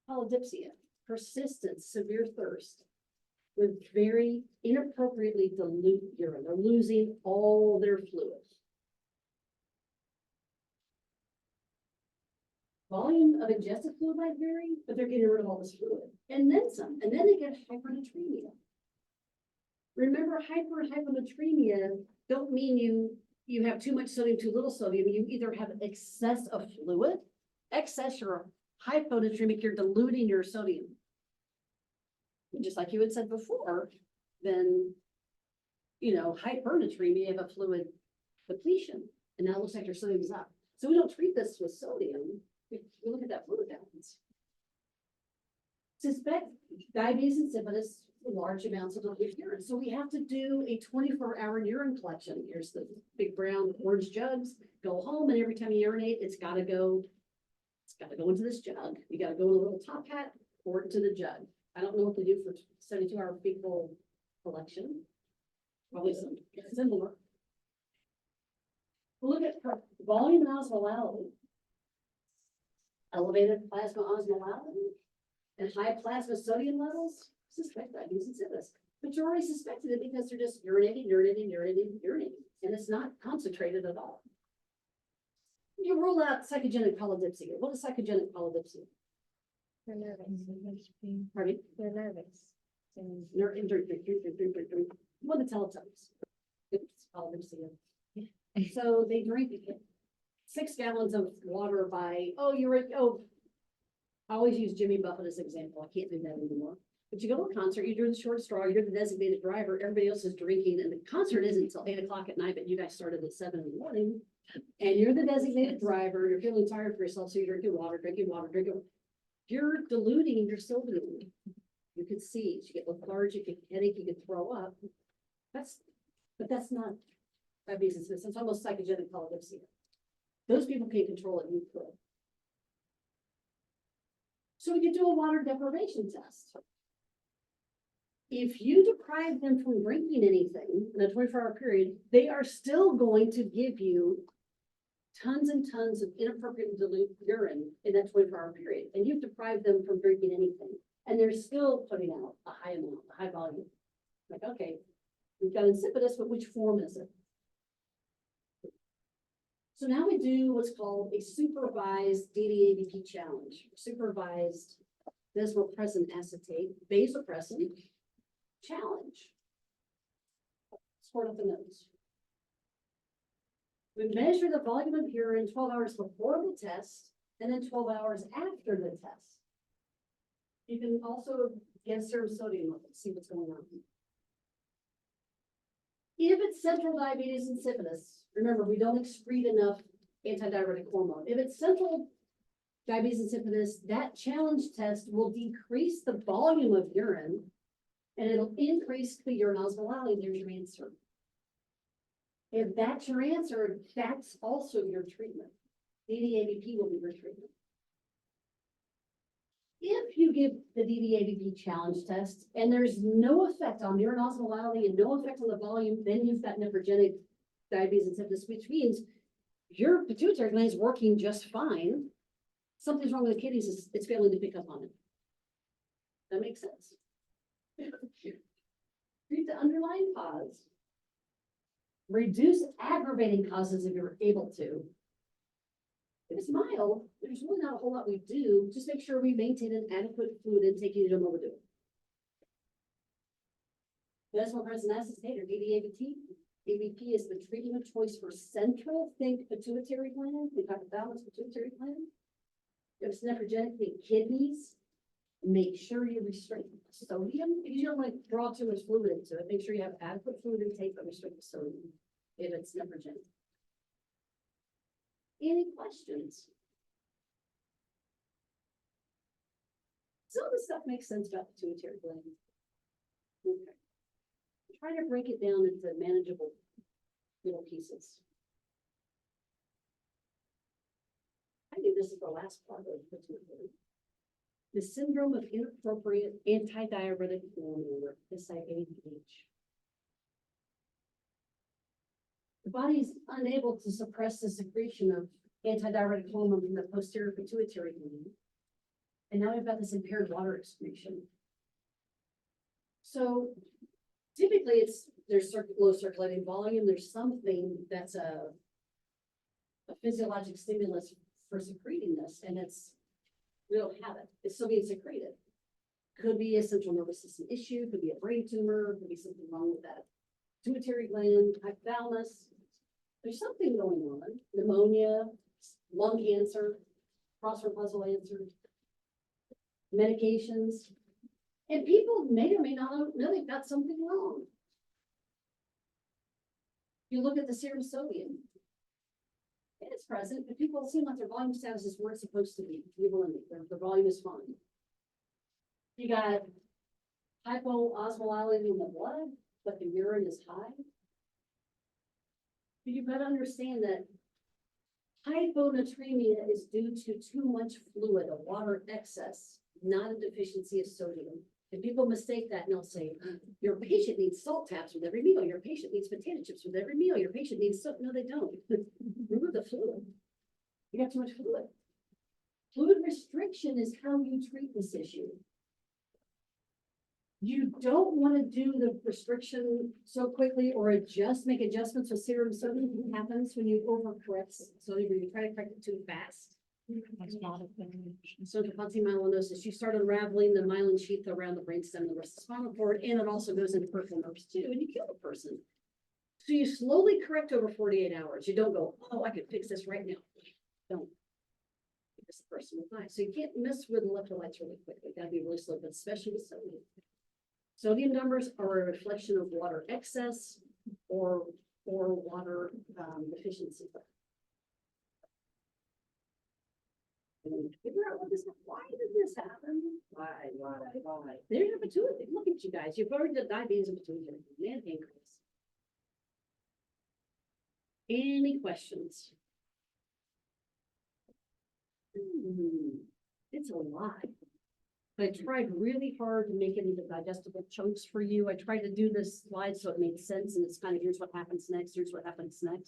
polydipsia. Persistent, severe thirst with very inappropriately dilute urine. They're losing all their fluid. Volume of ingested fluid might vary, but they're getting rid of all this fluid. And then some. And then they get hypernatremia. Remember, hyponatremia don't mean you have too much sodium, too little sodium. You either have excess of fluid, excess or hyponatremic, you're diluting your sodium. And just like you had said before, then, hypernatremia, you have a fluid depletion, and now it looks like your sodium is up. So we don't treat this with sodium. We look at that fluid balance. Suspect diabetes insipidus, large amounts of dilute urine. So we have to do a 24-hour urine collection. Here's the big brown orange jugs. Go home, and every time you urinate, it's got to go into this jug. You got to go in a little top hat, pour it into the jug. I don't know what they do for 72-hour fecal collection. Probably some similar. We'll look at volume and osmolality. Elevated plasma osmolality and high plasma sodium levels. Suspect diabetes insipidus. But you already suspected it because they're just urinating. And it's not concentrated at all. You rule out psychogenic polydipsia. What is psychogenic polydipsia? They're nervous. Pardon? They're nervous. What the Teletubbies. It's polydipsia. So they drink 6 gallons of water by, I always use Jimmy Buffett as an example. I can't do that anymore. But you go to a concert, you're doing the short straw, you're the designated driver, everybody else is drinking, and the concert isn't until 8 o'clock at night, but you guys started at 7 in the morning. And you're the designated driver, you're feeling tired for yourself, so you're drinking water. You're diluting your sodium. You can see, you get lethargic, you get headache, you can throw up. But that's not diabetes, it's almost psychogenic polydipsia. Those people can't control it, you could. So we could do a water deprivation test. If you deprive them from drinking anything in a 24-hour period, they are still going to give you tons and tons of inappropriate dilute urine in that 24-hour period. And you've deprived them from drinking anything. And they're still putting out a high amount, a high volume. Like, okay, we've got insipidus, but which form is it? So now we do what's called a supervised DDAVP challenge, supervised desmopressin acetate, vasopressin challenge. Sort of the notes. We measure the volume of urine 12 hours before the test and then 12 hours after the test. You can also get serum sodium level, see what's going on. If it's central diabetes insipidus, remember, we don't excrete enough antidiuretic hormone. If it's central diabetes insipidus, that challenge test will decrease the volume of urine and it'll increase the urine osmolality. There's your answer. If that's your answer, that's also your treatment. DDAVP will be your treatment. If you give the DDAVP challenge test and there's no effect on urine osmolality and no effect on the volume, then you've got nephrogenic diabetes insipidus, which means your pituitary gland is working just fine. Something's wrong with the kidneys, it's failing to pick up on it. That makes sense. Treat the underlying cause. Reduce aggravating causes if you're able to. If it's mild, there's really not a whole lot we do. Just make sure we maintain an adequate fluid intake and you don't overdo it. Desmopressin acetate or DDAVP. AVP is the treatment of choice for central, think pituitary gland, think hypothalamus, pituitary gland. If it's nephrogenic, think kidneys. Make sure you restrict sodium because you don't want to draw too much fluid into it. Make sure you have adequate fluid intake, but restrict the sodium if it's nephrogenic. Any questions? Some of the stuff makes sense about pituitary gland. Okay. Try to break it down into manageable little pieces. I think this is the last part of pituitary. The syndrome of inappropriate antidiuretic hormone, or SIADH. The body is unable to suppress the secretion of antidiuretic hormone from the posterior pituitary gland. And now we've got this impaired water excretion. So typically there's low circulating volume. There's something that's a physiologic stimulus for secreting this, and we don't have it. It's still being secreted. Could be a central nervous system issue, could be a brain tumor, could be something wrong with that pituitary gland, hypothalamus. There's something going on. Pneumonia, lung cancer, crossword puzzle answer, medications. And people may or may not know they've got something wrong. You look at the serum sodium. It's present, but people seem like their volume status is where it's supposed to be. The volume is fine. You got hypoosmolality in the blood, but the urine is high. But you've got to understand that hyponatremia is due to too much fluid, a water excess, not a deficiency of sodium. And people mistake that and they'll say, your patient needs salt taps with every meal. Your patient needs potato chips with every meal. Your patient needs soap. No, they don't. Remove the fluid. You got too much fluid. Fluid restriction is how you treat this issue. You don't want to do the restriction so quickly or make adjustments with serum sodium. What happens when you overcorrect sodium or you try to correct it too fast? So the myelinosis, you start unraveling the myelin sheath around the brainstem and the rest of the spinal cord, and it also goes into peripheral nerves too, and you kill the person. So you slowly correct over 48 hours. You don't go, oh, I could fix this right now. Don't. Because the person will die. So you can't mess with electrolytes really quickly. That'd be really slow, but especially with sodium. Sodium numbers are a reflection of water excess or water deficiency. Figure out why did this happen? Why? There's your pituitary. Look at you guys. You've already got diabetes and pituitary and pancreas. Any questions? It's a lot. I tried really hard to make it into digestible chunks for you. I tried to do this slide so it made sense and it's kind of, here's what happens next, here's what happens next.